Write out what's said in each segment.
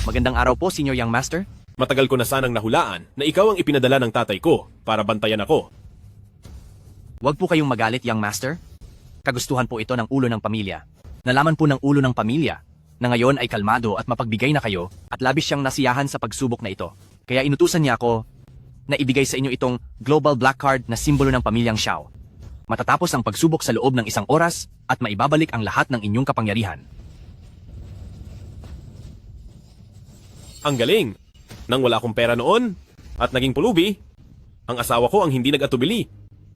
Magandang araw po, Senior Young Master. Matagal ko na sanang nahulaan na ikaw ang ipinadala ng tatay ko para bantayan ako. Huwag po kayong magalit, Young Master. Kagustuhan po ito ng ulo ng pamilya. Nalaman po ng ulo ng pamilya na ngayon ay kalmado at mapagbigay na kayo at labis siyang nasiyahan sa pagsubok na ito. Kaya inutusan niya ako na ibigay sa inyo itong Global Black Card na simbolo ng pamilyang Xiao. Matatapos ang pagsubok sa loob ng 1 oras at maibabalik ang lahat ng inyong kapangyarihan. Ang galing! Nang wala akong pera noon at naging pulubi, ang asawa ko ang hindi nag-atubili.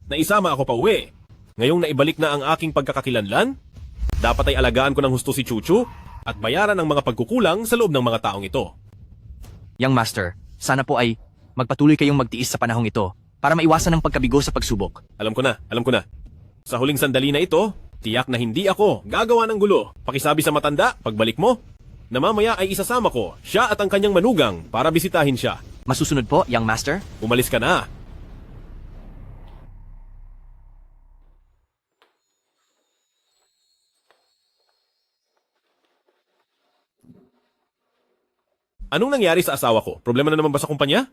Naisama ako pa uwi. Ngayong naibalik na ang aking pagkakakilanlan, dapat ay alagaan ko ng husto si Chuchu at bayaran ang mga pagkukulang sa loob ng mga taong ito. Young Master, sana po ay magpatuloy kayong magtiis sa panahong ito para maiwasan ang pagkabigo sa pagsubok. Alam ko na. Sa huling sandali na ito, tiyak na hindi ako gagawa ng gulo. Pakisabi sa matanda, pagbalik mo, na mamaya ay isasama ko siya at ang kanyang manugang para bisitahin siya. Masusunod po, Young Master. Umalis ka na. Anong nangyari sa asawa ko? Problema na naman ba sa kumpanya?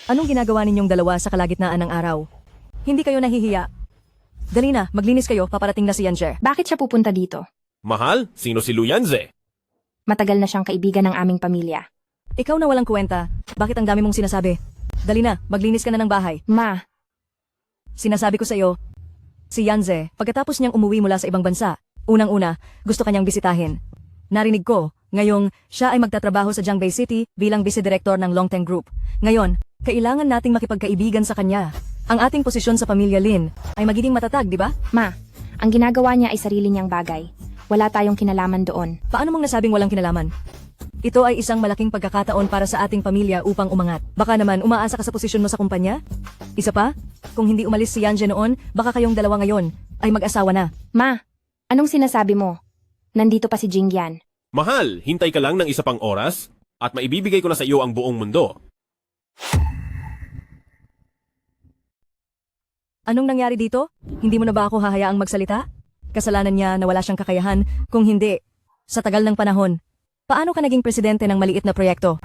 Anong ginagawa ninyong dalawa sa kalagitnaan ng araw? Hindi kayo nahihiya? Dali na, maglinis kayo, paparating na si Yanjer. Bakit siya pupunta dito? Mahal, sino si Luyanze? Matagal na siyang kaibigan ng aming pamilya. Ikaw na walang kwenta, bakit ang dami mong sinasabi? Dali na, maglinis ka na ng bahay. Ma, Sinasabi ko sa iyo, si Yanze, pagkatapos niyang umuwi mula sa ibang bansa, unang-una, gusto kanyang bisitahin. Narinig ko, ngayong siya ay magtatrabaho sa Jiangbei City bilang vice-director ng Longteng Group. Ngayon, kailangan nating makipagkaibigan sa kanya. Ang ating posisyon sa pamilya Lin ay magiging matatag, di ba? Ma, ang ginagawa niya ay sarili niyang bagay. Wala tayong kinalaman doon. Paano mong nasabing walang kinalaman? Ito ay isang malaking pagkakataon para sa ating pamilya upang umangat. Baka naman umaasa ka sa posisyon mo sa kumpanya? Isa pa, kung hindi umalis si Yanje noon, baka kayong dalawa ngayon ay mag-asawa na. Ma, anong sinasabi mo? Nandito pa si Jingyan. Mahal, hintay ka lang ng isa pang oras at maibibigay ko na sa iyo ang buong mundo. Anong nangyari dito? Hindi mo na ba ako hahayaang magsalita? Kasalanan niya na wala siyang kakayahan, kung hindi, sa tagal ng panahon. Paano ka naging presidente ng maliit na proyekto?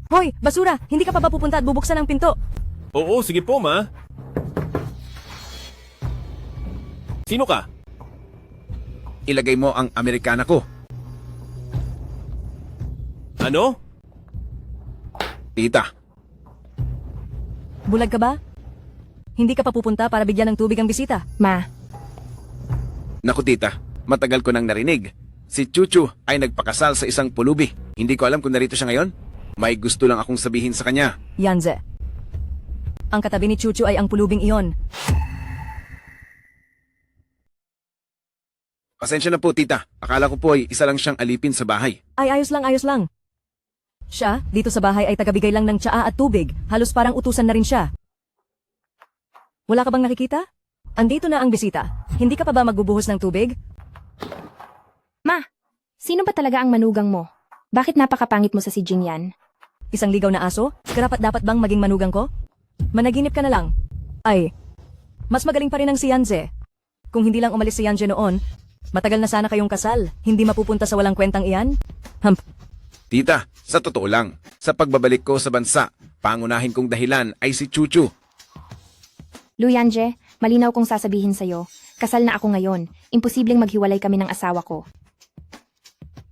Hoy, basura! Hindi ka pa ba pupunta at bubuksan ang pinto? Oo, sige po, ma. Sino ka? Ilagay mo ang Amerikana ko. Ano? Tita, Bulag ka ba? Hindi ka pa pupunta para bigyan ng tubig ang bisita? Ma, naku tita, matagal ko nang narinig. Si Chuchu ay nagpakasal sa isang pulubi. Hindi ko alam kung narito siya ngayon. May gusto lang akong sabihin sa kanya. Yanze. Ang katabi ni Chuchu ay ang pulubing iyon. Pasensya na po tita, akala ko po ay isa lang siyang alipin sa bahay. Ay, ayos lang. Siya, dito sa bahay ay tagabigay lang ng tsaa at tubig. Halos parang utusan na rin siya. Wala ka bang nakikita? Andito na ang bisita. Hindi ka pa ba magbubuhos ng tubig? Ma, sino ba talaga ang manugang mo? Bakit napakapangit mo sa si Jingyan? Isang ligaw na aso? Karapat-dapat bang maging manugang ko? Managinip ka na lang. Ay, mas magaling pa rin ang si Yanze. Kung hindi lang umalis si Yanze noon, matagal na sana kayong kasal. Hindi mapupunta sa walang kwentang iyan? Tita, sa totoo lang, sa pagbabalik ko sa bansa, pangunahin kong dahilan ay si Chuchu. Luyanje, malinaw kong sasabihin sa'yo. Kasal na ako ngayon. Imposibleng maghiwalay kami ng asawa ko.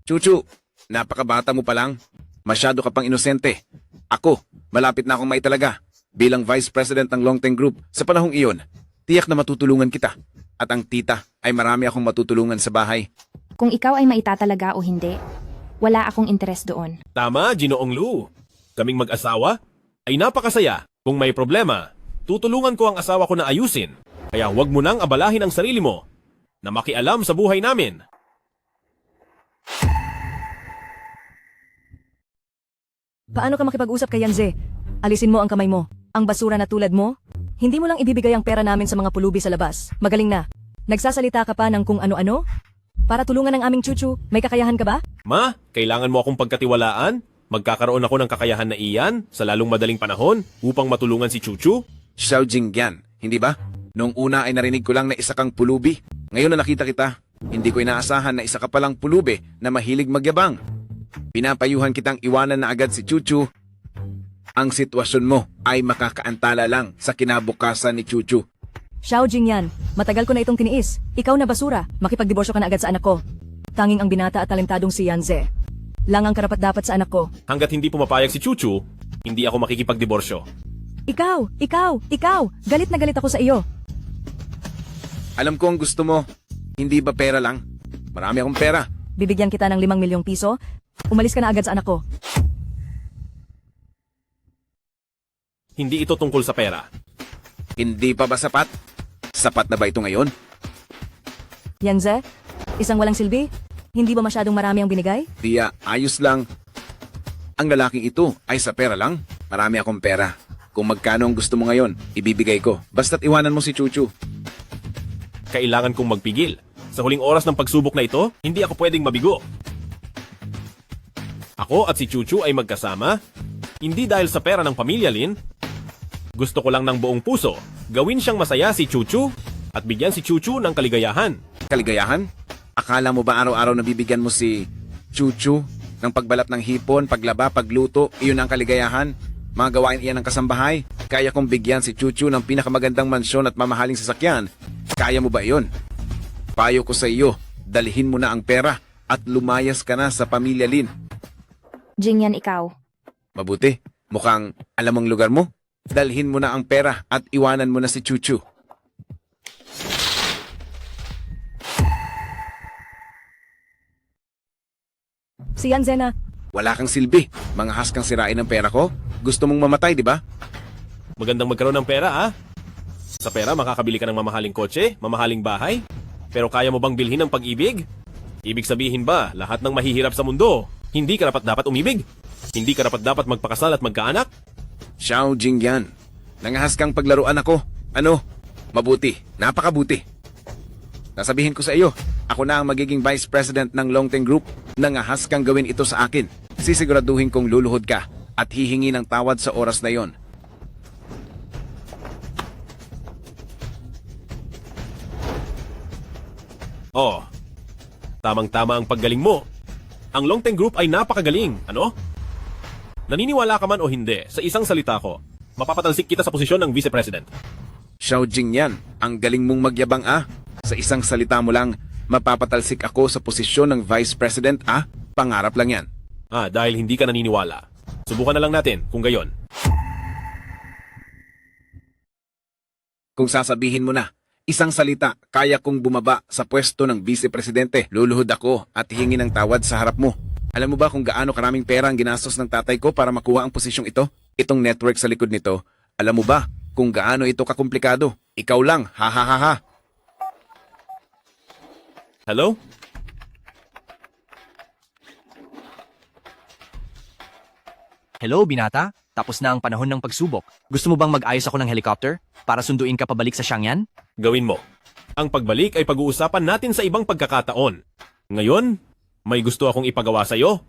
Chuchu, napakabata mo pa lang. Masyado ka pang inosente. Ako, malapit na akong maitalaga. Bilang Vice President ng Longteng Group, sa panahong iyon, tiyak na matutulungan kita. At ang tita ay marami akong matutulungan sa bahay. Kung ikaw ay maitatalaga o hindi, wala akong interes doon. Tama, Ginoong Lu. Kaming mag-asawa ay napakasaya. Kung may problema, tutulungan ko ang asawa ko na ayusin. Kaya huwag mo nang abalahin ang sarili mo na makialam sa buhay namin. Paano ka makipag-usap kay Yanze? Alisin mo ang kamay mo. Ang basura na tulad mo? Hindi mo lang ibibigay ang pera namin sa mga pulubi sa labas. Magaling na. Nagsasalita ka pa ng kung ano-ano? Para tulungan ang aming Chuchu, may kakayahan ka ba? Ma, kailangan mo akong pagkatiwalaan? Magkakaroon ako ng kakayahan na iyan sa lalong madaling panahon upang matulungan si Chuchu? Xiao Jingyan, hindi ba? Noong una ay narinig ko lang na isa kang pulubi. Ngayon na nakita kita, Hindi ko inaasahan na isa ka palang pulube na mahilig magyabang. Pinapayuhan kitang iwanan na agad si Chuchu. Ang sitwasyon mo ay makakaantala lang sa kinabukasan ni Chuchu. Xiao Jingyan, matagal ko na itong tiniis. Ikaw na basura, makipagdiborsyo ka na agad sa anak ko. Tanging ang binata at talentadong si Yanze lang ang karapat-dapat sa anak ko. Hanggat hindi pumapayag si Chuchu, hindi ako makikipagdiborsyo. Ikaw! Galit na galit ako sa iyo. Alam ko ang gusto mo. Hindi ba pera lang? Marami akong pera. Bibigyan kita ng 5 milyong piso. Umalis ka na agad sa anak ko. Hindi ito tungkol sa pera. Hindi pa ba sapat? Sapat na ba ito ngayon? Yanze, isang walang silbi? Hindi ba masyadong marami ang binigay? Tia, ayos lang. Ang lalaking ito ay sa pera lang. Marami akong pera. Kung magkano ang gusto mo ngayon, ibibigay ko. Basta't iwanan mo si Chuchu. Kailangan kong magpigil. Sa huling oras ng pagsubok na ito, hindi ako pwedeng mabigo. Ako at si Chuchu ay magkasama, hindi dahil sa pera ng pamilya Lin. Gusto ko lang ng buong puso, gawin siyang masaya si Chuchu at bigyan si Chuchu ng kaligayahan. Kaligayahan? Akala mo ba araw-araw na bibigyan mo si Chuchu ng pagbalat ng hipon, paglaba, pagluto, iyon ang kaligayahan? Mga gawain iyan ng kasambahay? Kaya kong bigyan si Chuchu ng pinakamagandang mansyon at mamahaling sasakyan. Kaya mo ba iyon? Payo ko sa iyo, dalhin mo na ang pera at lumayas ka na sa pamilya Lin. Jingyan, ikaw. Mabuti, mukhang alam ang lugar mo. Dalhin mo na ang pera at iwanan mo na si Chuchu. Si Yanze na. Wala kang silbi. Mangahas kang sirain ng pera ko. Gusto mong mamatay, di ba? Magandang magkaroon ng pera, ah. Sa pera, makakabili ka ng mamahaling kotse, mamahaling bahay. Pero kaya mo bang bilhin ng pag-ibig? Ibig sabihin ba, lahat ng mahihirap sa mundo, hindi karapat-dapat umibig? Hindi karapat-dapat magpakasal at magkaanak? Xiao Jingyan, nangahas kang paglaruan ako. Ano? Mabuti, napakabuti. Nasabihin ko sa iyo, ako na ang magiging Vice President ng Longteng Group. Nangahas kang gawin ito sa akin. Sisiguraduhin kong luluhod ka at hihingi ng tawad sa oras na yon. Oh, tamang-tama ang paggaling mo. Ang Longteng Group ay napakagaling, ano? Naniniwala ka man o hindi, sa isang salita ko, mapapatalsik kita sa posisyon ng Vice President. Xiao Jingyan, ang galing mong magyabang ah. Sa isang salita mo lang, mapapatalsik ako sa posisyon ng Vice President ah. Pangarap lang yan. Ah, dahil hindi ka naniniwala. Subukan na lang natin kung gayon. Kung sasabihin mo na, isang salita, kaya kong bumaba sa pwesto ng Vice Presidente. Luluhod ako at hingi ng tawad sa harap mo. Alam mo ba kung gaano karaming pera ang ginastos ng tatay ko para makuha ang posisyong ito? Itong network sa likod nito. Alam mo ba kung gaano ito kakomplikado? Ikaw lang, ha ha ha ha. Hello? Hello, binata? Tapos na ang panahon ng pagsubok. Gusto mo bang mag-ayos ako ng helicopter para sunduin ka pabalik sa Xiangyan? Gawin mo. Ang pagbalik ay pag-uusapan natin sa ibang pagkakataon. Ngayon, may gusto akong ipagawa sa iyo.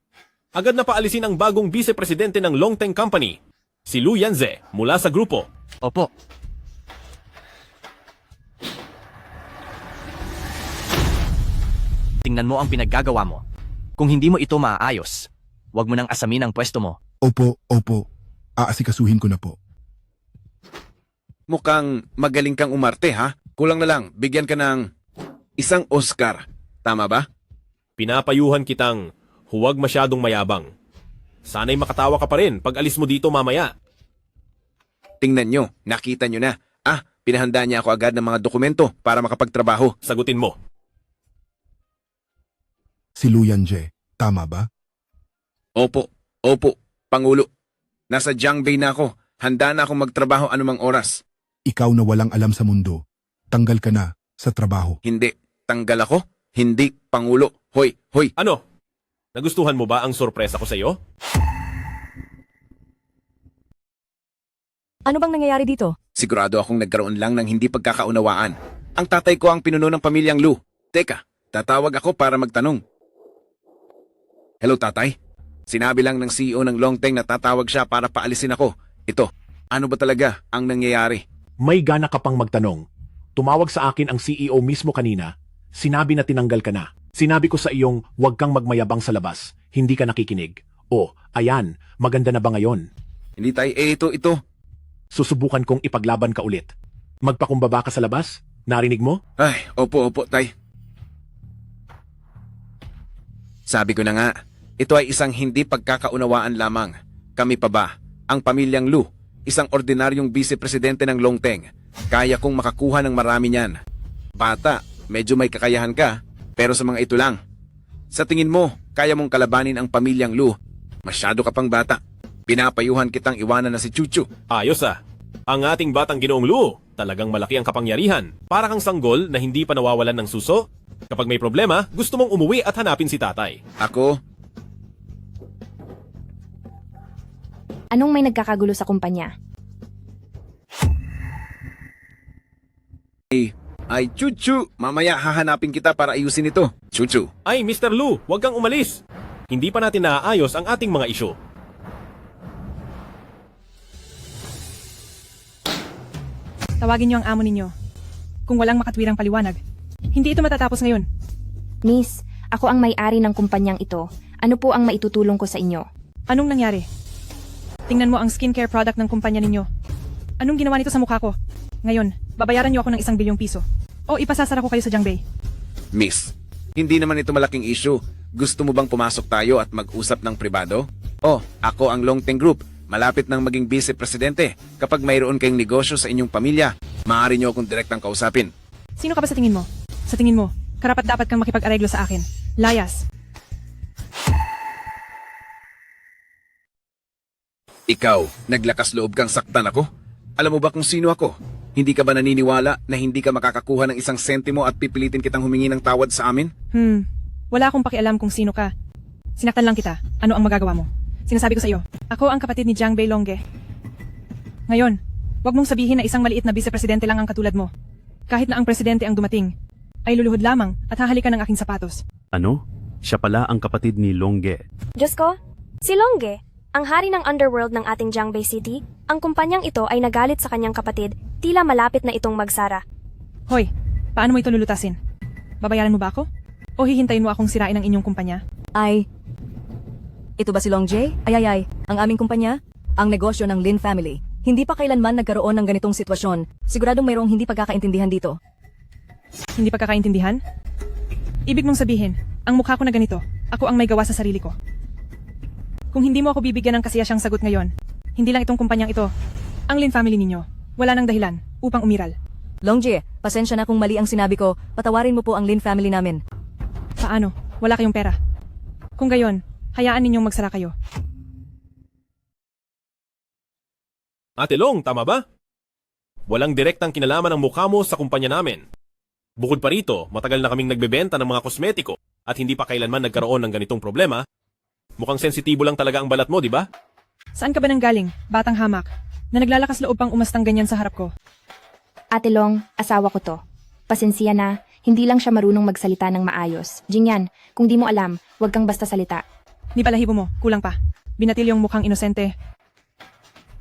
Agad na paalisin ang bagong vice-presidente ng Longteng Company, si Lu Yanze, mula sa grupo. Opo. Tingnan mo ang pinaggagawa mo. Kung hindi mo ito maayos, huwag mo nang asamin ang pwesto mo. Opo. Aasikasuhin ko na po. Mukhang magaling kang umarte ha. Kulang na lang, bigyan ka ng isang Oscar. Tama ba? Pinapayuhan kitang huwag masyadong mayabang. Sana'y makatawa ka pa rin pag alis mo dito mamaya. Tingnan nyo, nakita nyo na. Ah, pinahanda niya ako agad ng mga dokumento para makapagtrabaho. Sagutin mo. Si Lu Yanze, tama ba? Opo, Pangulo. Nasa Jiangbei na ako. Handa na akong magtrabaho anumang oras. Ikaw na walang alam sa mundo. Tanggal ka na sa trabaho. Hindi, tanggal ako. Hindi, Pangulo. Hoy. Ano? Nagustuhan mo ba ang sorpresa ko sa iyo? Ano bang nangyayari dito? Sigurado akong nagkaroon lang ng hindi pagkakaunawaan. Ang tatay ko ang pinuno ng pamilyang Lu. Teka, tatawag ako para magtanong. Hello, tatay? Sinabi lang ng CEO ng Longteng na tatawag siya para paalisin ako. Ito, ano ba talaga ang nangyayari? May gana ka pang magtanong. Tumawag sa akin ang CEO mismo kanina. Sinabi na tinanggal ka na. Sinabi ko sa iyong huwag kang magmayabang sa labas. Hindi ka nakikinig. O, ayan, maganda na ba ngayon? Hindi tay, ito. Susubukan kong ipaglaban ka ulit. Magpakumbaba ka sa labas? Narinig mo? Ay, opo, tay. Sabi ko na nga, ito ay isang hindi pagkakaunawaan lamang. Kami pa ba, ang pamilyang Lu, isang ordinaryong vice-presidente ng Longteng, kaya kong makakuha ng marami niyan. Bata, medyo may kakayahan ka, pero sa mga ito lang. Sa tingin mo, kaya mong kalabanin ang pamilyang Lu. Masyado ka pang bata. Pinapayuhan kitang iwanan na si Chuchu. Ayos ah. Ang ating batang Ginoong Lu, talagang malaki ang kapangyarihan. Para kang sanggol na hindi pa nawawalan ng suso. Kapag may problema, gusto mong umuwi at hanapin si tatay. Ako, Anong may nagkakagulo sa kumpanya? ay Chuchu, mamaya hahanapin kita para ayusin ito. Chuchu, Ay, Mr. Lu, huwag kang umalis. Hindi pa natin naaayos ang ating mga isyu. Tawagin niyo ang amo ninyo. Kung walang makatwirang paliwanag, hindi ito matatapos ngayon. Miss, ako ang may-ari ng kumpanyang ito. Ano po ang maitutulong ko sa inyo? Anong nangyari? Tingnan mo ang skincare product ng kumpanya ninyo. Anong ginawa nito sa mukha ko? Ngayon, babayaran niyo ako ng 1 bilyong piso. O ipasasara ko kayo sa Jiangbei. Miss, hindi naman ito malaking issue. Gusto mo bang pumasok tayo at mag-usap ng pribado? Oh, ako ang Longteng Group. Malapit nang maging vice-presidente. Kapag mayroon kayong negosyo sa inyong pamilya, maaari niyo akong direktang kausapin. Sino ka ba sa tingin mo? Sa tingin mo, karapat dapat kang makipag-areglo sa akin. Layas. Ikaw, naglakas loob kang saktan ako? Alam mo ba kung sino ako? Hindi ka ba naniniwala na hindi ka makakakuha ng 1 sentimo at pipilitin kitang humingi ng tawad sa amin? Wala akong pakialam kung sino ka. Sinaktan lang kita. Ano ang magagawa mo? Sinasabi ko sa iyo, ako ang kapatid ni Jiangbei Longge. Ngayon, wag mong sabihin na isang maliit na vice-presidente lang ang katulad mo. Kahit na ang presidente ang dumating, ay luluhod lamang at hahalikan ng aking sapatos. Ano? Siya pala ang kapatid ni Longge. Diyos ko, si Longge, ang hari ng underworld ng ating Jiangbei City, ang kumpanyang ito ay nagalit sa kanyang kapatid, tila malapit na itong magsara. Hoy, paano mo ito lulutasin? Babayaran mo ba ako? O hihintayin mo akong sirain ang inyong kumpanya? Ay, ito ba si Long J? Ay, ang aming kumpanya? Ang negosyo ng Lin family. Hindi pa kailanman nagkaroon ng ganitong sitwasyon. Siguradong mayroong hindi pagkakaintindihan dito. Hindi pagkakaintindihan? Ibig mong sabihin, ang mukha ko na ganito, ako ang may gawa sa sarili ko. Kung hindi mo ako bibigyan ng kasiyasyang sagot ngayon, hindi lang itong kumpanyang ito, ang Lin family ninyo, wala nang dahilan upang umiral. Long J, pasensya na kung mali ang sinabi ko. Patawarin mo po ang Lin family namin. Paano? Wala kayong pera. Kung gayon, hayaan ninyong magsara kayo. Ate Long, tama ba? Walang direktang kinalaman ang mukha mo sa kumpanya namin. Bukod pa rito, matagal na kaming nagbebenta ng mga kosmetiko at hindi pa kailanman nagkaroon ng ganitong problema. Mukhang sensitibo lang talaga ang balat mo, di ba? Saan ka ba nanggaling, batang hamak, na naglalakas loob pang umastang ganyan sa harap ko? Ate Long, asawa ko to. Pasensya na, hindi lang siya marunong magsalita ng maayos. Jingyan, kung di mo alam, huwag kang basta salita. Ni balahibo mo, kulang pa. Binatil yung mukhang inosente.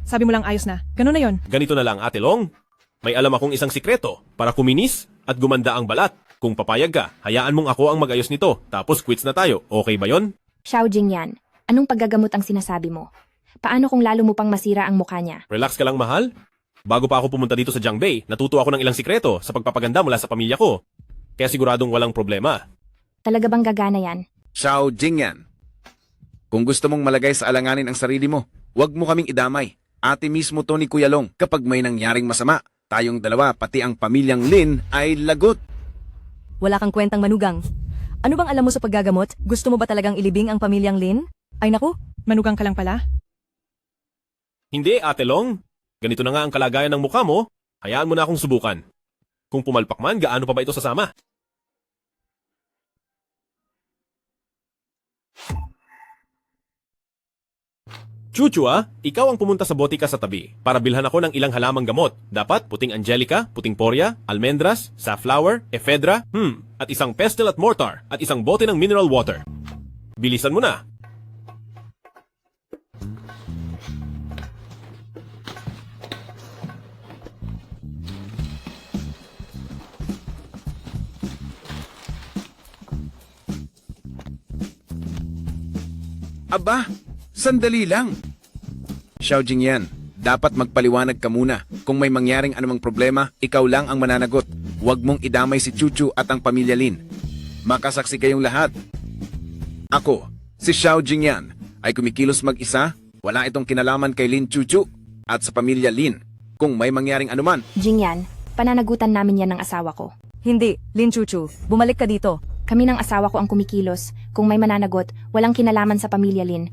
Sabi mo lang ayos na, ganun na yon. Ganito na lang, Ate Long. May alam akong isang sikreto para kuminis at gumanda ang balat. Kung papayag ka, hayaan mong ako ang mag-ayos nito, tapos quits na tayo. Okay ba yon? Xiao Jingyan, anong paggagamot ang sinasabi mo? Paano kung lalo mo pang masira ang mukha niya? Relax ka lang, mahal. Bago pa ako pumunta dito sa Jiangbei, natuto ako ng ilang sikreto sa pagpapaganda mula sa pamilya ko. Kaya siguradong walang problema. Talaga bang gagana yan? Xiao Jingyan. Kung gusto mong malagay sa alanganin ang sarili mo, huwag mo kaming idamay. Ate mismo to ni Kuya Long, kapag may nangyaring masama, tayong dalawa pati ang pamilyang Lin ay lagot. Wala kang kwentang manugang. Ano bang alam mo sa paggagamot? Gusto mo ba talagang ilibing ang pamilyang Lin? Ay naku, Manugang ka lang pala? Hindi, Ate Long. Ganito na nga ang kalagayan ng mukha mo. Hayaan mo na akong subukan. Kung pumalpak man, gaano pa ba ito sasama? Chuchu ikaw ang pumunta sa botika sa tabi para bilhan ako ng ilang halamang gamot. Dapat puting angelica, puting poria, almendras, safflower, ephedra, at isang pestle at mortar at isang bote ng mineral water. Bilisan mo na. Aba, sandali lang. Xiao Jingyan, dapat magpaliwanag ka muna. Kung may mangyaring anumang problema, ikaw lang ang mananagot. Huwag mong idamay si Chuchu at ang pamilya Lin. Makasaksi kayong lahat. Ako, si Xiao Jingyan, ay kumikilos mag-isa. Wala itong kinalaman kay Lin Chuchu at sa pamilya Lin. Kung may mangyaring anuman, Jingyan, pananagutan namin yan ng asawa ko. Hindi, Lin Chuchu, bumalik ka dito. Kami ng asawa ko ang kumikilos. Kung may mananagot, walang kinalaman sa pamilya Lin.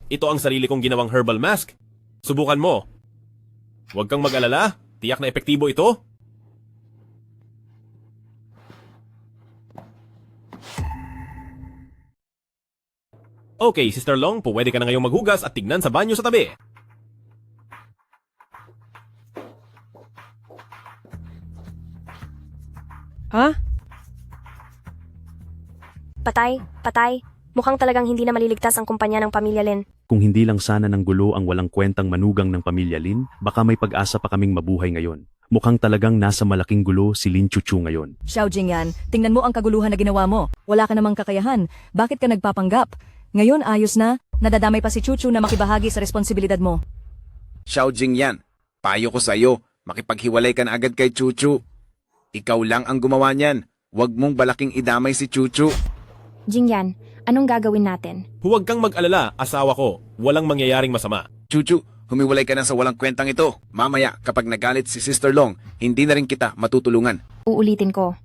Ito ang sarili kong ginawang herbal mask. Subukan mo. Huwag kang mag-alala. Tiyak na epektibo ito. Okay, Sister Long, pwede ka na ngayong maghugas at tignan sa banyo sa tabi. Ha? Patay, patay. Mukhang talagang hindi na maliligtas ang kumpanya ng pamilya Lin. Kung hindi lang sana ng gulo ang walang kwentang manugang ng pamilya Lin, baka may pag-asa pa kaming mabuhay ngayon. Mukhang talagang nasa malaking gulo si Lin Chuchu ngayon. Xiao Jingyan, tingnan mo ang kaguluhan na ginawa mo. Wala ka namang kakayahan. Bakit ka nagpapanggap? Ngayon ayos na, nadadamay pa si Chuchu na makibahagi sa responsibilidad mo. Xiao Jingyan, payo ko sa iyo, makipaghiwalay ka na agad kay Chuchu. Ikaw lang ang gumawa niyan. Huwag mong balaking idamay si Chuchu. Jingyan, anong gagawin natin? Huwag kang mag-alala, asawa ko. Walang mangyayaring masama. Chuchu, humiwalay ka na sa walang kwentang ito. Mamaya, kapag nagalit si Sister Long, hindi na rin kita matutulungan. Uulitin ko.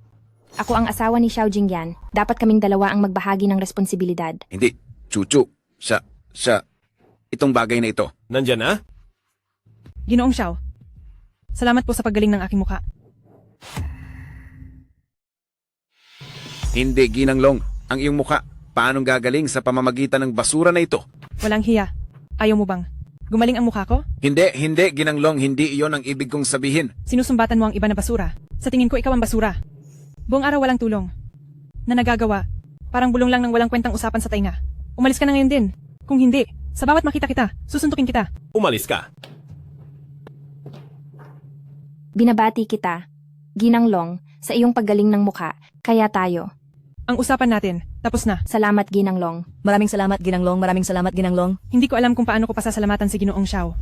Ako ang asawa ni Xiao Jingyan. Dapat kaming dalawa ang magbahagi ng responsibilidad. Hindi, Chuchu. Itong bagay na ito. Nandyan na? Ginoong Xiao. Salamat po sa paggaling ng aking mukha. Hindi, Ginanglong. Ang iyong mukha, paanong gagaling sa pamamagitan ng basura na ito? Walang hiya. Ayaw mo bang? Gumaling ang mukha ko? Hindi, Ginanglong. Hindi iyon ang ibig kong sabihin. Sinusumbatan mo ang iba na basura. Sa tingin ko ikaw ang basura. Buong araw walang tulong. Na nagagawa. Parang bulong lang ng walang kwentang usapan sa tainga. Umalis ka na ngayon din. Kung hindi, sa bawat makita kita, susuntukin kita. Umalis ka. Binabati kita, Ginanglong, sa iyong paggaling ng mukha, kaya tayo. Ang usapan natin, tapos na. Salamat, Ginanglong. Maraming salamat, Ginanglong. Maraming salamat, Ginanglong. Hindi ko alam kung paano ko pasasalamatan si Ginoong Xiao.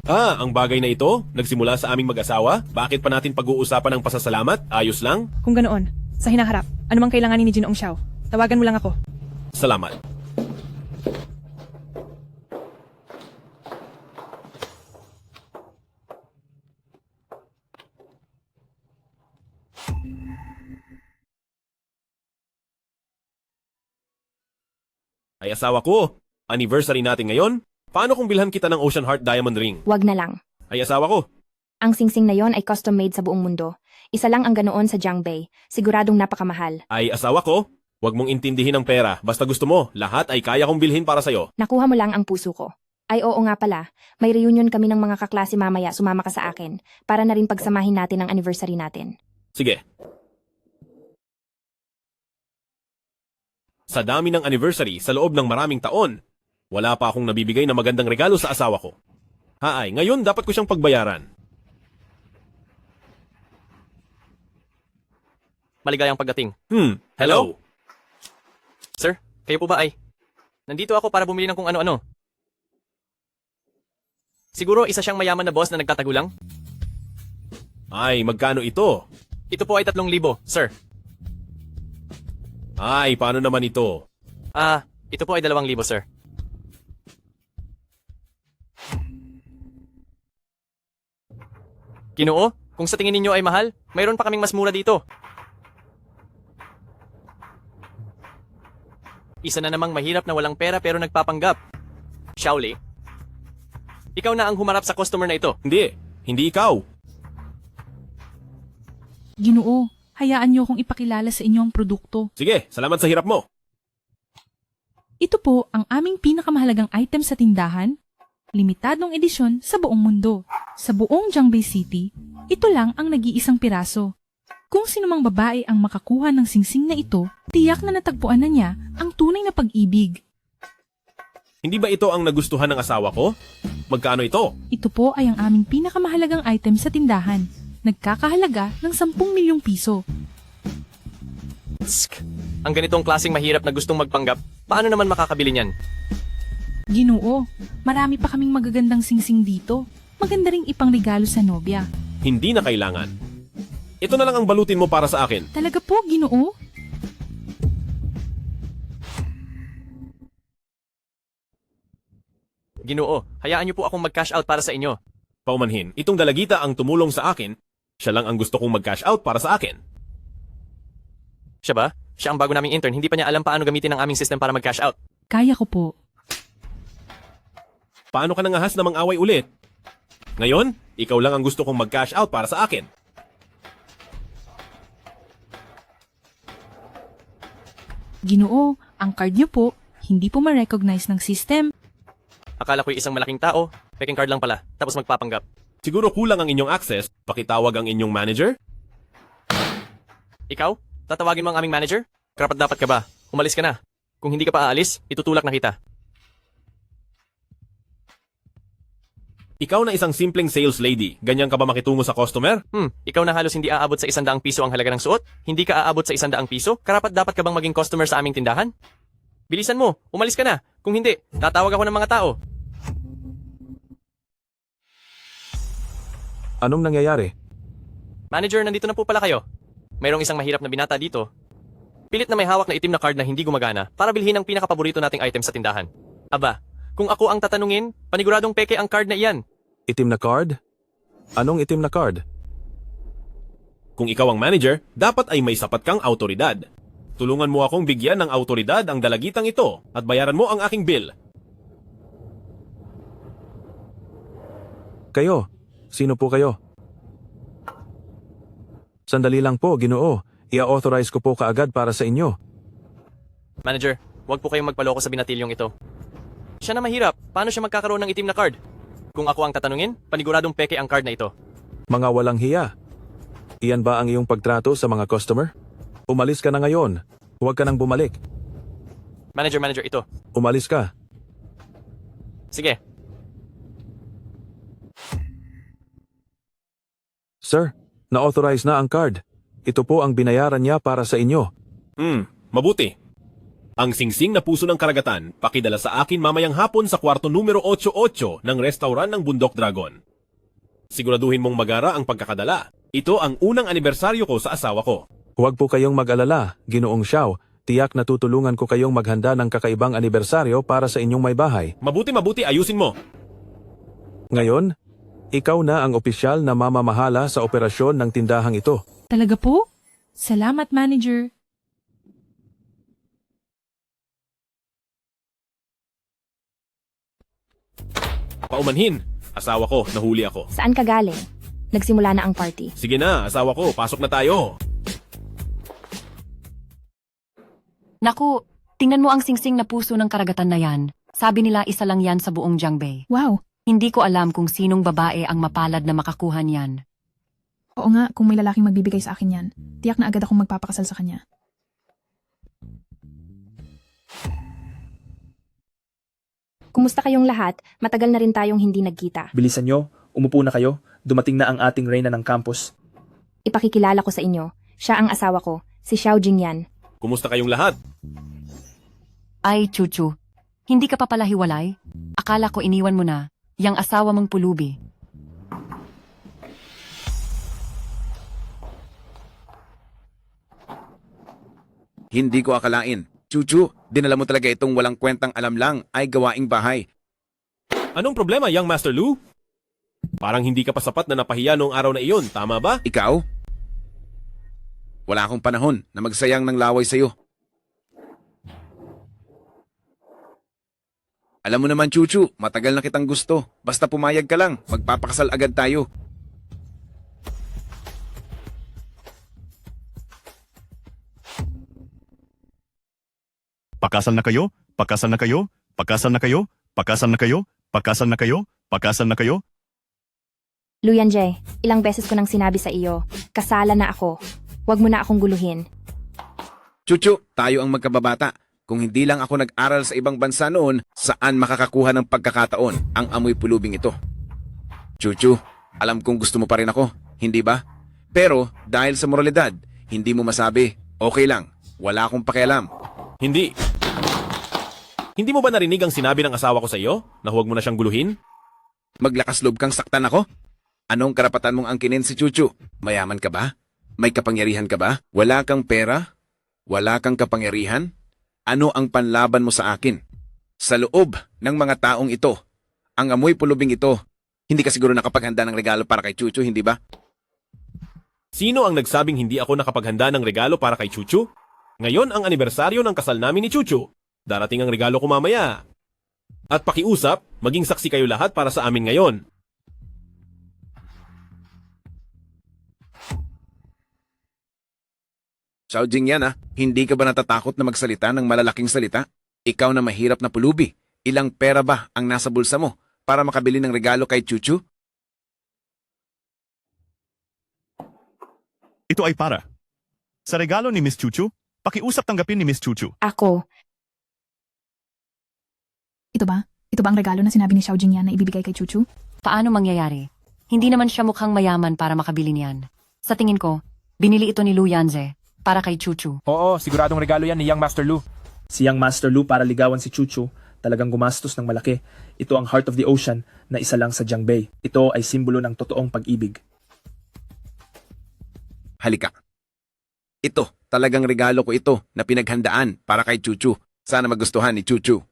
Ang bagay na ito, nagsimula sa aming mag-asawa. Bakit pa natin pag-uusapan ng pasasalamat? Ayos lang? Kung ganoon, sa hinaharap, anumang kailanganin ni Ginoong Xiao, tawagan mo lang ako. Salamat. Ay asawa ko, anniversary natin ngayon. Paano kung bilhan kita ng Ocean Heart Diamond Ring? Wag na lang. Ay asawa ko, Ang singsing na yon ay custom-made sa buong mundo. Isa lang ang ganoon sa Jiangbei. Siguradong napakamahal. ay asawa ko, huwag mong intindihin ang pera. Basta gusto mo, lahat ay kaya kong bilhin para sa'yo. Nakuha mo lang ang puso ko. Ay oo nga pala, may reunion kami ng mga kaklase mamaya, sumama ka sa akin. Para na rin pagsamahin natin ang anniversary natin. Sige. Sa dami ng anniversary sa loob ng maraming taon, wala pa akong nabibigay na magandang regalo sa asawa ko. Haay, ngayon dapat ko siyang pagbayaran. Maligayang pagdating. Hello? Sir, kayo po ba ay? Nandito ako para bumili ng kung ano-ano. Siguro isa siyang mayaman na boss na nagtatagulang? Ay, magkano ito? Ito po ay 3,000, sir. Ay, paano naman ito? Ito po ay 2,000, sir. Ginoo, kung sa tingin ninyo ay mahal, mayroon pa kaming mas mura dito. Isa na namang mahirap na walang pera pero nagpapanggap. Xiaoli, ikaw na ang humarap sa customer na ito. Hindi ikaw. Ginoo, hayaan niyo akong ipakilala sa inyo ang produkto. Sige, salamat sa hirap mo. Ito po ang aming pinakamahalagang item sa tindahan, limitadong edisyon sa buong mundo. Sa buong Jiangbei City, ito lang ang nag-iisang piraso. Kung sinumang babae ang makakuha ng singsing na ito, tiyak na natagpuan na niya ang tunay na pag-ibig. Hindi ba ito ang nagustuhan ng asawa ko? Magkano ito? Ito po ay ang aming pinakamahalagang item sa tindahan. Nagkakahalaga ng 10 milyong piso. Tsk. Ang ganitong klaseng mahirap na gustong magpanggap, paano naman makakabili niyan? Ginoo, marami pa kaming magagandang singsing dito. Maganda ring ipangregalo sa nobya. Hindi na kailangan. Ito na lang ang balutin mo para sa akin. Talaga po, Ginoo? Ginoo, hayaan niyo po akong mag-cash out para sa inyo. Paumanhin, itong dalagita ang tumulong sa akin. Siya lang ang gusto kong mag-cash out para sa akin. Siya ba? Siya ang bago naming intern, hindi pa niya alam paano gamitin ang aming system para mag-cash out. Kaya ko po. Paano ka nangahas na mang-away ulit? Ngayon, ikaw lang ang gusto kong mag-cash out para sa akin. Ginoo, ang card niyo po, hindi po ma-recognize ng system. Akala ko'y isang malaking tao, peking card lang pala, tapos magpapanggap. Siguro kulang ang inyong access, pakitawag ang inyong manager? Ikaw? Tatawagin mo ang aming manager? Karapat dapat ka ba? Umalis ka na. Kung hindi ka pa aalis, itutulak na kita. Ikaw na isang simpleng sales lady, ganyan ka ba makitungo sa customer? Ikaw na halos hindi aabot sa 100 piso ang halaga ng suot? Hindi ka aabot sa 100 piso? Karapat dapat ka bang maging customer sa aming tindahan? Bilisan mo, umalis ka na. Kung hindi, tatawag ako ng mga tao. Anong nangyayari? Manager, nandito na po pala kayo. Mayroong isang mahirap na binata dito. Pilit na may hawak na itim na card na hindi gumagana para bilhin ang pinakapaborito nating item sa tindahan. Aba, kung ako ang tatanungin, paniguradong peke ang card na iyan. Itim na card? Anong itim na card? Kung ikaw ang manager, dapat ay may sapat kang autoridad. Tulungan mo akong bigyan ng autoridad ang dalagitang ito at bayaran mo ang aking bill. Kayo? Sino po kayo? Sandali lang po, Ginoo. I-authorize ko po kaagad para sa inyo. Manager, huwag po kayong magpaloko sa binatilyong ito. Siya na mahirap, paano siya magkakaroon ng itim na card? Kung ako ang tatanungin, paniguradong peke ang card na ito. Mga walang hiya. Iyan ba ang iyong pagtrato sa mga customer? Umalis ka na ngayon. Huwag ka nang bumalik. Manager, ito. Umalis ka. Sige. Sir, na-authorize na ang card. Ito po ang binayaran niya para sa inyo. Mabuti. Ang singsing na puso ng karagatan, pakidala sa akin mamayang hapon sa kwarto numero 88 ng restaurant ng Bundok Dragon. Siguraduhin mong magara ang pagkakadala. Ito ang unang anibersaryo ko sa asawa ko. Huwag po kayong mag-alala, Ginoong Xiao. Tiyak na tutulungan ko kayong maghanda ng kakaibang anibersaryo para sa inyong may bahay. Mabuti, ayusin mo. Ngayon, ikaw na ang opisyal na mamamahala sa operasyon ng tindahang ito. Talaga po? Salamat, manager. Paumanhin. Asawa ko, nahuli ako. Saan ka galing? Nagsimula na ang party. Sige na, asawa ko, pasok na tayo. Naku, tingnan mo ang singsing na puso ng karagatan na yan. Sabi nila isa lang yan sa buong Jiangbei. Wow. Hindi ko alam kung sinong babae ang mapalad na makakuha niyan. Oo nga, kung may lalaking magbibigay sa akin yan, tiyak na agad akong magpapakasal sa kanya. Kumusta kayong lahat? Matagal na rin tayong hindi nagkita. Bilisan nyo, umupo na kayo. Dumating na ang ating reyna ng campus. Ipakikilala ko sa inyo. Siya ang asawa ko, si Xiao Jingyan. Kumusta kayong lahat? Ay, Chuchu, hindi ka pa pala hiwalay? Akala ko iniwan mo na, yang asawa mong pulubi. Hindi ko akalain. Chuchu, dinala mo talaga itong walang kwentang alam lang ay gawaing bahay. Anong problema, Young Master Lu? Parang hindi ka pa sapat na napahiya noong araw na iyon, tama ba? Ikaw? Wala akong panahon na magsayang ng laway sa'yo. Alam mo naman, Chuchu, matagal na kitang gusto. Basta pumayag ka lang, magpapakasal agad tayo. Pakasal na kayo? Pakasal na kayo? Pakasal na kayo? Pakasal na kayo? Pakasal na kayo? Pakasal na kayo? Luyanje, ilang beses ko nang sinabi sa iyo, kasala na ako. Huwag mo na akong guluhin. Chuchu, tayo ang magkababata. Kung hindi lang ako nag-aral sa ibang bansa noon, saan makakakuha ng pagkakataon ang amoy pulubing ito? Chuchu, alam kong gusto mo pa rin ako, hindi ba? Pero dahil sa moralidad, hindi mo masabi, okay lang, wala akong pakialam. Hindi. Hindi mo ba narinig ang sinabi ng asawa ko sa iyo na huwag mo na siyang guluhin? Maglakas loob kang saktan ako? Anong karapatan mong angkinin si Chuchu? Mayaman ka ba? May kapangyarihan ka ba? Wala kang pera? Wala kang kapangyarihan? Ano ang panlaban mo sa akin? Sa loob ng mga taong ito, ang amoy pulubing ito, hindi ka siguro nakapaghanda ng regalo para kay Chuchu, hindi ba? Sino ang nagsabing hindi ako nakapaghanda ng regalo para kay Chuchu? Ngayon ang anibersaryo ng kasal namin ni Chuchu. Darating ang regalo ko mamaya. At pakiusap, maging saksi kayo lahat para sa amin ngayon. Xiao Jing yan hindi ka ba natatakot na magsalita ng malalaking salita? Ikaw na mahirap na pulubi, ilang pera ba ang nasa bulsa mo para makabili ng regalo kay Chuchu? Ito ay para. Sa regalo ni Miss Chuchu, pakiusap tanggapin ni Miss Chuchu. Ako, Ito ba? Ito ba ang regalo na sinabi ni Xiao Jingyan na ibibigay kay Chuchu? Paano mangyayari? Hindi naman siya mukhang mayaman para makabili niyan. Sa tingin ko, binili ito ni Lu Yanze para kay Chuchu. Oo, siguradong regalo yan ni Young Master Lu. Si Young Master Lu para ligawan si Chuchu, talagang gumastos ng malaki. Ito ang Heart of the Ocean na isa lang sa Jiangbei. Ito ay simbolo ng totoong pag-ibig. Halika. Ito, talagang regalo ko ito na pinaghandaan para kay Chuchu. Sana magustuhan ni Chuchu.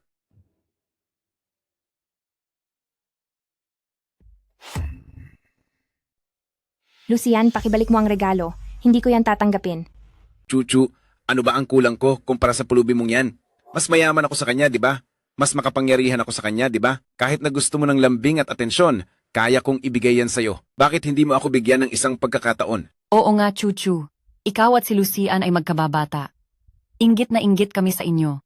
Lucian, pakibalik mo ang regalo. Hindi ko yan tatanggapin. Chuchu, ano ba ang kulang ko kumpara sa pulubi mong yan? Mas mayaman ako sa kanya, di ba? Mas makapangyarihan ako sa kanya, di ba? Kahit na gusto mo ng lambing at atensyon, kaya kong ibigay yan sa'yo. Bakit hindi mo ako bigyan ng isang pagkakataon? Oo nga, Chuchu. Ikaw at si Lucian ay magkababata. Inggit na inggit kami sa inyo.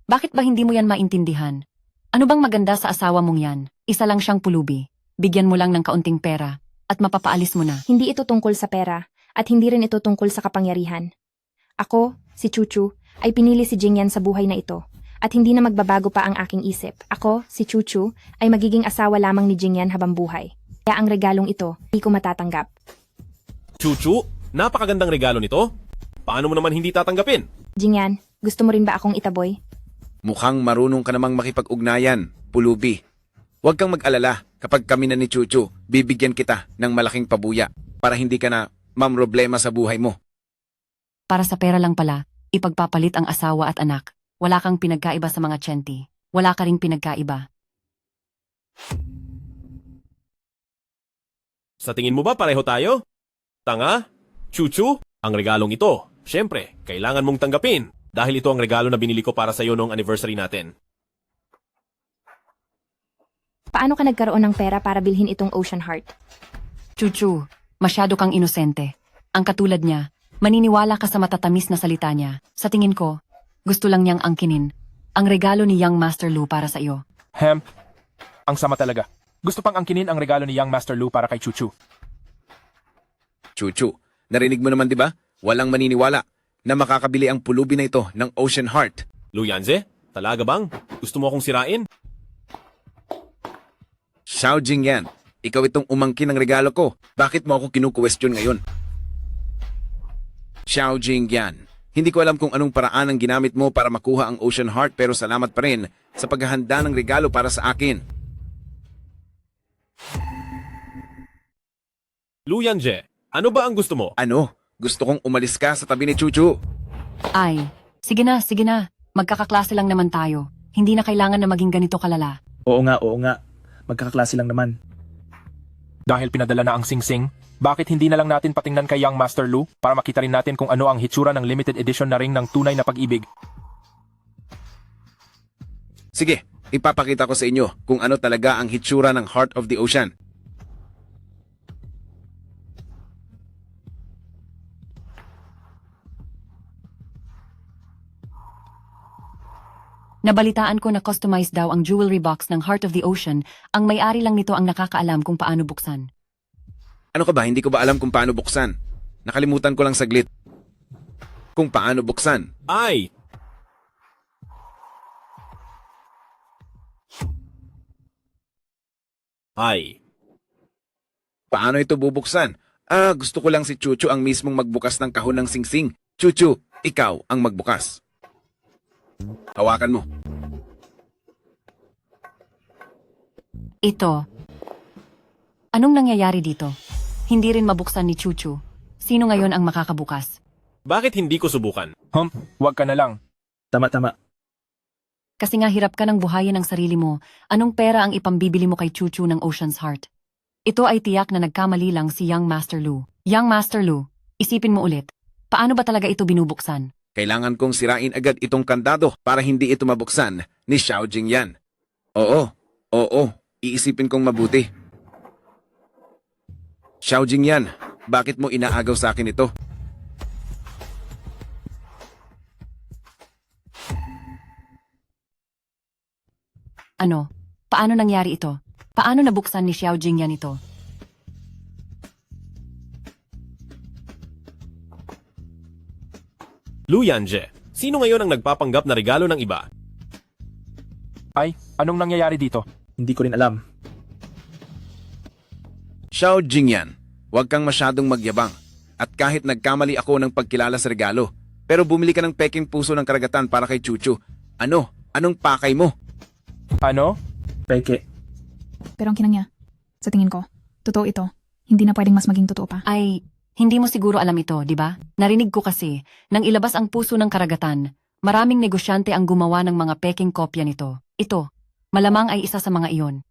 Bakit ba hindi mo yan maintindihan? Ano bang maganda sa asawa mong yan? Isa lang siyang pulubi. Bigyan mo lang ng kaunting pera at mapapaalis mo na. Hindi ito tungkol sa pera at hindi rin ito tungkol sa kapangyarihan. Ako, si Chuchu, ay pinili si Jingyan sa buhay na ito at hindi na magbabago pa ang aking isip. Ako, si Chuchu, ay magiging asawa lamang ni Jingyan habang buhay. Kaya ang regalong ito, hindi ko matatanggap. Chuchu, napakagandang regalo nito. Paano mo naman hindi tatanggapin? Jingyan, gusto mo rin ba akong itaboy? Mukhang marunong ka namang makipag-ugnayan, pulubi. Huwag kang mag-alala, kapag kami na ni Chuchu, bibigyan kita ng malaking pabuya para hindi ka na mamroblema sa buhay mo. Para sa pera lang pala, ipagpapalit ang asawa at anak. Wala kang pinagkaiba sa mga tsenti. Wala ka ring pinagkaiba. Sa tingin mo ba pareho tayo? Tanga? Chuchu? Ang regalong ito, syempre, kailangan mong tanggapin dahil ito ang regalo na binili ko para sa iyo noong anniversary natin. Paano ka nagkaroon ng pera para bilhin itong Ocean Heart? Chuchu, masyado kang inosente. Ang katulad niya, maniniwala ka sa matatamis na salita niya. Sa tingin ko, gusto lang niyang angkinin ang regalo ni Young Master Lu para sa iyo. Ang sama talaga. Gusto pang angkinin ang regalo ni Young Master Lu para kay Chuchu. Chuchu, narinig mo naman di ba? Walang maniniwala na makakabili ang pulubi na ito ng Ocean Heart. Lu Yanze, talaga bang? Gusto mo akong sirain? Xiao Jingyan, ikaw itong umangkin ng regalo ko. Bakit mo ako kinukwestiyon ngayon? Xiao Jingyan, hindi ko alam kung anong paraan ang ginamit mo para makuha ang Ocean Heart pero salamat pa rin sa paghahanda ng regalo para sa akin. Lu Yanze, ano ba ang gusto mo? Ano? Gusto kong umalis ka sa tabi ni Chuchu. Ay, sige na, sige na. Magkakaklase lang naman tayo. Hindi na kailangan na maging ganito kalala. Oo nga. Magkakaklase lang naman. Dahil pinadala na ang singsing, bakit hindi na lang natin patingnan kay Young Master Lu para makita rin natin kung ano ang hitsura ng limited edition na ring ng tunay na pag-ibig? Sige, ipapakita ko sa inyo kung ano talaga ang hitsura ng Heart of the Ocean. Nabalitaan ko na customized daw ang jewelry box ng Heart of the Ocean. Ang may-ari lang nito ang nakakaalam kung paano buksan. Ano ka ba? Hindi ko ba alam kung paano buksan? Nakalimutan ko lang saglit. Kung paano buksan. Ay! Ay, Paano ito bubuksan? Gusto ko lang si Chuchu ang mismong magbukas ng kahon ng singsing. Chuchu, ikaw ang magbukas. Hawakan mo. Ito. Anong nangyayari dito? Hindi rin mabuksan ni Chuchu. Sino ngayon ang makakabukas? bakit hindi ko subukan? Huwag ka na lang. Tama. Kasi nga hirap ka ng buhayin ang sarili mo, anong pera ang ipambibili mo kay Chuchu ng Ocean's Heart? Ito ay tiyak na nagkamali lang si Young Master Lu. Young Master Lu, isipin mo ulit. Paano ba talaga ito binubuksan? Kailangan kong sirain agad itong kandado para hindi ito mabuksan ni Xiao Jingyan. Oo. Iisipin kong mabuti. Xiao Jingyan, bakit mo inaagaw sa akin ito? Ano? Paano nangyari ito? Paano nabuksan ni Xiao Jingyan ito? Lu Yanje, sino ngayon ang nagpapanggap na regalo ng iba? Ay, anong nangyayari dito? Hindi ko rin alam. Xiao Jingyan, huwag kang masyadong magyabang. At kahit nagkamali ako ng pagkilala sa regalo, pero bumili ka ng peking puso ng karagatan para kay Chuchu. Ano? Anong pakay mo? Ano? Peke. Pero ang kinang niya, sa tingin ko, totoo ito. Hindi na pwedeng mas maging totoo pa. Ay, hindi mo siguro alam ito, di ba? Narinig ko kasi, nang ilabas ang puso ng karagatan, maraming negosyante ang gumawa ng mga peking kopya nito. Ito, malamang ay isa sa mga iyon.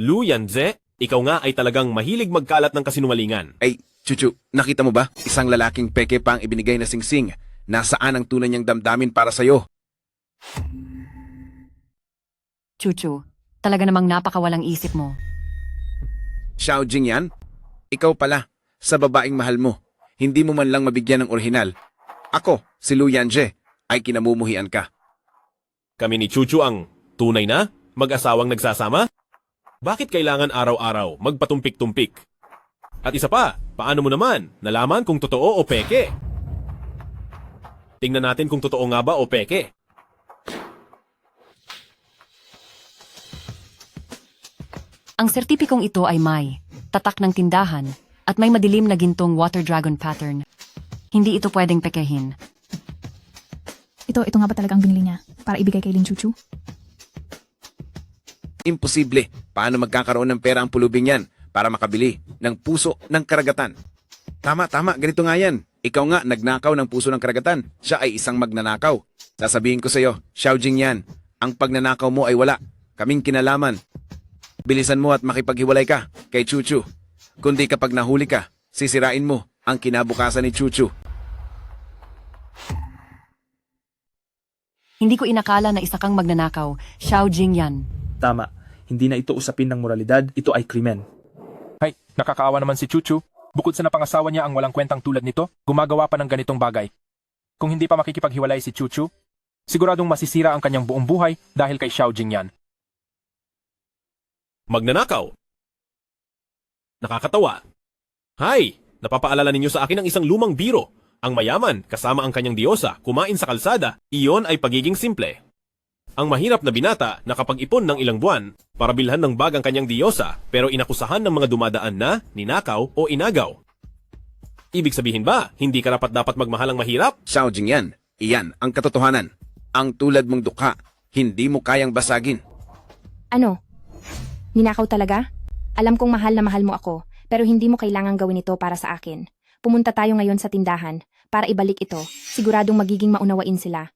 Lu Yanze, ikaw nga ay talagang mahilig magkalat ng kasinungalingan. Ay, Chuchu, nakita mo ba? Isang lalaking peke pa ang ibinigay na singsing. Nasaan ang tunay niyang damdamin para sa'yo? Chuchu, talaga namang napakawalang isip mo. Xiao Jingyan, ikaw pala, sa babaeng mahal mo. Hindi mo man lang mabigyan ng orihinal. Ako, si Lu Yanje, ay kinamumuhian ka. Kami ni Chuchu ang tunay na mag-asawang nagsasama? Bakit kailangan araw-araw magpatumpik-tumpik? At isa pa, paano mo naman nalaman kung totoo o peke? Tingnan natin kung totoo nga ba o peke. Ang sertipikong ito ay may tatak ng tindahan at may madilim na gintong water dragon pattern. Hindi ito pwedeng pekehin. Ito nga ba talaga ang binili niya para ibigay kay Lin Chuchu? Imposible. Paano magkakaroon ng pera ang pulubing yan para makabili ng puso ng karagatan? Tama, ganito nga yan. Ikaw nga nagnakaw ng puso ng karagatan. Siya ay isang magnanakaw. Sasabihin ko sa iyo, Xiao Jingyan, ang pagnanakaw mo ay wala. Kaming kinalaman. Bilisan mo at makipaghiwalay ka kay Chuchu. Kundi kapag nahuli ka, sisirain mo ang kinabukasan ni Chuchu. Hindi ko inakala na isa kang magnanakaw, Xiao Jingyan. Tama. Hindi na ito usapin ng moralidad, ito ay krimen. Hay, nakakaawa naman si Chuchu. Bukod sa napangasawa niya ang walang kwentang tulad nito, gumagawa pa ng ganitong bagay. Kung hindi pa makikipaghiwalay si Chuchu, siguradong masisira ang kanyang buong buhay dahil kay Xiao Jingyan. Magnanakaw. Nakakatawa. Hay, napapaalala ninyo sa akin ang isang lumang biro. Ang mayaman, kasama ang kanyang diyosa, kumain sa kalsada, iyon ay pagiging simple. Ang mahirap na binata nakapag-ipon ng ilang buwan para bilhan ng bag ang kanyang diyosa pero inakusahan ng mga dumadaan na ninakaw o inagaw. Ibig sabihin ba, hindi karapat-dapat magmahal ang mahirap? Xiao Jingyan, iyan ang katotohanan. Ang tulad mong dukha, hindi mo kayang basagin. Ano? Ninakaw talaga? Alam kong mahal na mahal mo ako, pero hindi mo kailangang gawin ito para sa akin. Pumunta tayo ngayon sa tindahan para ibalik ito. Siguradong magiging maunawain sila.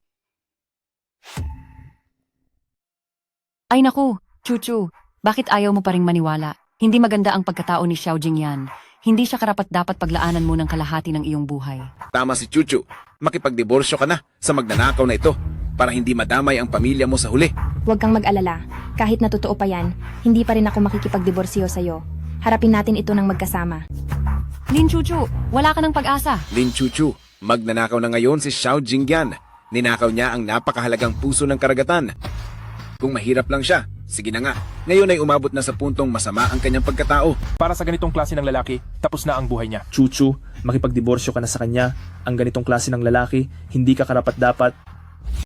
Ay naku, Chuchu, bakit ayaw mo pa ring maniwala? Hindi maganda ang pagkatao ni Xiao Jingyan. Hindi siya karapat-dapat paglaanan mo ng kalahati ng iyong buhay. Tama si Chuchu, makipagdiborsyo ka na sa magnanakaw na ito para hindi madamay ang pamilya mo sa huli. Huwag kang mag-alala. Kahit na totoo pa yan, hindi pa rin ako makikipagdiborsyo sa'yo. Harapin natin ito ng magkasama. Lin Chuchu, wala ka ng pag-asa. Lin Chuchu, magnanakaw na ngayon si Xiao Jingyan. Ninakaw niya ang napakahalagang puso ng karagatan. Kung mahirap lang siya, sige na nga. Ngayon ay umabot na sa puntong masama ang kanyang pagkatao. Para sa ganitong klase ng lalaki, tapos na ang buhay niya. Chuchu, makipagdiborsyo ka na sa kanya. Ang ganitong klase ng lalaki, hindi ka karapat-dapat.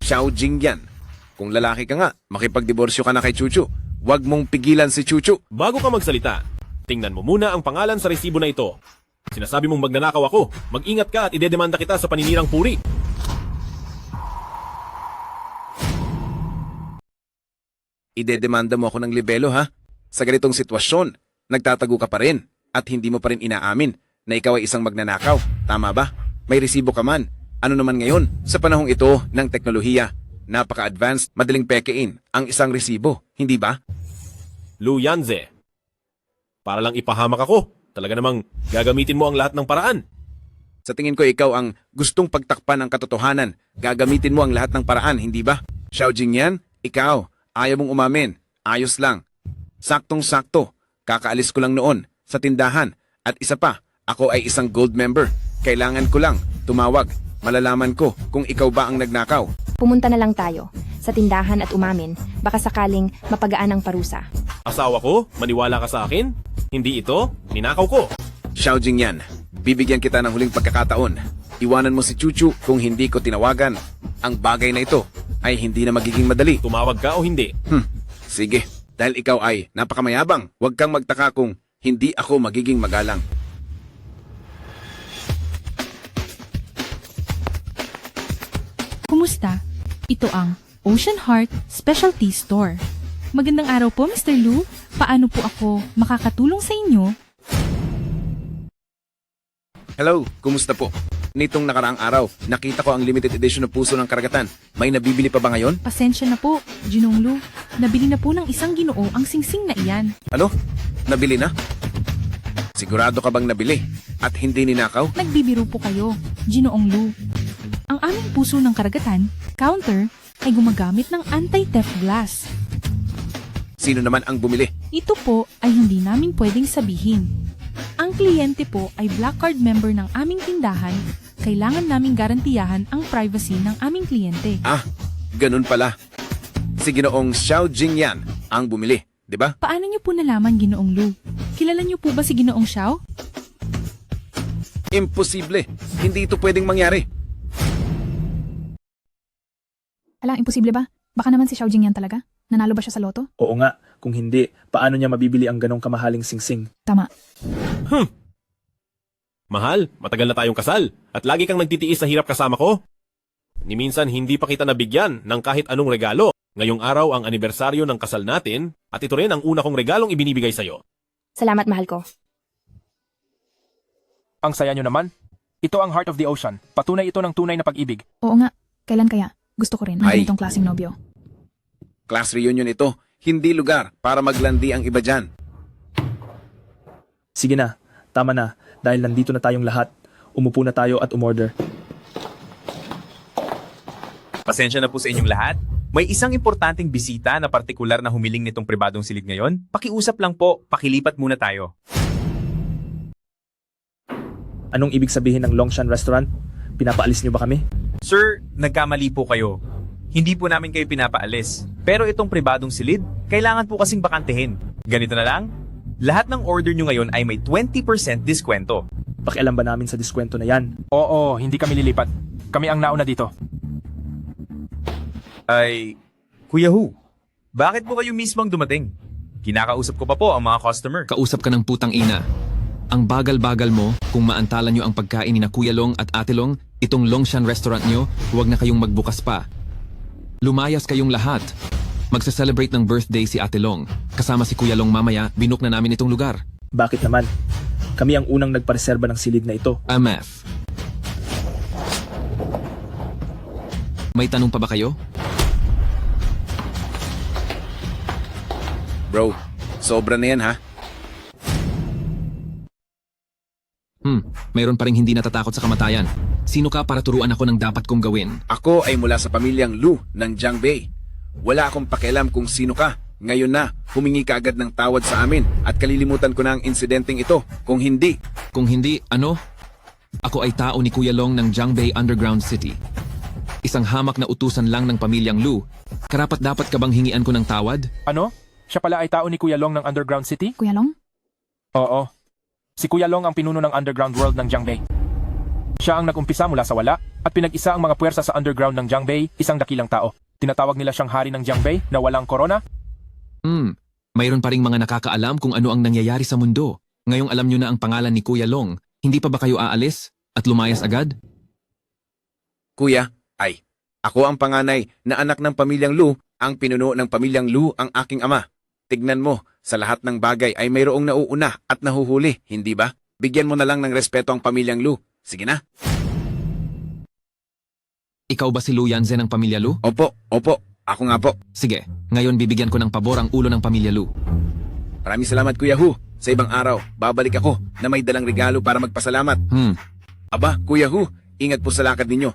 Xiao Jingyan, kung lalaki ka nga, makipagdiborsyo ka na kay Chuchu. Huwag mong pigilan si Chuchu. Bago ka magsalita, tingnan mo muna ang pangalan sa resibo na ito. Sinasabi mong magnanakaw ako. Mag-ingat ka at idedemanda kita sa paninirang puri. Idedemanda mo ako ng libelo ha? Sa ganitong sitwasyon, nagtatago ka pa rin at hindi mo pa rin inaamin na ikaw ay isang magnanakaw. Tama ba? May resibo ka man. Ano naman ngayon, sa panahong ito ng teknolohiya, napaka-advanced, madaling pekein ang isang resibo, hindi ba? Lu Yanze. Para lang ipahamak ako. Talaga namang gagamitin mo ang lahat ng paraan. Sa tingin ko ikaw ang gustong pagtakpan ng katotohanan. Gagamitin mo ang lahat ng paraan, hindi ba? Xiao Jingyan, ikaw, ayaw mong umamin. Ayos lang. Saktong-sakto. Kakaalis ko lang noon sa tindahan. At isa pa, ako ay isang gold member. Kailangan ko lang tumawag. Malalaman ko kung ikaw ba ang nagnakaw. Pumunta na lang tayo sa tindahan at umamin, baka sakaling mapagaan ang parusa. Asawa ko? Maniwala ka sa akin? Hindi ito? Ninakaw ko. Xiao Jingyan, bibigyan kita ng huling pagkakataon. Iwanan mo si Chuchu kung hindi ko tinawagan. Ang bagay na ito ay hindi na magiging madali. Tumawag ka o hindi? Sige, dahil ikaw ay napakamayabang. Huwag kang magtaka kung hindi ako magiging magalang. Kumusta? Ito ang Ocean Heart Specialty Store. Magandang araw po, Mr. Lu. Paano po ako makakatulong sa inyo? Hello, kumusta po? Nitong nakaraang araw, nakita ko ang limited edition ng Puso ng Karagatan. May nabibili pa ba ngayon? Pasensya na po, Ginong Lu. Nabili na po ng isang Ginoo ang singsing na iyan. Ano? Nabili na? Sigurado ka bang nabili? At hindi ninakaw? Nagbibiro po kayo, Ginoong Lu. Ang aming Puso ng Karagatan, counter, ay gumagamit ng anti-theft glass. Sino naman ang bumili? Ito po ay hindi namin pwedeng sabihin. Ang kliyente po ay Black Card member ng aming tindahan, kailangan naming garantiyahan ang privacy ng aming kliyente. Ah, ganun pala. Si Ginoong Xiao Jingyan ang bumili, di ba? Paano niyo po nalaman, Ginoong Lu? Kilala niyo po ba si Ginoong Xiao? Imposible. Hindi ito pwedeng mangyari. Ala, imposible ba? Baka naman si Xiao Jingyan talaga? Nanalo ba siya sa loto? Oo nga, kung hindi, paano niya mabibili ang ganong kamahaling singsing? Tama. Mahal, matagal na tayong kasal. At lagi kang nagtitiis sa hirap kasama ko. Ni minsan hindi pa kita nabigyan ng kahit anong regalo. Ngayong araw ang anibersaryo ng kasal natin at ito rin ang una kong regalong ibinibigay sa'yo. Salamat, mahal ko. Ang saya nyo naman. Ito ang Heart of the Ocean. Patunay ito ng tunay na pag-ibig. Oo nga. Kailan kaya? Gusto ko rin ang Ay. ganitong klaseng nobyo. Class reunion ito. Hindi lugar para maglandi ang iba dyan. Sige na, tama na. Dahil nandito na tayong lahat. Umupo na tayo at umorder. Pasensya na po sa inyong lahat. May isang importanteng bisita na partikular na humiling nitong pribadong silid ngayon. Pakiusap lang po, pakilipat muna tayo. Anong ibig sabihin ng Longshan Restaurant? Pinapaalis niyo ba kami? Sir, nagkamali po kayo. Hindi po namin kayo pinapaalis. Pero itong pribadong silid, kailangan po kasing bakantehin. Ganito na lang, lahat ng order nyo ngayon ay may 20% diskwento. Pakialam ba namin sa diskwento na yan? Oo, hindi kami lilipat. Kami ang nauna dito. Ay, Kuya Hu, bakit po kayo mismo ang dumating? Kinakausap ko pa po ang mga customer. Kausap ka ng putang ina. Ang bagal-bagal mo, kung maantala nyo ang pagkain ni na Kuya Long at Ate Long, itong Longshan Restaurant nyo, huwag na kayong magbukas pa. Lumayas kayong lahat. Magsa-celebrate ng birthday si Ate Long. Kasama si Kuya Long mamaya, binook na namin itong lugar. Bakit naman? Kami ang unang nagpareserba ng silid na ito. MF. May tanong pa ba kayo? Bro, sobra na yan ha. Mayroon pa rin hindi natatakot sa kamatayan. Sino ka para turuan ako ng dapat kong gawin? Ako ay mula sa pamilyang Lu ng Jiangbei. Wala akong pakialam kung sino ka. Ngayon na, humingi ka agad ng tawad sa amin at kalilimutan ko na ang insidenteng ito. Kung hindi... Kung hindi, ano? Ako ay tao ni Kuya Long ng Jiangbei Underground City. Isang hamak na utusan lang ng pamilyang Lu. Karapat dapat ka bang hingian ko ng tawad? Ano? Siya pala ay tao ni Kuya Long ng Underground City? Kuya Long? Oo. Si Kuya Long ang pinuno ng Underground World ng Jiangbei. Siya ang nag-umpisa mula sa wala at pinag-isa ang mga puwersa sa underground ng Jiangbei, isang dakilang tao. Tinatawag nila siyang hari ng Jiangbei na walang korona. Mayroon pa ring mga nakakaalam kung ano ang nangyayari sa mundo. Ngayong alam nyo na ang pangalan ni Kuya Long, hindi pa ba kayo aalis at lumayas agad? Kuya, ako ang panganay na anak ng pamilyang Lu, ang pinuno ng pamilyang Lu ang aking ama. Tignan mo, sa lahat ng bagay ay mayroong nauuna at nahuhuli, hindi ba? Bigyan mo na lang ng respeto ang pamilyang Lu. Sige na. Ikaw ba si Lu Yanze ng pamilya Lu? Opo, ako nga po. Sige, ngayon bibigyan ko ng pabor ang ulo ng pamilya Lu. Maraming salamat Kuya Hu. Sa ibang araw, babalik ako na may dalang regalo para magpasalamat. Aba, Kuya Hu, ingat po sa lakad ninyo.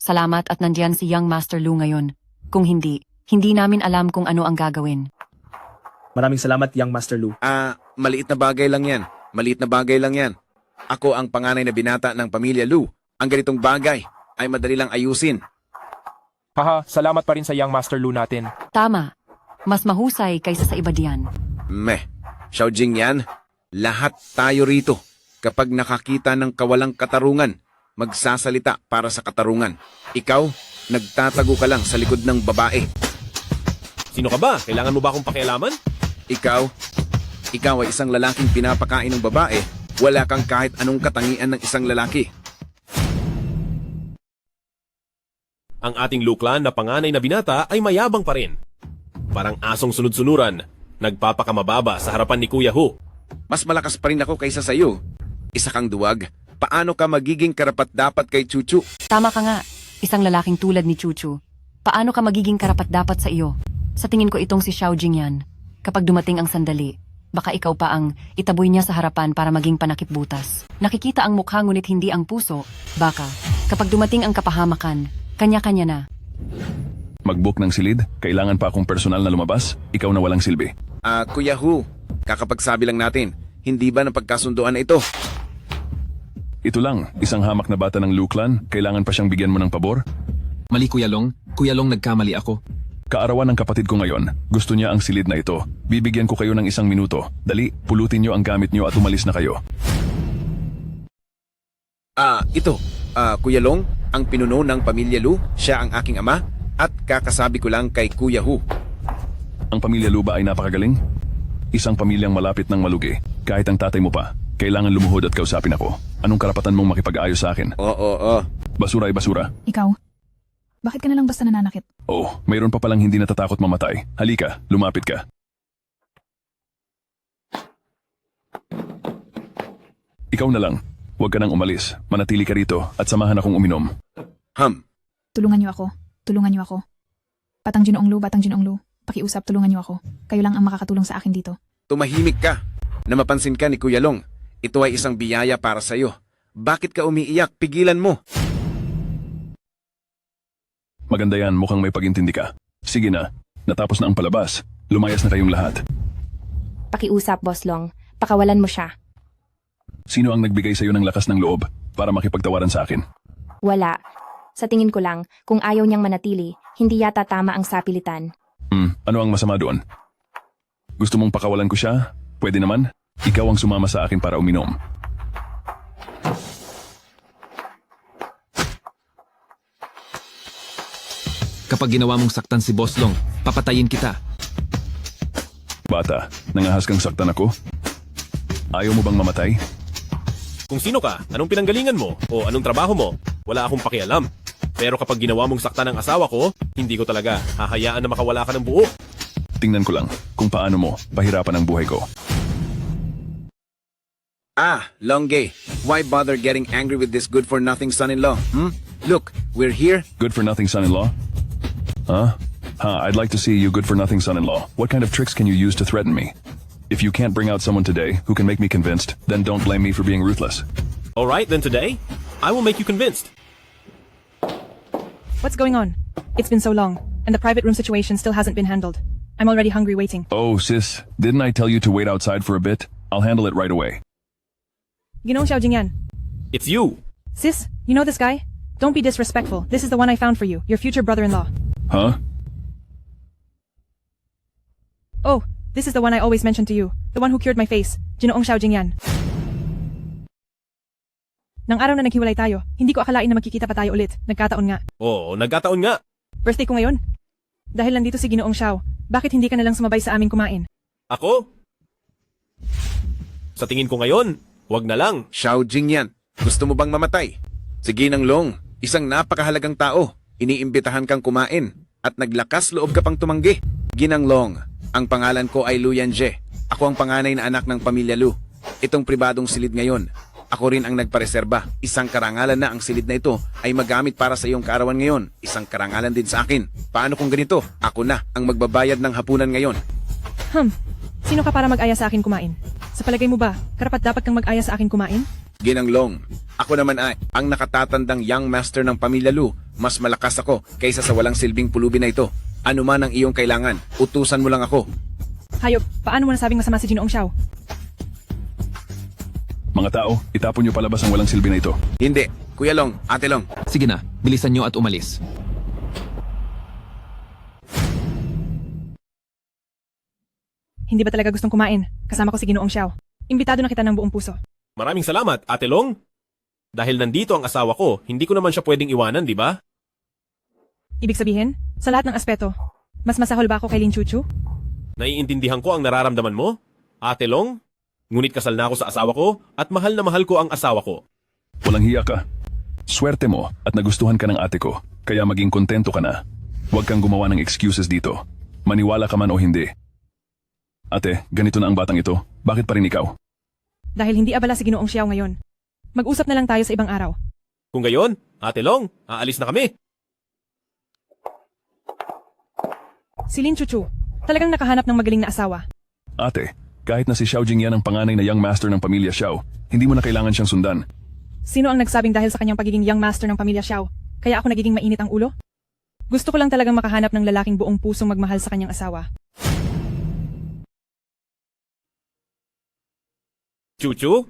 Salamat at nandiyan si Young Master Lu ngayon. Kung hindi namin alam kung ano ang gagawin. Maraming salamat, Young Master Lu. Maliit na bagay lang yan. Maliit na bagay lang yan. Ako ang panganay na binata ng pamilya Lu. Ang ganitong bagay ay madali lang ayusin. Haha, salamat pa rin sa Young Master Lu natin. Tama. Mas mahusay kaysa sa iba diyan. Xiaojing yan, lahat tayo rito. Kapag nakakita ng kawalang katarungan, magsasalita para sa katarungan. Ikaw, nagtatago ka lang sa likod ng babae. Sino ka ba? Kailangan mo ba akong pakialaman? Ikaw ay isang lalaking pinapakain ng babae. Wala kang kahit anong katangian ng isang lalaki. Ang ating Luklan na panganay na binata ay mayabang pa rin. Parang asong sunod-sunuran, nagpapakamababa sa harapan ni Kuya Hu. Mas malakas pa rin ako kaysa sayo. Isa kang duwag. Paano ka magiging karapat-dapat kay Chuchu? Tama ka nga. Isang lalaking tulad ni Chuchu. Paano ka magiging karapat-dapat sa iyo? Sa tingin ko itong si Xiaojing yan. Kapag dumating ang sandali, baka ikaw pa ang itaboy niya sa harapan para maging panakip butas. Nakikita ang mukha ngunit hindi ang puso. Baka, kapag dumating ang kapahamakan, kanya-kanya na. Mag-book ng silid? Kailangan pa akong personal na lumabas? Ikaw na walang silbi. Kuya Hu, kakapagsabi lang natin, hindi ba napagkasunduan na ito? Ito lang, isang hamak na bata ng Luklan, kailangan pa siyang bigyan mo ng pabor? Mali Kuya Long, nagkamali ako. Kaarawan ng kapatid ko ngayon, gusto niya ang silid na ito. Bibigyan ko kayo ng 1 minuto. Dali, pulutin niyo ang gamit niyo at umalis na kayo. Kuya Long, ang pinuno ng pamilya Lu, siya ang aking ama, at kakasabi ko lang kay Kuya Hu. Ang pamilya Lu ba ay napakagaling? Isang pamilyang malapit ng malugi. Kahit ang tatay mo pa, kailangan lumuhod at kausapin ako. Anong karapatan mong makipag-ayos sa akin? Oo. Basura ay basura. Ikaw, bakit ka na lang basta nananakit? Mayroon pa palang hindi natatakot mamatay. Halika, lumapit ka. Ikaw na lang. Huwag ka nang umalis. Manatili ka rito at samahan akong uminom. Tulungan niyo ako. Batang Ginoong Lu. Pakiusap, tulungan niyo ako. Kayo lang ang makakatulong sa akin dito. Tumahimik ka. Na mapansin ka ni Kuya Long. Ito ay isang biyaya para sa'yo. Bakit ka umiiyak? Pigilan mo. Maganda yan, mukhang may pag-intindi ka. Sige na, natapos na ang palabas. Lumayas na kayong lahat. Pakiusap, Boss Long. Pakawalan mo siya. Sino ang nagbigay sa'yo ng lakas ng loob para makipagtawaran sa akin? Wala. Sa tingin ko lang, kung ayaw niyang manatili, hindi yata tama ang sapilitan. Ano ang masama doon? Gusto mong pakawalan ko siya? Pwede naman. Ikaw ang sumama sa akin para uminom. Kapag ginawa mong saktan si Boss Long, papatayin kita. Bata, nangahas kang saktan ako? Ayaw mo bang mamatay? Kung sino ka, anong pinanggalingan mo, o anong trabaho mo, wala akong pakialam. Pero kapag ginawa mong saktan ng asawa ko, hindi ko talaga hahayaan na makawala ka ng buo. Tingnan ko lang kung paano mo pahirapan ang buhay ko. Longge, why bother getting angry with this good-for-nothing son-in-law? Look, we're here. Good-for-nothing son-in-law? I'd like to see you good-for-nothing son-in-law. What kind of tricks can you use to threaten me? If you can't bring out someone today who can make me convinced, then don't blame me for being ruthless. Alright, then today, I will make you convinced. What's going on? It's been so long, and the private room situation still hasn't been handled. I'm already hungry waiting. Oh, sis, didn't I tell you to wait outside for a bit? I'll handle it right away. Ginoong Xiaojing yan. It's you. Sis, you know this guy? Don't be disrespectful. This is the one I found for you, your future brother-in-law. Huh? Oh, this is the one I always mentioned to you. The one who cured my face. Ginoong Xiaojing yan. Nang araw na naghiwalay tayo, hindi ko akalain na magkikita pa tayo ulit. Nagkataon nga. Oo, nagkataon nga. Birthday ko ngayon. Dahil nandito si Ginoong Xiao, Bakit hindi ka nalang sumabay sa aming kumain? Ako? Sa tingin ko ngayon, wag na lang. Xiao Jing yan. Gusto mo bang mamatay? Si Ginang Long, isang napakahalagang tao. Iniimbitahan kang kumain at naglakas loob ka pang tumanggi. Ginang Long, ang pangalan ko ay Lu Yanjie. Ako ang panganay na anak ng pamilya Lu. Itong pribadong silid ngayon, ako rin ang nagpareserba. Isang karangalan na ang silid na ito ay magamit para sa iyong kaarawan ngayon. Isang karangalan din sa akin. Paano kung ganito? Ako na ang magbabayad ng hapunan ngayon. Sino ka para mag-aya sa akin kumain? Sa palagay mo ba, karapat dapat kang mag-aya sa akin kumain? Ginang Long, ako naman ay ang nakatatandang young master ng pamilya Lu. Mas malakas ako kaysa sa walang silbing pulubi na ito. Ano man ang iyong kailangan, utusan mo lang ako. Hayop, paano mo nasabing masama si Ginoong Xiao? Mga tao, itapon niyo palabas ang walang silbi na ito. Hindi. Kuya Long, Ate Long. Sige na, bilisan nyo at umalis. Hindi ba talaga gustong kumain? Kasama ko si Ginoong Xiao. Imbitado na kita ng buong puso. Maraming salamat, Ate Long. Dahil nandito ang asawa ko, hindi ko naman siya pwedeng iwanan, di ba? Ibig sabihin, sa lahat ng aspeto, mas masahol ba ako kay Lin Chuchu? Naiintindihan ko ang nararamdaman mo, Ate Long. Ngunit kasal na ako sa asawa ko at mahal na mahal ko ang asawa ko. Walang hiya ka. Swerte mo at nagustuhan ka ng ate ko, kaya maging kontento ka na. Huwag kang gumawa ng excuses dito. Maniwala ka man o hindi. Ate, ganito na ang batang ito. Bakit pa rin ikaw? Dahil hindi abala si Ginoong Xiao ngayon. Mag-usap na lang tayo sa ibang araw. Kung gayon, Ate Long, aalis na kami. Si Lin Chuchu, talagang nakahanap ng magaling na asawa. Ate, kahit na si Xiao Jing yan ang panganay na young master ng pamilya Xiao, hindi mo na kailangan siyang sundan. Sino ang nagsabing dahil sa kanyang pagiging young master ng pamilya Xiao, kaya ako nagiging mainit ang ulo? Gusto ko lang talagang makahanap ng lalaking buong pusong magmahal sa kanyang asawa. Chuchu?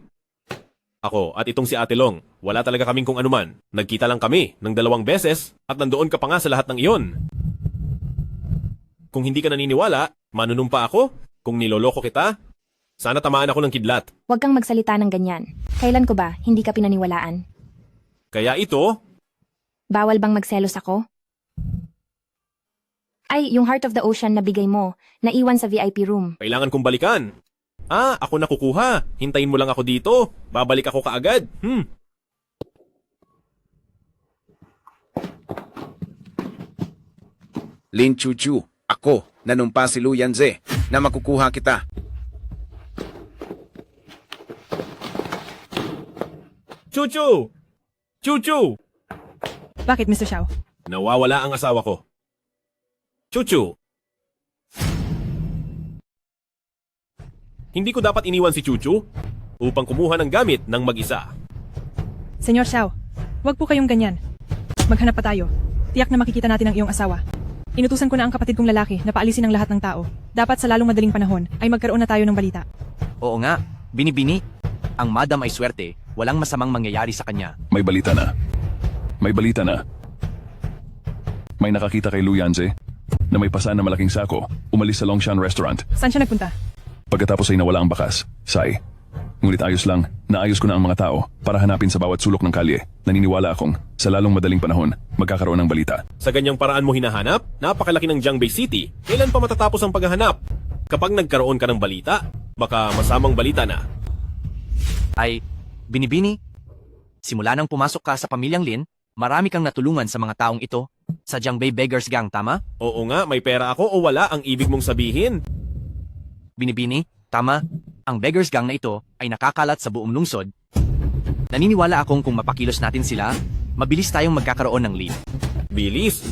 Ako at itong si Ate Long, wala talaga kaming kung anuman. Nagkita lang kami ng 2 beses at nandoon ka pa nga sa lahat ng iyon. Kung hindi ka naniniwala, manunumpa ako. Kung niloloko kita, sana tamaan ako ng kidlat. Huwag kang magsalita ng ganyan. Kailan ko ba hindi ka pinaniwalaan? Kaya ito, Bawal bang magselos ako? Ay, yung Heart of the Ocean na bigay mo, naiwan sa VIP room. kailangan kong balikan. Ako na kukuha. Hintayin mo lang ako dito. Babalik ako kaagad. Lin Chuchu, ako, nanumpa si Lu Yanjie na makukuha kita. Chuchu! Chuchu! Bakit, Mr. Xiao? Nawawala ang asawa ko. Chuchu! Hindi ko dapat iniwan si Chuchu upang kumuha ng gamit ng mag-isa. Senyor Xiao, wag po kayong ganyan. Maghanap pa tayo. Tiyak na makikita natin ang iyong asawa. Inutusan ko na ang kapatid kong lalaki na paalisin ang lahat ng tao. Dapat sa lalong madaling panahon ay magkaroon na tayo ng balita. Oo nga, Binibini. Ang madam ay swerte, walang masamang mangyayari sa kanya. May balita na. May balita na. May nakakita kay Lu Yanjie na may pasan na malaking sako, umalis sa Longshan Restaurant. Saan siya nagpunta? Pagkatapos ay nawala ang bakas. Sai. Ngunit ayos lang, naayos ko na ang mga tao para hanapin sa bawat sulok ng kalye. Naniniwala akong sa lalong madaling panahon, magkakaroon ng balita. Sa ganyang paraan mo hinahanap, napakalaki ng Jiangbei City. Kailan pa matatapos ang paghahanap? Kapag nagkaroon ka ng balita, baka masamang balita na. Ay, Binibini, simula nang pumasok ka sa pamilyang Lin, marami kang natulungan sa mga taong ito. Sa Jiangbei Beggars Gang, tama? Oo nga, may pera ako o wala ang ibig mong sabihin. Binibini, tama. Ang Beggars Gang na ito ay nakakalat sa buong lungsod. Naniniwala akong kung mapakilos natin sila, mabilis tayong magkakaroon ng lead. Bilis!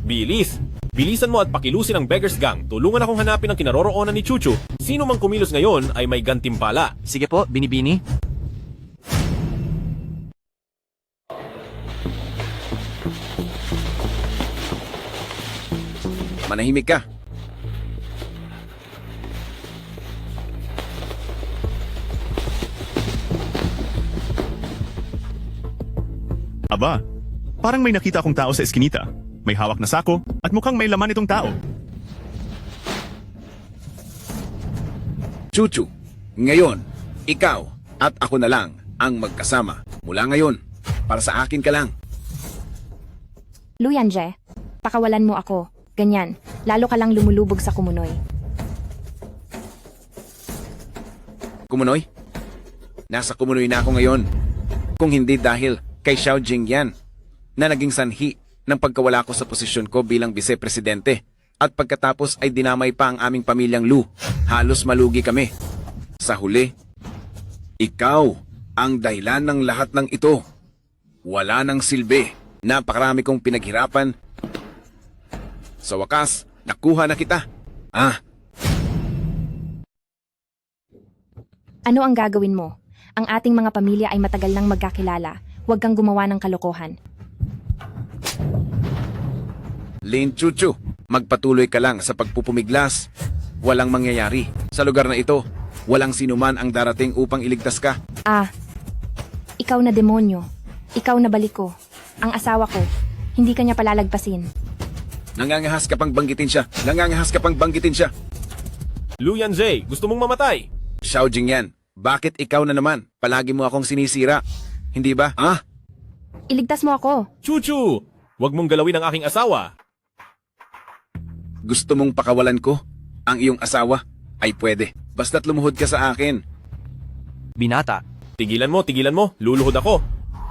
Bilis! Bilisan mo at pakilusin ang Beggars Gang. Tulungan akong hanapin ang kinaroroonan ni Chuchu. Sino mang kumilos ngayon ay may gantimpala. Sige po, Binibini. Manahimik ka. Aba, parang may nakita akong tao sa eskinita. May hawak na sako at mukhang may laman itong tao. Chuchu, ngayon, ikaw at ako na lang ang magkasama. Mula ngayon, para sa akin ka lang. Lu Yanjie, pakawalan mo ako. Ganyan, lalo ka lang lumulubog sa kumunoy. Kumunoy? Nasa Kumunoy na ako ngayon. Kung hindi dahil kay Xiao Jingyan na naging sanhi ng pagkawala ko sa posisyon ko bilang vice-presidente. At pagkatapos ay dinamay pa ang aming pamilyang Lu. Halos malugi kami. Sa huli, ikaw ang dahilan ng lahat ng ito. Wala nang silbi. Napakarami kong pinaghirapan. Sa wakas, nakuha na kita. Ano ang gagawin mo? Ang ating mga pamilya ay matagal nang magkakilala. Huwag kang gumawa ng kalokohan. Lin Chuchu, magpatuloy ka lang sa pagpupumiglas. Walang mangyayari. Sa lugar na ito, walang sinuman ang darating upang iligtas ka. Ikaw na demonyo. Ikaw na baliko. Ang asawa ko. Hindi ka niya palalagpasin. Nangangahas ka pang banggitin siya. Nangangahas ka pang banggitin siya. Lu Yanze, gusto mong mamatay? Xiao Jingyan, bakit ikaw na naman? Palagi mo akong sinisira. Hindi ba? Iligtas mo ako. Chuchu! Huwag mong galawin ang aking asawa. Gusto mong pakawalan ko ang iyong asawa? Ay pwede. Basta't lumuhod ka sa akin. Binata. Tigilan mo. Luluhod ako.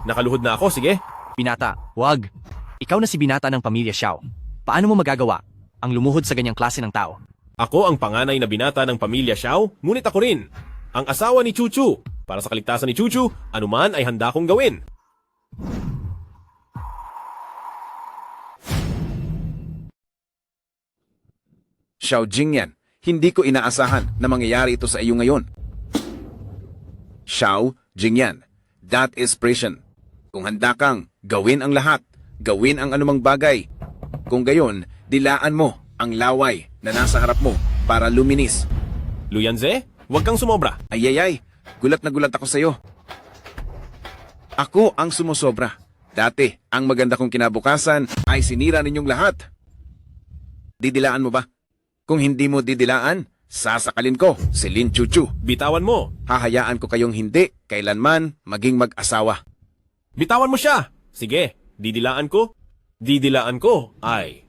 Nakaluhod na ako, sige. Binata, wag. Ikaw na si Binata ng pamilya Xiao. Paano mo magagawa ang lumuhod sa ganyang klase ng tao? Ako ang panganay na binata ng pamilya Xiao, ngunit ako rin. Ang asawa ni Chuchu. Para sa kaligtasan ni Chuchu, anuman ay handa kong gawin. Xiao Jingyan, hindi ko inaasahan na mangyayari ito sa iyo ngayon. Xiao Jingyan, that is prison. Kung handa kang gawin ang lahat, gawin ang anumang bagay. Kung gayon, dilaan mo ang laway na nasa harap mo para luminis. Lu Yanze, huwag kang sumobra. Ayayay, gulat na gulat ako sa iyo. Ako ang sumusobra. Dati, ang maganda kong kinabukasan ay sinira ninyong lahat. Didilaan mo ba? Kung hindi mo didilaan, sasakalin ko si Lin Chuchu. Bitawan mo. Hahayaan ko kayong hindi kailanman maging mag-asawa. Bitawan mo siya. Sige, didilaan ko. Didilaan ko ay...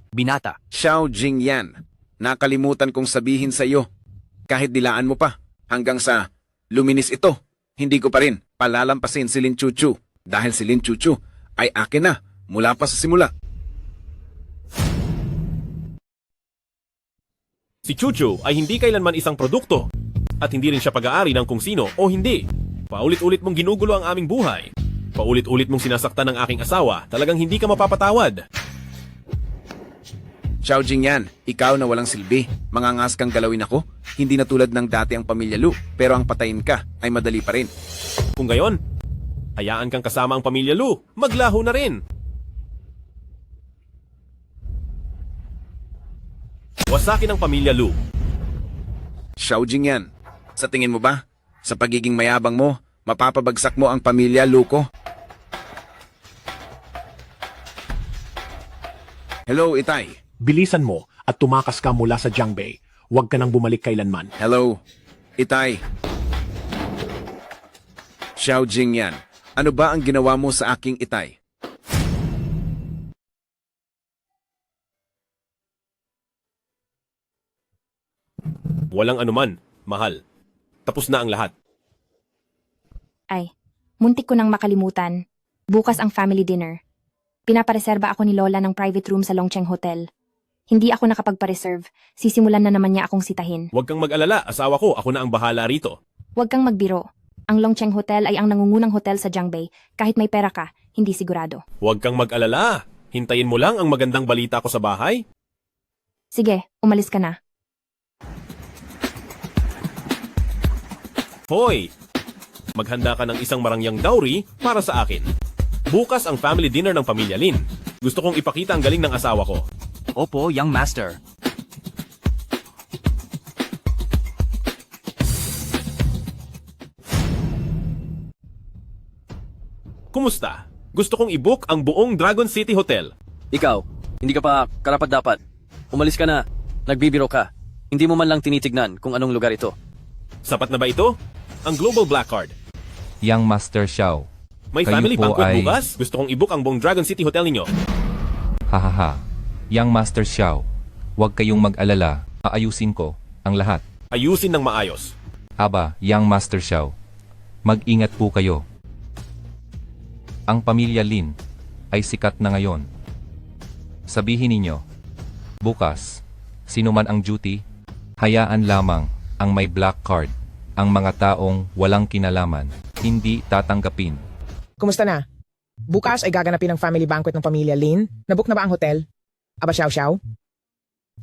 Binata. Xiao Jingyan, nakalimutan kong sabihin sa iyo. Kahit dilaan mo pa, hanggang sa luminis ito, hindi ko pa rin palalampasin si Lin Chuchu. Dahil si Lin Chuchu ay akin na mula pa sa simula. Si Chuchu ay hindi kailanman isang produkto at hindi rin siya pag-aari ng kung sino o hindi. Paulit-ulit mong ginugulo ang aming buhay. Paulit-ulit mong sinasaktan ng aking asawa, talagang hindi ka mapapatawad. Xiao Jingyan, ikaw na walang silbi. Mangangas kang galawin ako? Hindi na tulad ng dati ang pamilya Lu, pero ang patayin ka ay madali pa rin. Kung gayon, hayaan kang kasama ang pamilya Lu, maglaho na rin. Wasakin ang pamilya Lu. Xiao Jingyan, sa tingin mo ba, sa pagiging mayabang mo, mapapabagsak mo ang pamilya Lu ko? Hello, Itay. Bilisan mo at tumakas ka mula sa Jiangbei. Huwag ka nang bumalik kailanman. Hello, Itay. Xiao Jingyan, ano ba ang ginawa mo sa aking Itay? Walang anuman, mahal. Tapos na ang lahat. Ay, muntik ko nang makalimutan. Bukas ang family dinner. Pinapareserba ako ni Lola ng private room sa Longcheng Hotel. Hindi ako nakapagpa-reserve. Sisimulan na naman niya akong sitahin. Huwag kang mag-alala, asawa ko, ako na ang bahala rito. Huwag kang magbiro. Ang Longcheng Hotel ay ang nangungunang hotel sa Jiangbei. Kahit may pera ka, hindi sigurado. Huwag kang mag-alala. Hintayin mo lang ang magandang balita ko sa bahay. Sige, umalis ka na. Hoy! Maghanda ka ng isang marangyang dowry para sa akin. Bukas ang family dinner ng pamilya Lin. Gusto kong ipakita ang galing ng asawa ko. Opo, young master. Kumusta? Gusto kong i-book ang buong Dragon City Hotel. Ikaw, hindi ka pa karapat-dapat. Umalis ka na. Nagbibiro ka. Hindi mo man lang tinitignan kung anong lugar ito. Sapat na ba ito? Ang Global Black Card. Young Master Xiao. May Kayo family po banquet ay- bukas? Gusto kong i-book ang buong Dragon City Hotel ninyo. Hahaha. Young Master Xiao, huwag kayong mag-alala. Aayusin ko ang lahat. Ayusin ng maayos. Aba, Young Master Xiao, mag-ingat po kayo. Ang pamilya Lin ay sikat na ngayon. Sabihin ninyo, bukas, sino man ang duty, hayaan lamang ang may black card. Ang mga taong walang kinalaman, hindi tatanggapin. Kumusta na? Bukas ay gaganapin ang family banquet ng pamilya Lin. Nabook na ba ang hotel? Aba Xiao?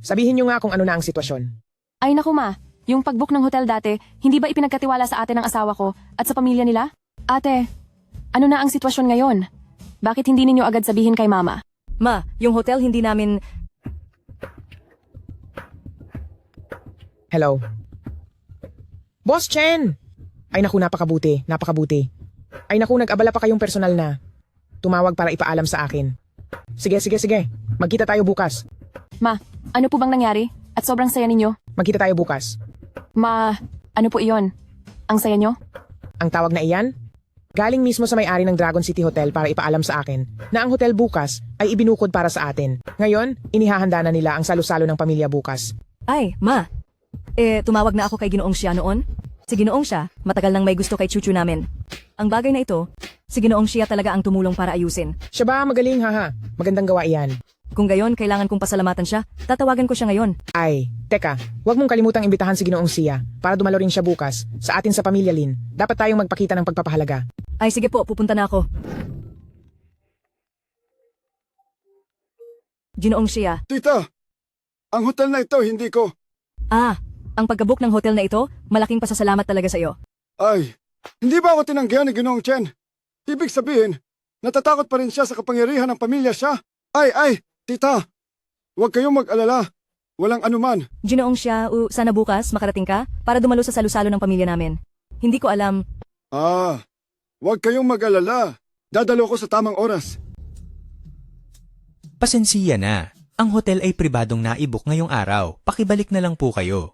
Sabihin niyo nga kung ano na ang sitwasyon. Ay naku ma, yung pag-book ng hotel dati, hindi ba ipinagkatiwala sa atin ng asawa ko at sa pamilya nila? Ate, ano na ang sitwasyon ngayon? Bakit hindi ninyo agad sabihin kay mama? Ma, yung hotel hindi namin... Hello? Boss Chen! Ay naku, napakabuti. Ay naku, nag-abala pa kayong personal na. Tumawag para ipaalam sa akin. Sige. Magkita tayo bukas. Ma, ano po bang nangyari? At sobrang saya ninyo? Magkita tayo bukas. Ma, ano po iyon? Ang saya nyo? Ang tawag na iyan? Galing mismo sa may-ari ng Dragon City Hotel para ipaalam sa akin na ang hotel bukas ay ibinukod para sa atin. Ngayon, inihahanda na nila ang salo-salo ng pamilya bukas. Ay, ma. Tumawag na ako kay Ginoong Xia noon. Si Ginoong Xia, matagal nang may gusto kay Chuchu namin. Ang bagay na ito, si Ginoong Xia talaga ang tumulong para ayusin. Siya ba? Magaling haha. Magandang gawa iyan. Kung gayon, kailangan kong pasalamatan siya. Tatawagan ko siya ngayon. Ay, teka, huwag mong kalimutang imbitahan si Ginoong Xia para dumalo rin siya bukas sa atin sa pamilya Lin. Dapat tayong magpakita ng pagpapahalaga. Ay sige po, pupunta na ako. Ginoong Xia. Tita, ang hotel na ito hindi ko. Ang pagkabook ng hotel na ito, malaking pasasalamat talaga sa iyo. Ay, hindi ba ako tinanggihan ni Ginoong Chen? Ibig sabihin, natatakot pa rin siya sa kapangyarihan ng pamilya siya. Ay, tita, huwag kayong mag-alala. Walang anuman. Ginoong Xia, sana bukas makarating ka para dumalo sa salusalo ng pamilya namin. Hindi ko alam. Huwag kayong mag-alala. Dadalo ko sa tamang oras. Pasensiya na. Ang hotel ay pribadong naibok ngayong araw. Pakibalik na lang po kayo.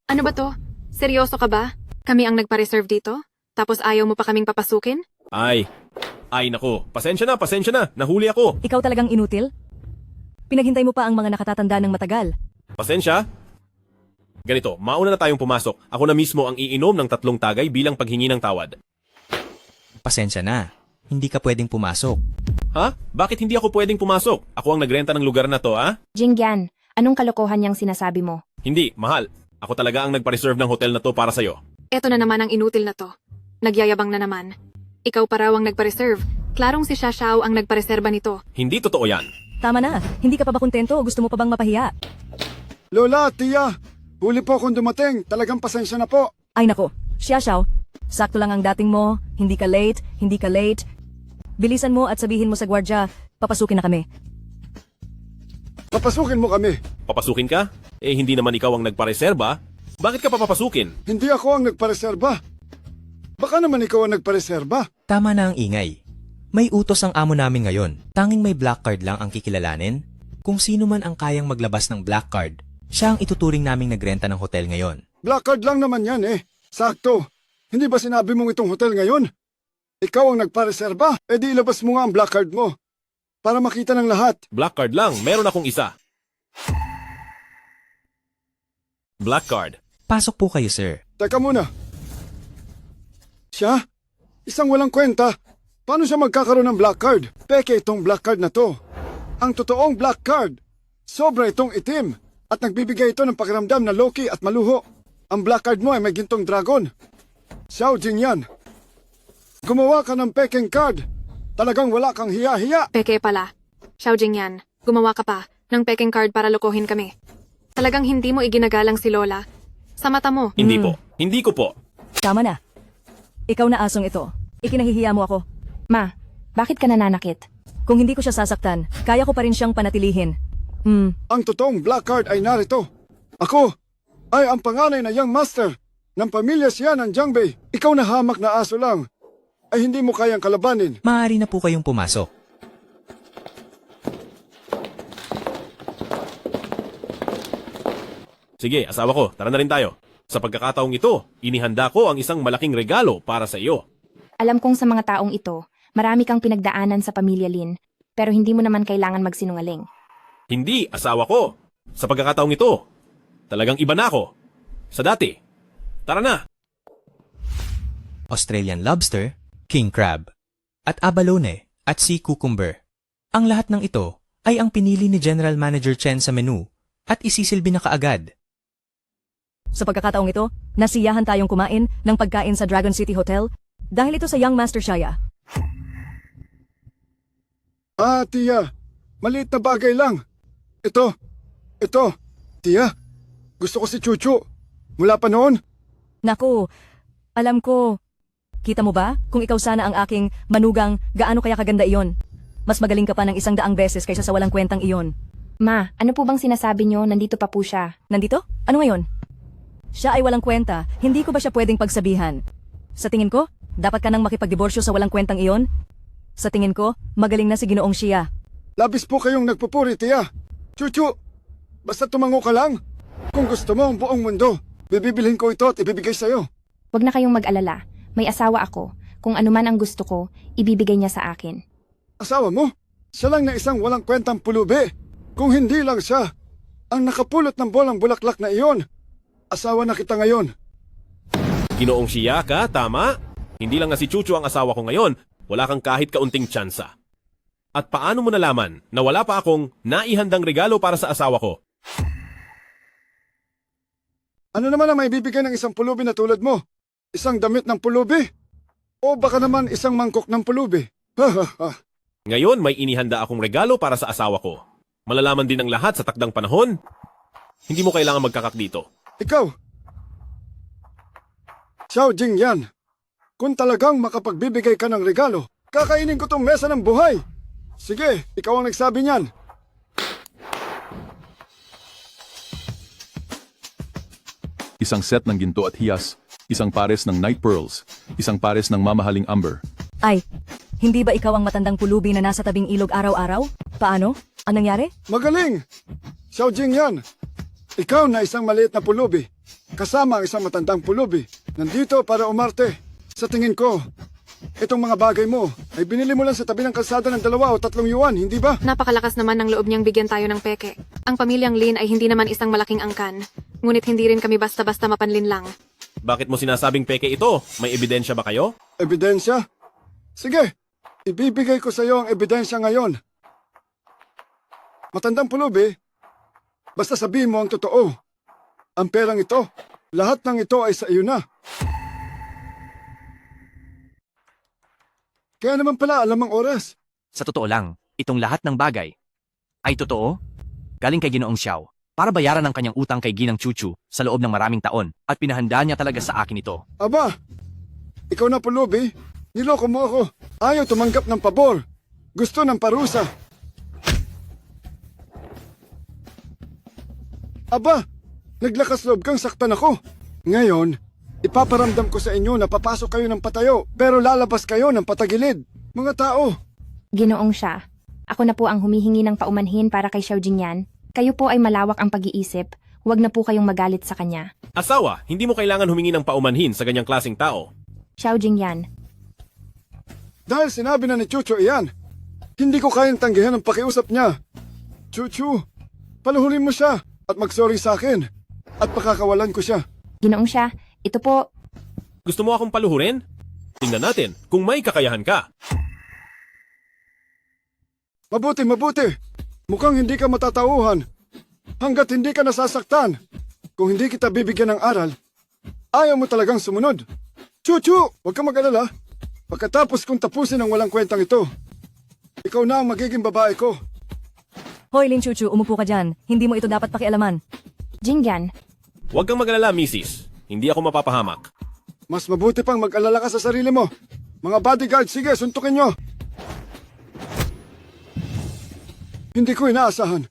Ano ba to? Seryoso ka ba? Kami ang nagpa-reserve dito? Tapos ayaw mo pa kaming papasukin? Ay nako. Pasensya na. Nahuli ako. Ikaw talagang inutil? Pinaghintay mo pa ang mga nakatatanda ng matagal. Pasensya? Ganito, mauna na tayong pumasok. Ako na mismo ang iinom ng 3 tagay bilang paghingi ng tawad. Pasensya na. Hindi ka pwedeng pumasok. Ha? Bakit hindi ako pwedeng pumasok? Ako ang nagrenta ng lugar na to, ha? Jingyan, anong kalokohan niyang sinasabi mo? Hindi, mahal. Ako talaga ang nagpa-reserve ng hotel na to para sa'yo. Eto na naman ang inutil na to. Nagyayabang na naman. Ikaw pa raw ang nagpa-reserve. Klarong si Xiao ang nagpa-reserba nito. Hindi totoo yan. Tama na, hindi ka pa ba kontento o gusto mo pa bang mapahiya? Lola, tiya, huli po akong dumating. Talagang pasensya na po. Ay nako, Xiao, sakto lang ang dating mo, hindi ka late. Bilisan mo at sabihin mo sa gwardya, papasukin na kami. Papasukin mo kami. Papasukin ka? Hindi naman ikaw ang nagpa-reserba. Bakit ka pa papasukin? Hindi ako ang nagpareserba. Baka naman ikaw ang nagpareserba. Tama na ang ingay. May utos ang amo namin ngayon. Tanging may black card lang ang kikilalanin. Kung sino man ang kayang maglabas ng black card, siya ang ituturing naming nagrenta ng hotel ngayon. Black card lang naman yan eh. Sakto. Hindi ba sinabi mong itong hotel ngayon? Ikaw ang nagpareserba. Di ilabas mo nga ang black card mo. Para makita ng lahat. Black card lang. Meron akong isa. Black card. Pasok po kayo, sir. Teka muna. Siya? Isang walang kwenta. Paano siya magkakaroon ng black card? Peke itong black card na to. Ang totoong black card. Sobra itong itim. At nagbibigay ito ng pakiramdam na low-key at maluho. Ang black card mo ay may gintong dragon. Xiao Jingyan. Gumawa ka ng peking card. Talagang wala kang hiya-hiya. Peke pala. Xiao Jingyan, gumawa ka pa ng peking card para lokohin kami. Talagang hindi mo iginagalang si Lola. Sa mata mo. Hindi po. Hindi ko po. Tama na. Ikaw na asong ito. Ikinahihiya mo ako. Ma, bakit ka nananakit? Kung hindi ko siya sasaktan, kaya ko pa rin siyang panatilihin. Ang totoong black card ay narito. Ako ay ang panganay na young master ng pamilya siya ng Jiangbei. Ikaw na hamak na aso lang ay hindi mo kayang kalabanin. Maaari na po kayong pumasok. Sige, asawa ko. Tara na rin tayo. Sa pagkakataong ito, inihanda ko ang isang malaking regalo para sa iyo. Alam kong sa mga taong ito, marami kang pinagdaanan sa pamilya Lin, pero hindi mo naman kailangan magsinungaling. Hindi, asawa ko. Sa pagkakataong ito, talagang iba na ako. Sa dati. Tara na. Australian lobster, king crab, at abalone at sea cucumber. Ang lahat ng ito ay ang pinili ni General Manager Chen sa menu at isisilbi na kaagad. Sa pagkakataong ito, nasiyahan tayong kumain ng pagkain sa Dragon City Hotel dahil ito sa Young Master Shaya. Ah, tiya. Maliit na bagay lang. Ito. Tiya, gusto ko si Chuchu. Mula pa noon. Naku, alam ko. Kita mo ba? Kung ikaw sana ang aking manugang, gaano kaya kaganda iyon? Mas magaling ka pa ng 100 beses kaysa sa walang kwentang iyon. Ma, ano po bang sinasabi niyo? Nandito pa po siya. Nandito? Ano ngayon? Siya ay walang kwenta. Hindi ko ba siya pwedeng pagsabihan? Sa tingin ko, dapat ka nang makipagdiborsyo sa walang kwentang iyon? Sa tingin ko, magaling na si Ginoong Shia. Labis po kayong nagpupuri, tiya. Chuchu, basta tumango ka lang. Kung gusto mo ang buong mundo, bibibilhin ko ito at ibibigay sa'yo. Huwag na kayong mag-alala. May asawa ako. Kung ano man ang gusto ko, ibibigay niya sa akin. Asawa mo? Siya lang na isang walang kwentang pulubi. Kung hindi lang siya, ang nakapulot ng bolang bulaklak na iyon. Asawa na kita ngayon. Ginoong Shia ka, tama? Hindi lang na si Chuchu ang asawa ko ngayon, wala kang kahit kaunting tsansa. At paano mo nalaman na wala pa akong naihandang regalo para sa asawa ko? Ano naman ang may bibigay ng isang pulubi na tulad mo? Isang damit ng pulubi? O baka naman isang mangkok ng pulubi? Ngayon may inihanda akong regalo para sa asawa ko. Malalaman din ang lahat sa takdang panahon. Hindi mo kailangan magkakak dito. Ikaw! Xiao Jingyan, kung talagang makapagbibigay ka ng regalo, kakainin ko tong mesa ng buhay. Sige, ikaw ang nagsabi niyan. Isang set ng ginto at hiyas, isang pares ng night pearls, isang pares ng mamahaling amber. Ay, hindi ba ikaw ang matandang pulubi na nasa tabing ilog araw-araw? Paano? Anong nangyari? Magaling! Xiao Jingyan, ikaw na isang maliit na pulubi, kasama ang isang matandang pulubi, nandito para umarte. Sa tingin ko, itong mga bagay mo ay binili mo lang sa tabi ng kalsada ng 2 o 3 yuan, hindi ba? Napakalakas naman ng loob niyang bigyan tayo ng peke. Ang pamilyang Lin ay hindi naman isang malaking angkan, ngunit hindi rin kami basta-basta mapanlin lang. Bakit mo sinasabing peke ito? May ebidensya ba kayo? Ebidensya? Sige, ibibigay ko sa iyo ang ebidensya ngayon. Matandang pulubi, basta sabihin mo ang totoo. Ang perang ito, lahat ng ito ay sa iyo na. Kaya naman pala alam ang oras. Sa totoo lang, itong lahat ng bagay ay totoo? Galing kay Ginoong Xiao para bayaran ang kanyang utang kay Ginang Chuchu sa loob ng maraming taon at pinahanda niya talaga sa akin ito. Aba, ikaw na pulubi, niloko mo ako. Ayaw tumanggap ng pabor. Gusto ng parusa. Aba, naglakas loob kang saktan ako. Ngayon, ipaparamdam ko sa inyo na papasok kayo ng patayo, pero lalabas kayo ng patagilid. Mga tao. Ginoong siya. Ako na po ang humihingi ng paumanhin para kay Xiao Jingyan. Kayo po ay malawak ang pag-iisip. Huwag na po kayong magalit sa kanya. Asawa, hindi mo kailangan humingi ng paumanhin sa ganyang klaseng tao. Xiao Jingyan. Dahil sinabi na ni Chuchu iyan, hindi ko kayang tanggihan ang pakiusap niya. Chuchu, paluhurin mo siya at mag-sorry sa akin at pakakawalan ko siya. Ginoong siya, ito po. Gusto mo akong paluhurin? Tingnan natin kung may kakayahan ka. Mabuti, mabuti. Mukhang hindi ka matatauhan. Hanggat hindi ka nasasaktan. Kung hindi kita bibigyan ng aral, ayaw mo talagang sumunod. Chuchu, huwag kang mag-alala. Pagkatapos kong tapusin ang walang kwentang ito, ikaw na ang magiging babae ko. Hoy, Lin Chuchu, umupo ka dyan. Hindi mo ito dapat pakialaman. Jingyan. Huwag kang mag-alala, misis. Hindi ako mapapahamak. Mas mabuti pang mag-alala ka sa sarili mo. Mga bodyguard, sige, suntukin nyo. Hindi ko inaasahan.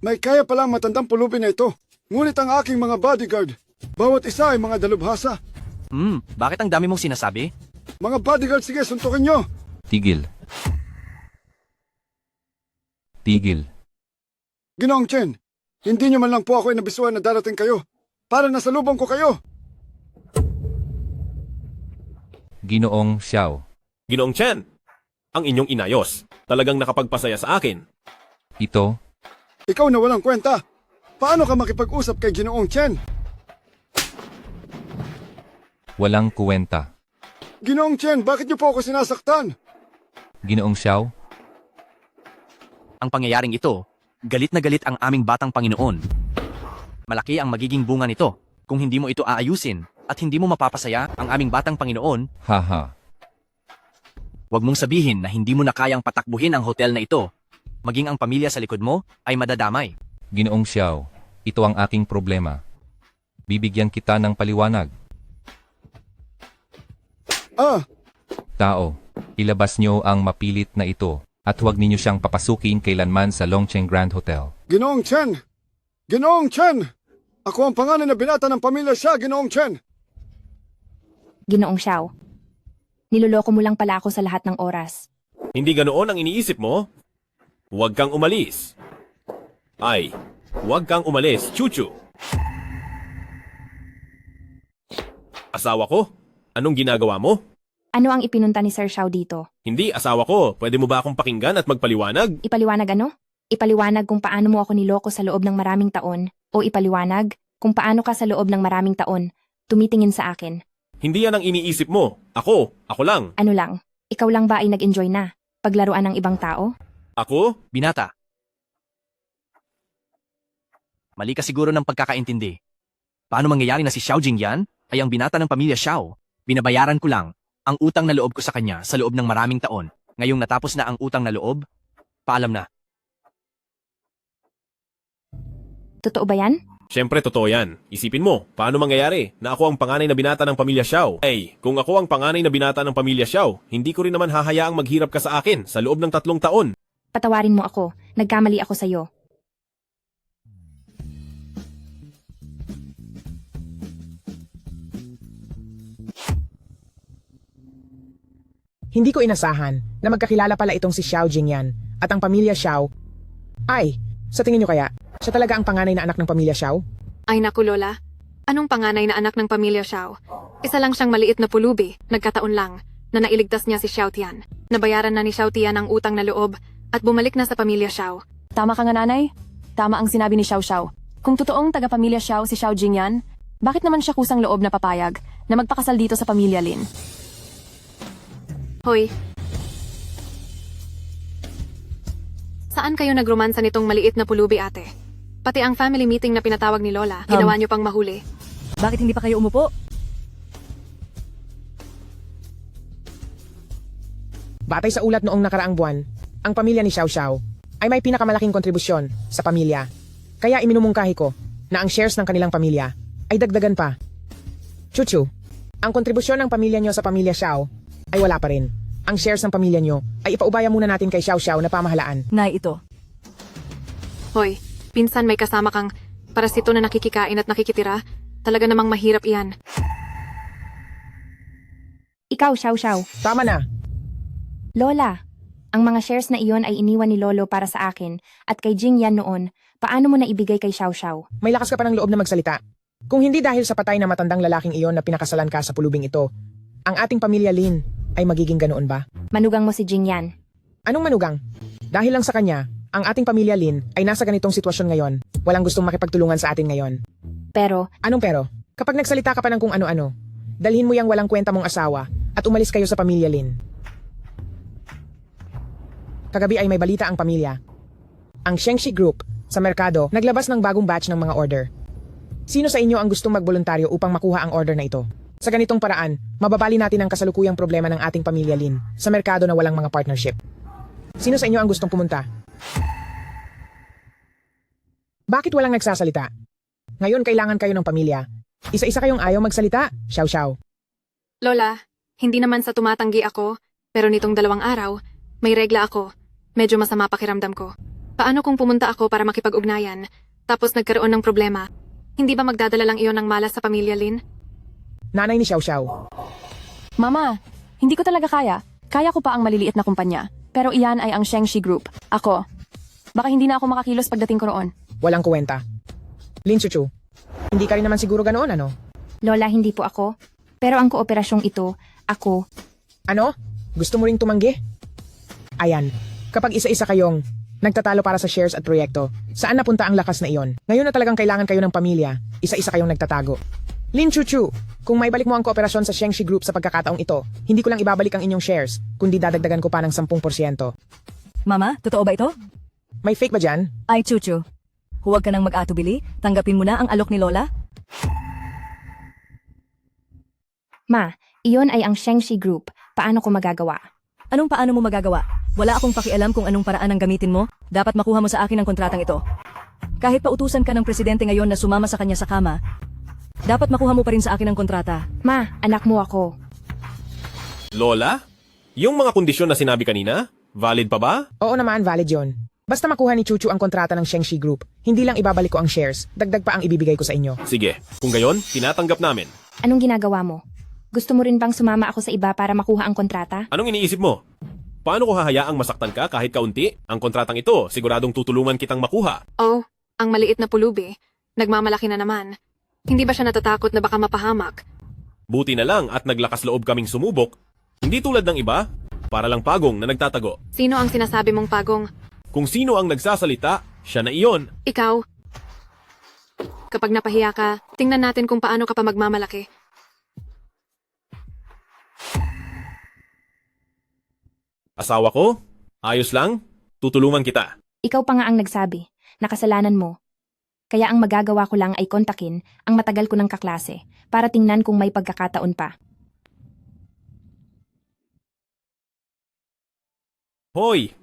May kaya pala ang matandang pulubi na ito. Ngunit ang aking mga bodyguard, bawat isa ay mga dalubhasa. Bakit ang dami mong sinasabi? Mga bodyguard, sige, suntukin nyo. Tigil. Tigil. Ginoong Chen, hindi nyo man lang po ako inabisuan na darating kayo para nasalubong ko kayo. Ginoong Xiao. Ginoong Chen, ang inyong inayos. Talagang nakapagpasaya sa akin. Ito, Ikaw na walang kwenta. Paano ka makipag-usap kay Ginoong Chen? walang kuwenta. Ginoong Chen, bakit niyo po ako sinasaktan? Ginoong Xiao, Ang pangyayaring ito, galit na galit ang aming batang Panginoon. Malaki ang magiging bunga nito kung hindi mo ito aayusin at hindi mo mapapasaya ang aming batang Panginoon. haha. Huwag mong sabihin na hindi mo na kayang patakbuhin ang hotel na ito. Maging ang pamilya sa likod mo ay madadamay. Ginoong Xiao, ito ang aking problema. Bibigyan kita ng paliwanag. Tao, ilabas niyo ang mapilit na ito at huwag ninyo siyang papasukin kailanman sa Longcheng Grand Hotel. Ginoong Chen! Ginoong Chen! Ako ang panganay na binata ng pamilya siya, Ginoong Chen! Ginoong Xiao, niloloko mo lang pala ako sa lahat ng oras. Hindi ganoon ang iniisip mo? Huwag kang umalis. Ay, huwag kang umalis, Chuchu. Asawa ko? Anong ginagawa mo? Ano ang ipinunta ni Sir Xiao dito? Hindi, asawa ko. Pwede mo ba akong pakinggan at magpaliwanag? Ipaliwanag ano? Ipaliwanag kung paano mo ako niloko sa loob ng maraming taon o ipaliwanag kung paano ka sa loob ng maraming taon tumitingin sa akin. Hindi yan ang iniisip mo. Ako lang. Ano lang? Ikaw lang ba ay nag-enjoy na? Paglaruan ng ibang tao? Ako? Binata. Mali ka siguro ng pagkakaintindi. Paano mangyayari na si Xiao Jingyan ay ang binata ng pamilya Xiao? Binabayaran ko lang ang utang na loob ko sa kanya sa loob ng maraming taon. Ngayong natapos na ang utang na loob, paalam na. Totoo ba yan? Siyempre, totoo yan. Isipin mo, paano mangyayari na ako ang panganay na binata ng pamilya Xiao? Kung ako ang panganay na binata ng pamilya Xiao, hindi ko rin naman hahayaang maghirap ka sa akin sa loob ng 3 taon. Patawarin mo ako. Nagkamali ako sa'yo. Hindi ko inasahan na magkakilala pala itong si Xiao Jingyan at ang pamilya Xiao. Ay, sa tingin nyo kaya, siya talaga ang panganay na anak ng pamilya Xiao? Ay naku, Lola. Anong panganay na anak ng pamilya Xiao? Isa lang siyang maliit na pulubi, nagkataon lang, na nailigtas niya si Xiao Tian. Nabayaran na ni Xiao Tian ang utang na loob at bumalik na sa pamilya Xiao. Tama ka nga, nanay. Tama ang sinabi ni Xiao Xiao. Kung totoong taga-pamilya Xiao si Xiao Jingyan, bakit naman siya kusang loob na papayag na magpakasal dito sa pamilya Lin? Hoy. Saan kayo nagromansa nitong maliit na pulubi, ate? Pati ang family meeting na pinatawag ni Lola, ginawa niyo pang mahuli. Bakit hindi pa kayo umupo? Batay sa ulat noong nakaraang buwan, ang pamilya ni Xiao Xiao ay may pinakamalaking kontribusyon sa pamilya. Kaya iminumungkahi ko na ang shares ng kanilang pamilya ay dagdagan pa. Chuchu, ang kontribusyon ng pamilya nyo sa pamilya Xiao ay wala pa rin. Ang shares ng pamilya nyo ay ipaubaya muna natin kay Xiao Xiao na pamahalaan. Nay, ito. Hoy, pinsan may kasama kang parasito na nakikikain at nakikitira. Talaga namang mahirap iyan. Ikaw, Xiao Xiao. Tama na. Lola, ang mga shares na iyon ay iniwan ni Lolo para sa akin at kay Jingyan noon. Paano mo na ibigay kay Xiao Xiao? May lakas ka pa ng loob na magsalita. Kung hindi dahil sa patay na matandang lalaking iyon na pinakasalan ka sa pulubing ito, ang ating pamilya Lin ay magiging ganoon ba? Manugang mo si Jingyan. Anong manugang? Dahil lang sa kanya, ang ating pamilya Lin ay nasa ganitong sitwasyon ngayon. Walang gustong makipagtulungan sa atin ngayon. Pero, anong pero? Kapag nagsalita ka pa ng kung ano-ano, dalhin mo yang walang kwenta mong asawa at umalis kayo sa pamilya Lin. Kagabi ay may balita ang pamilya. Ang Shengxi Group sa merkado naglabas ng bagong batch ng mga order. Sino sa inyo ang gustong magboluntaryo upang makuha ang order na ito? Sa ganitong paraan, mababali natin ang kasalukuyang problema ng ating pamilya Lin sa merkado na walang mga partnership. Sino sa inyo ang gustong pumunta? Bakit walang nagsasalita? Ngayon kailangan kayo ng pamilya. Isa-isa kayong ayaw magsalita, Xiao Xiao. Lola, hindi naman sa tumatanggi ako, pero nitong 2 araw, may regla ako. Medyo masama pakiramdam ko. Paano kung pumunta ako para makipag-ugnayan, tapos nagkaroon ng problema? Hindi ba magdadala lang iyon ng malas sa pamilya Lin? Nanay ni Xiao Xiao. Mama, hindi ko talaga kaya. Kaya ko pa ang maliliit na kumpanya. Pero iyan ay ang Shengxi Group. Ako. Baka hindi na ako makakilos pagdating ko roon. Walang kuwenta. Lin Chuchu, hindi ka rin naman siguro ganoon, ano? Lola, hindi po ako. Pero ang kooperasyong ito Ako, Ano? Gusto mo ring tumanggi? Ayan, kapag isa-isa kayong nagtatalo para sa shares at proyekto, saan napunta ang lakas na iyon? Ngayon na talagang kailangan kayo ng pamilya, isa-isa kayong nagtatago. Lin Chuchu, kung may balik mo ang kooperasyon sa Shengshi Group sa pagkakataong ito, hindi ko lang ibabalik ang inyong shares, kundi dadagdagan ko pa ng 10%. Mama, totoo ba ito? May fake ba dyan? Ay, Chuchu. Huwag ka nang mag-atubili. Tanggapin mo na ang alok ni Lola. Ma, iyon ay ang Shengshi Group. Paano ko magagawa? Anong paano mo magagawa? Wala akong pakialam kung anong paraan ang gamitin mo. Dapat makuha mo sa akin ang kontratang ito. Kahit pautusan ka ng presidente ngayon na sumama sa kanya sa kama, dapat makuha mo pa rin sa akin ang kontrata. Ma, anak mo ako. Lola? Yung mga kondisyon na sinabi kanina, valid pa ba? Oo naman, valid yon. Basta makuha ni Chuchu ang kontrata ng Shengshi Group, hindi lang ibabalik ko ang shares, dagdag pa ang ibibigay ko sa inyo. Sige, kung gayon, tinatanggap namin. Anong ginagawa mo? Gusto mo rin bang sumama ako sa iba para makuha ang kontrata? Anong iniisip mo? Paano ko hahayaang masaktan ka kahit kaunti? Ang kontratang ito, siguradong tutulungan kitang makuha. Oh, ang maliit na pulubi. Nagmamalaki na naman. Hindi ba siya natatakot na baka mapahamak? Buti na lang at naglakas loob kaming sumubok. Hindi tulad ng iba, para lang pagong na nagtatago. Sino ang sinasabi mong pagong? Kung sino ang nagsasalita, siya na iyon. Ikaw? Kapag napahiya ka, tingnan natin kung paano ka pa magmamalaki. Asawa ko? Ayos lang? Tutulungan kita. Ikaw pa nga ang nagsabi. Nakasalanan mo. Kaya ang magagawa ko lang ay kontakin ang matagal ko ng kaklase para tingnan kung may pagkakataon pa. Hoy!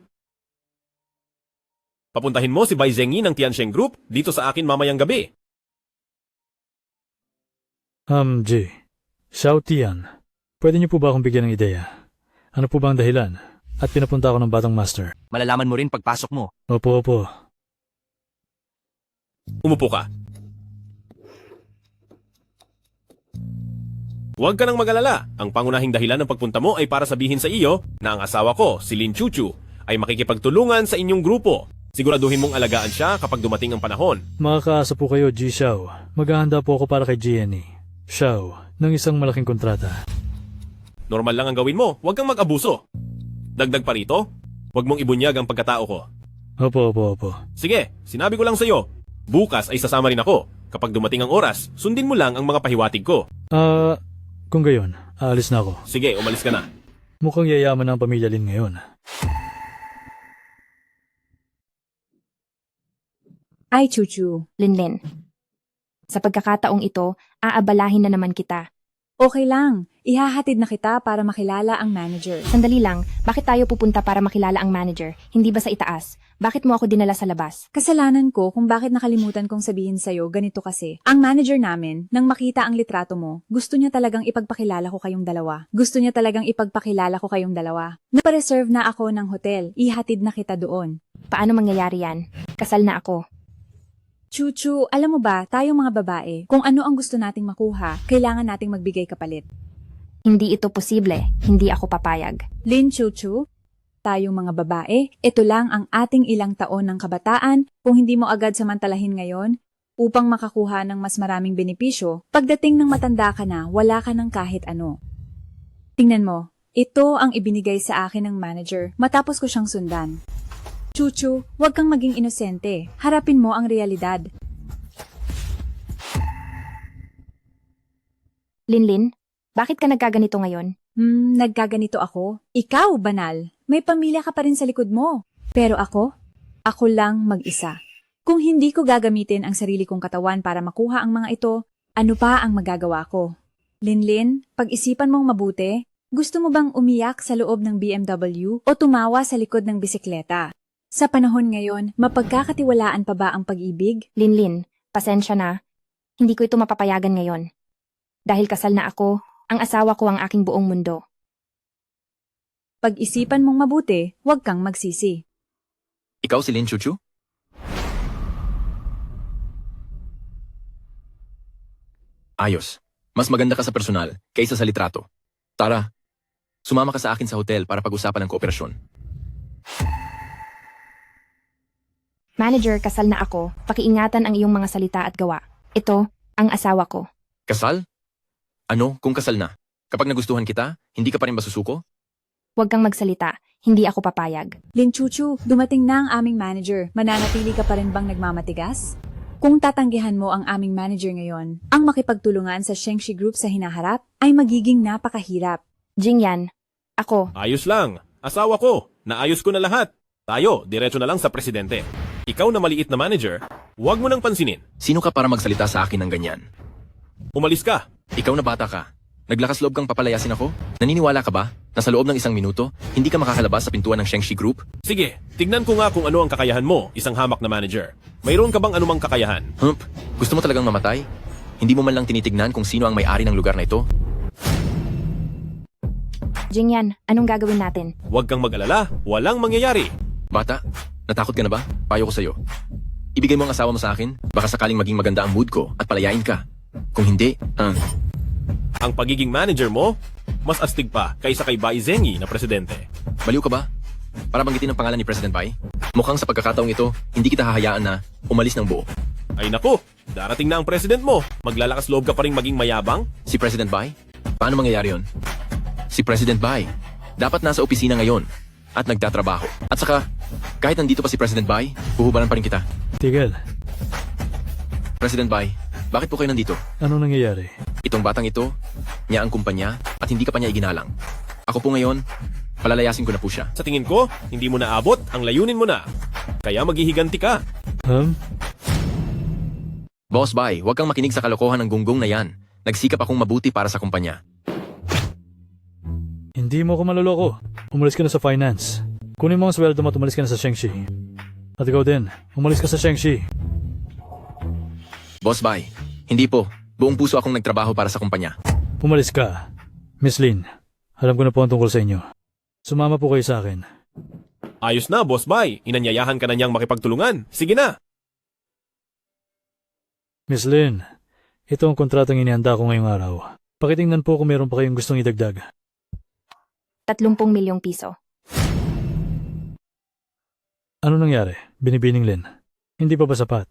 Papuntahin mo si Bai Zengyi ng Tiansheng Group dito sa akin mamayang gabi. G. Xiao Tian, pwede niyo po ba akong bigyan ng ideya? Ano po ba ang dahilan? At pinapunta ako ng batang master. Malalaman mo rin pagpasok mo. Opo, opo. Umupo ka. Huwag ka nang mag-alala. Ang pangunahing dahilan ng pagpunta mo ay para sabihin sa iyo na ang asawa ko, si Lin Chuchu, ay makikipagtulungan sa inyong grupo. Siguraduhin mong alagaan siya kapag dumating ang panahon. Makakaasa po kayo, G. Xiao. Maghahanda po ako para kay GNE. Xiao, ng isang malaking kontrata. Normal lang ang gawin mo. Huwag kang mag-abuso. Dagdag pa rito, huwag mong ibunyag ang pagkatao ko. Opo, opo, opo. Sige, sinabi ko lang sa'yo. Bukas ay sasama rin ako. Kapag dumating ang oras, sundin mo lang ang mga pahiwatig ko. Kung gayon, aalis na ako. Sige, umalis ka na. Mukhang yayaman na ang pamilya Lin ngayon. Ay, Chuchu. Linlin. Sa pagkakataong ito, aabalahin na naman kita. Okay lang. Ihahatid na kita para makilala ang manager. Sandali lang, bakit tayo pupunta para makilala ang manager? Hindi ba sa itaas? Bakit mo ako dinala sa labas? Kasalanan ko kung bakit nakalimutan kong sabihin sa'yo ganito kasi. Ang manager namin, nang makita ang litrato mo, gusto niya talagang ipagpakilala ko kayong dalawa. Napareserve na ako ng hotel. Ihatid na kita doon. Paano mangyayari yan? Kasal na ako. Chuchu, alam mo ba, tayong mga babae, kung ano ang gusto nating makuha, kailangan nating magbigay kapalit. Hindi ito posible. Hindi ako papayag. Lin Chuchu, tayong mga babae, ito lang ang ating ilang taon ng kabataan kung hindi mo agad samantalahin ngayon upang makakuha ng mas maraming benepisyo. Pagdating ng matanda ka na, wala ka ng kahit ano. Tingnan mo, ito ang ibinigay sa akin ng manager matapos ko siyang sundan. Chuchu, huwag kang maging inosente. Harapin mo ang realidad. Linlin, bakit ka nagkaganito ngayon? Nagkaganito ako? Ikaw, banal. May pamilya ka pa rin sa likod mo. Pero ako lang mag-isa. Kung hindi ko gagamitin ang sarili kong katawan para makuha ang mga ito, ano pa ang magagawa ko? Linlin, pag-isipan mong mabuti, gusto mo bang umiyak sa loob ng BMW o tumawa sa likod ng bisikleta? Sa panahon ngayon, mapagkakatiwalaan pa ba ang pag-ibig? Linlin, pasensya na. Hindi ko ito mapapayagan ngayon. Dahil kasal na ako, ang asawa ko ang aking buong mundo. Pag-isipan mong mabuti, huwag kang magsisi. Ikaw si Lin Chuchu? Ayos. Mas maganda ka sa personal kaysa sa litrato. Tara, sumama ka sa akin sa hotel para pag-usapan ng kooperasyon. Manager, kasal na ako. Pakiingatan ang iyong mga salita at gawa. Ito, ang asawa ko. Kasal? Ano kung kasal na? Kapag nagustuhan kita, hindi ka pa rin masusuko? Huwag kang magsalita. Hindi ako papayag. Lin Chuchu, dumating na ang aming manager. Mananatili ka pa rin bang nagmamatigas? Kung tatanggihan mo ang aming manager ngayon, ang makipagtulungan sa Shengshi Group sa hinaharap ay magiging napakahirap. Jingyan, ako. Ayos lang. Asawa ko. Naayos ko na lahat. Tayo, diretso na lang sa presidente. Ikaw na maliit na manager, huwag mo nang pansinin. Sino ka para magsalita sa akin ng ganyan? Umalis ka. Ikaw na bata ka. Naglakas loob kang papalayasin ako? Naniniwala ka ba na sa loob ng 1 minuto, hindi ka makakalabas sa pintuan ng Shengshi Group? Sige, tignan ko nga kung ano ang kakayahan mo, isang hamak na manager. Mayroon ka bang anumang kakayahan? Gusto mo talagang mamatay? Hindi mo man lang tinitignan kung sino ang may-ari ng lugar na ito? Jingyan, anong gagawin natin? Huwag kang mag-alala, walang mangyayari. Bata, natakot ka na ba? Payo ko sa'yo. Ibigay mo ang asawa mo sa akin, baka sakaling maging maganda ang mood ko at palayain ka. Kung hindi, Ang pagiging manager mo, mas astig pa kaysa kay Bai Zengyi na presidente. Baliw ka ba? Para banggitin ang pangalan ni President Bai? Mukhang sa pagkakataong ito, hindi kita hahayaan na umalis ng buo. Ay naku, darating na ang president mo. Maglalakas loob ka pa rin maging mayabang? Si President Bai? Paano mangyayari yon? Si President Bai, dapat nasa opisina ngayon at nagtatrabaho. At saka, kahit nandito pa si President Bai, huhubaran pa rin kita. Tigil, President Bai, bakit po kayo nandito? anong nangyayari? Itong batang ito, niya ang kumpanya at hindi ka pa niya iginalang. Ako po ngayon, palalayasin ko na po siya. Sa tingin ko, hindi mo naabot ang layunin mo na. Kaya maghihiganti ka. Boss Bai, huwag kang makinig sa kalokohan ng gunggong na yan. Nagsikap akong mabuti para sa kumpanya. Hindi mo ako maloloko. Umalis ka na sa finance. Kunin mo ang sweldo mo at umalis ka na sa Shengshi. At ikaw din, umalis ka sa Shengshi. Boss Bai, hindi po. Buong puso akong nagtrabaho para sa kumpanya. Umalis ka. Miss Lin, alam ko na po ang tungkol sa inyo. Sumama po kayo sa akin. Ayos na, Boss Bai. Inanyayahan ka na niyang makipagtulungan. Sige na. Miss Lin, ito ang kontratang inihanda ko ngayong araw. Pakitingnan po kung meron pa kayong gustong idagdag. 30 milyong piso. Ano nangyari? Binibining Lin. Hindi pa ba sapat?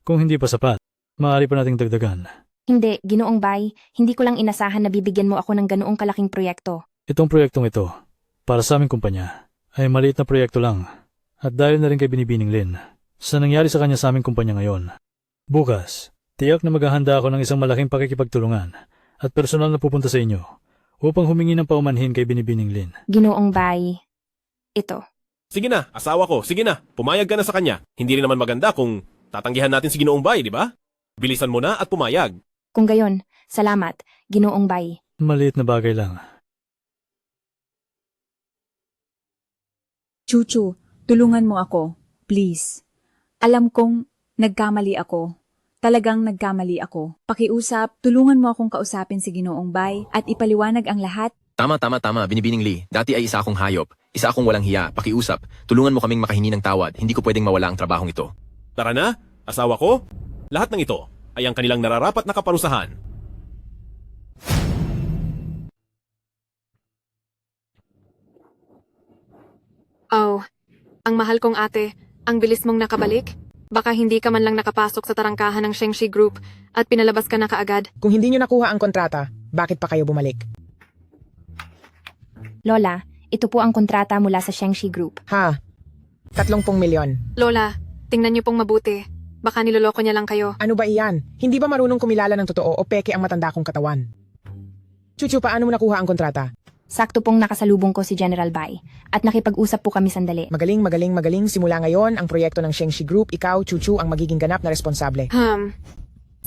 Kung hindi pa sapat, maaari pa nating dagdagan. Hindi, Ginoong Bai, hindi ko lang inasahan na bibigyan mo ako ng ganoong kalaking proyekto. Itong proyektong ito, para sa aming kumpanya, ay maliit na proyekto lang. At dahil na rin kay Binibining Lin, sa nangyari sa kanya sa aming kumpanya ngayon. Bukas, tiyak na maghahanda ako ng isang malaking pakikipagtulungan at personal na pupunta sa inyo upang humingi ng paumanhin kay Binibining Lin. Ginoong Bai, ito. Sige na, asawa ko. Sige na, pumayag ka na sa kanya. Hindi rin naman maganda kung tatanggihan natin si Ginoong Bai, di ba? Bilisan mo na at pumayag. Kung gayon, salamat, Ginoong Bai. Maliit na bagay lang. Chuchu, tulungan mo ako. Please. Alam kong nagkamali ako. Talagang nagkamali ako. Pakiusap, tulungan mo akong kausapin si Ginoong Bai at ipaliwanag ang lahat. Tama, Binibining Lee. Dati ay isa akong hayop. Isa akong walang hiya. Pakiusap. Tulungan mo kaming makahingi ng tawad. Hindi ko pwedeng mawala ang trabahong ito. Tara na, asawa ko. Lahat ng ito ay ang kanilang nararapat na kaparusahan. Oh, ang mahal kong ate, ang bilis mong nakabalik? Baka hindi ka man lang nakapasok sa tarangkahan ng Shengshi Group at pinalabas ka na kaagad. Kung hindi nyo nakuha ang kontrata, bakit pa kayo bumalik? Lola, ito po ang kontrata mula sa Shengshi Group. Ha? 30 milyon. Lola, tingnan niyo pong mabuti. Baka niloloko niya lang kayo. Ano ba iyan? Hindi ba marunong kumilala ng totoo o peke ang matanda kong katawan? Chuchu, paano mo nakuha ang kontrata? Sakto pong nakasalubong ko si General Bai at nakipag-usap po kami sandali. Magaling. Simula ngayon, ang proyekto ng Shengshi Group, ikaw, Chuchu, ang magiging ganap na responsable.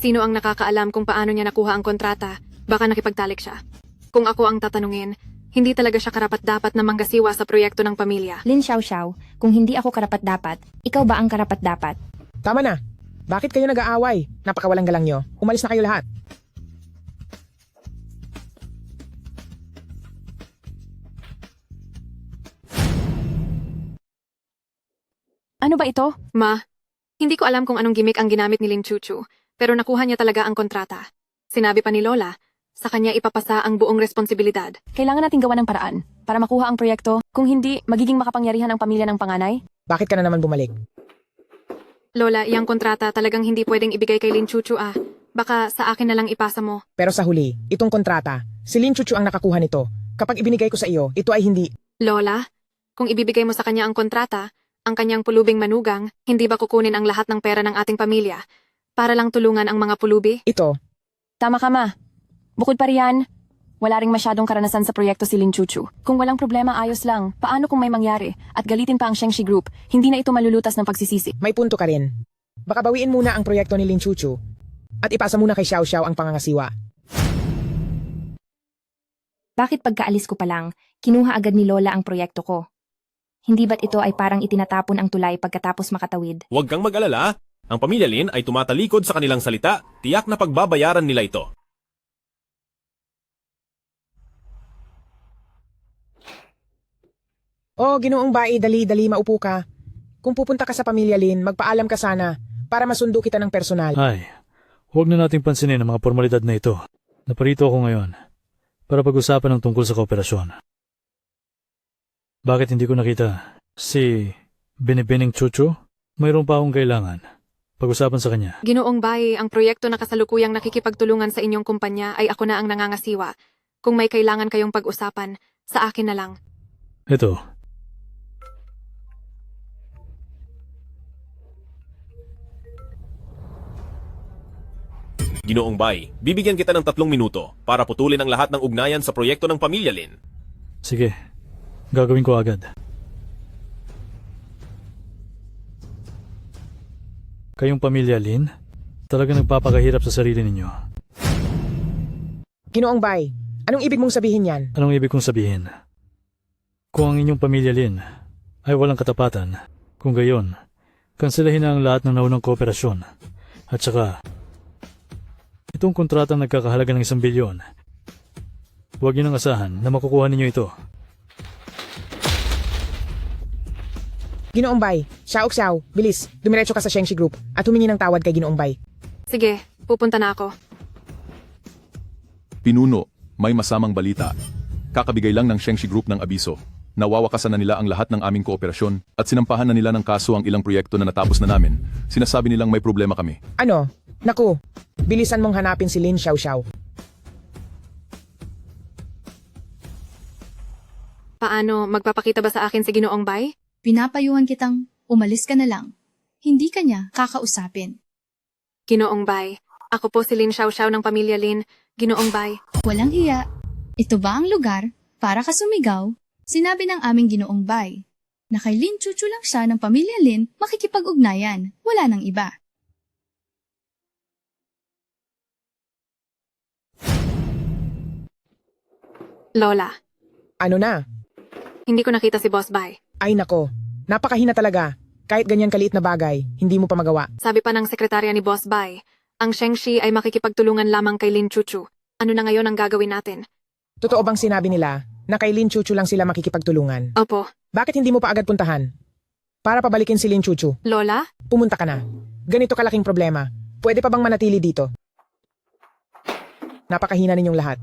Sino ang nakakaalam kung paano niya nakuha ang kontrata? Baka nakipagtalik siya. Kung ako ang tatanungin, hindi talaga siya karapat-dapat na manggasiwa sa proyekto ng pamilya. Lin Xiaoxiao, kung hindi ako karapat-dapat, ikaw ba ang karapat-dapat? Tama na. Bakit kayo nag-aaway? Napakawalang galang nyo. Umalis na kayo lahat. Ano ba ito? Ma, hindi ko alam kung anong gimmick ang ginamit ni Lin Chuchu, pero nakuha niya talaga ang kontrata. Sinabi pa ni Lola, sa kanya ipapasa ang buong responsibilidad. Kailangan nating gawa ng paraan para makuha ang proyekto. Kung hindi, magiging makapangyarihan ang pamilya ng panganay. Bakit ka na naman bumalik? Lola, iyang kontrata talagang hindi pwedeng ibigay kay Lin Chuchu ah. Baka sa akin na lang ipasa mo. Pero sa huli, itong kontrata, Si Lin Chuchu ang nakakuha nito. Kapag ibinigay ko sa iyo, ito ay hindi. Lola, kung ibibigay mo sa kanya ang kontrata, ang kanyang pulubing manugang, hindi ba kukunin ang lahat ng pera ng ating pamilya para lang tulungan ang mga pulubi? Ito. Tama ka, ma. Bukod pa riyan, wala ring masyadong karanasan sa proyekto si Lin Chuchu. Kung walang problema, ayos lang. Paano kung may mangyari? At galitin pa ang Shengshi Group, hindi na ito malulutas ng pagsisisi. May punto ka rin. Baka bawiin muna ang proyekto ni Lin Chuchu at ipasa muna kay Xiao Xiao ang pangangasiwa. Bakit pagkaalis ko pa lang, kinuha agad ni Lola ang proyekto ko? Hindi ba't ito ay parang itinatapon ang tulay pagkatapos makatawid? Huwag kang mag-alala. Ang pamilya Lin ay tumatalikod sa kanilang salita. Tiyak na pagbabayaran nila ito. Oh, Ginoong Bai, dali, maupo ka. Kung pupunta ka sa pamilya Lin, magpaalam ka sana para masundo kita ng personal. Ay, huwag na nating pansinin ang mga formalidad na ito. Naparito ako ngayon para pag-usapan ang tungkol sa kooperasyon. Bakit hindi ko nakita si Binibining Chuchu? Mayroon pa akong kailangan. Pag-usapan sa kanya. Ginoong Bai, ang proyekto na kasalukuyang nakikipagtulungan sa inyong kumpanya ay ako na ang nangangasiwa. Kung may kailangan kayong pag-usapan, sa akin na lang. Ito. Ginoong Bai, bibigyan kita ng 3 minuto para putulin ang lahat ng ugnayan sa proyekto ng pamilya Lin. Sige, gagawin ko agad. Kayong pamilya Lin, talaga nagpapakahirap sa sarili ninyo. Ginoong Bai, anong ibig mong sabihin yan? Anong ibig kong sabihin? Kung ang inyong pamilya Lin ay walang katapatan, kung gayon, kanselahin na ang lahat ng naunang kooperasyon. At saka, itong kontratang nagkakahalaga ng 1 bilyon, huwag niyo nang asahan na makukuha ninyo ito. Ginoong Bai, Xiao Xiao, bilis, dumiretso ka sa Shengshi Group at humingi ng tawad kay Ginoong Bai. Sige, pupunta na ako. Pinuno, may masamang balita. Kakabigay lang ng Shengshi Group ng abiso. Nawawakasan na nila ang lahat ng aming kooperasyon at sinampahan na nila ng kaso ang ilang proyekto na natapos na namin. Sinasabi nilang may problema kami. Ano? Naku, bilisan mong hanapin si Lin Xiao Xiao. Paano, magpapakita ba sa akin si Ginoong Bai? Pinapayuhan kitang umalis ka na lang. Hindi ka niya kakausapin. Ginoong Bai, ako po si Lin Xiao Xiao ng pamilya Lin. Ginoong Bai. Walang hiya. Ito ba ang lugar para ka sumigaw? Sinabi ng aming Ginoong Bai na kay Lin Chuchu lang siya ng pamilya Lin makikipag-ugnayan. Wala nang iba. Lola. Ano na? Hindi ko nakita si Boss Bai. Ay nako, napakahina talaga. Kahit ganyan kaliit na bagay, hindi mo pa magawa. Sabi pa ng sekretarya ni Boss Bai, ang Shengshi ay makikipagtulungan lamang kay Lin Chuchu. Ano na ngayon ang gagawin natin? Totoo bang sinabi nila na kay Lin Chuchu lang sila makikipagtulungan? Opo. Bakit hindi mo pa agad puntahan? Para pabalikin si Lin Chuchu. Lola? Pumunta ka na. Ganito kalaking problema. Pwede pa bang manatili dito? Napakahina ninyong lahat.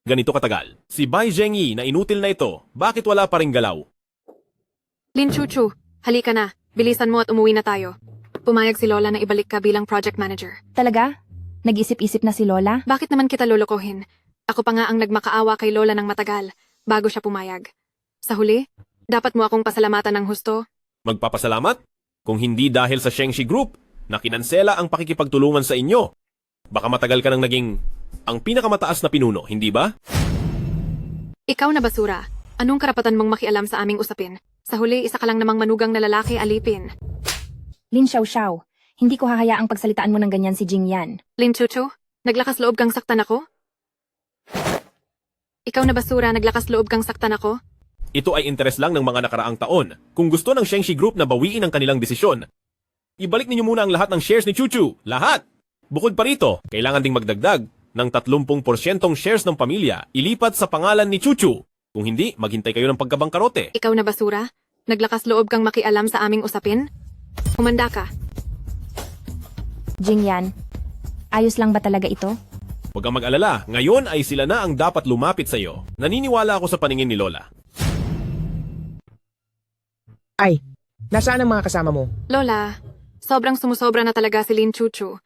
Ganito katagal. Si Bai Zhengyi na inutil na ito, bakit wala pa ring galaw? Lin Chuchu, halika na. Bilisan mo at umuwi na tayo. Pumayag si Lola na ibalik ka bilang project manager. Talaga? Nag-isip-isip na si Lola? Bakit naman kita lolokohin? Ako pa nga ang nagmakaawa kay Lola ng matagal, bago siya pumayag. Sa huli, dapat mo akong pasalamatan ng husto. Magpapasalamat? Kung hindi dahil sa Shengshi Group na kinansela ang pakikipagtulungan sa inyo. Baka matagal ka nang naging ang pinakamataas na pinuno, hindi ba? Ikaw na basura. Anong karapatan mong makialam sa aming usapin? Sa huli, isa ka lang namang manugang na lalaki alipin. Lin Xiao Xiao, hindi ko hahayaang pagsalitaan mo ng ganyan si Jing Yan. Lin Chuchu, naglakas loob kang saktan ako? Ikaw na basura, naglakas loob kang saktan ako? Ito ay interes lang ng mga nakaraang taon. Kung gusto ng Shengshi Group na bawiin ang kanilang desisyon, ibalik ninyo muna ang lahat ng shares ni Chuchu. Lahat! Bukod pa rito, kailangan ding magdagdag ng 30% shares ng pamilya ilipat sa pangalan ni Chuchu. Kung hindi, maghintay kayo ng pagkabangkarote. Ikaw na basura, naglakas loob kang makialam sa aming usapin? Umanda ka. Jing Yan, ayos lang ba talaga ito? Huwag kang mag-alala, ngayon ay sila na ang dapat lumapit sa iyo. Naniniwala ako sa paningin ni Lola. Ay, nasaan ang mga kasama mo? Lola, sobrang sumusobra na talaga si Lin Chuchu.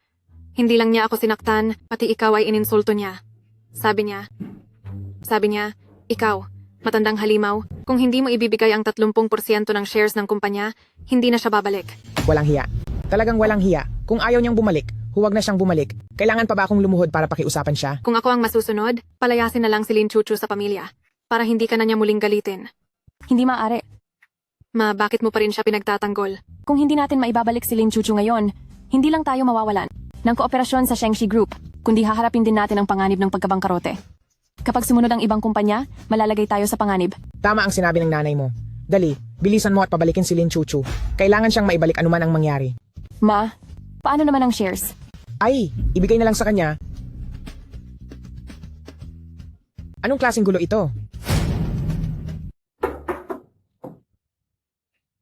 Hindi lang niya ako sinaktan, pati ikaw ay ininsulto niya. Sabi niya, ikaw, matandang halimaw, kung hindi mo ibibigay ang 30% ng shares ng kumpanya, hindi na siya babalik. Walang hiya. Talagang walang hiya. Kung ayaw niyang bumalik, huwag na siyang bumalik. Kailangan pa ba akong lumuhod para pakiusapan siya? Kung ako ang masusunod, palayasin na lang si Lin Chuchu sa pamilya, para hindi ka na niya muling galitin. Hindi maaari. Ma, bakit mo pa rin siya pinagtatanggol? Kung hindi natin maibabalik si Lin Chuchu ngayon, hindi lang tayo mawawalan ng kooperasyon sa Shengshi Group, kundi haharapin din natin ang panganib ng pagkabangkarote. Kapag sumunod ang ibang kumpanya, malalagay tayo sa panganib. Tama ang sinabi ng nanay mo. Dali, bilisan mo at pabalikin si Lin Chuchu. Kailangan siyang maibalik anuman ang mangyari. Ma, paano naman ang shares? Ay, ibigay na lang sa kanya. Anong klaseng gulo ito?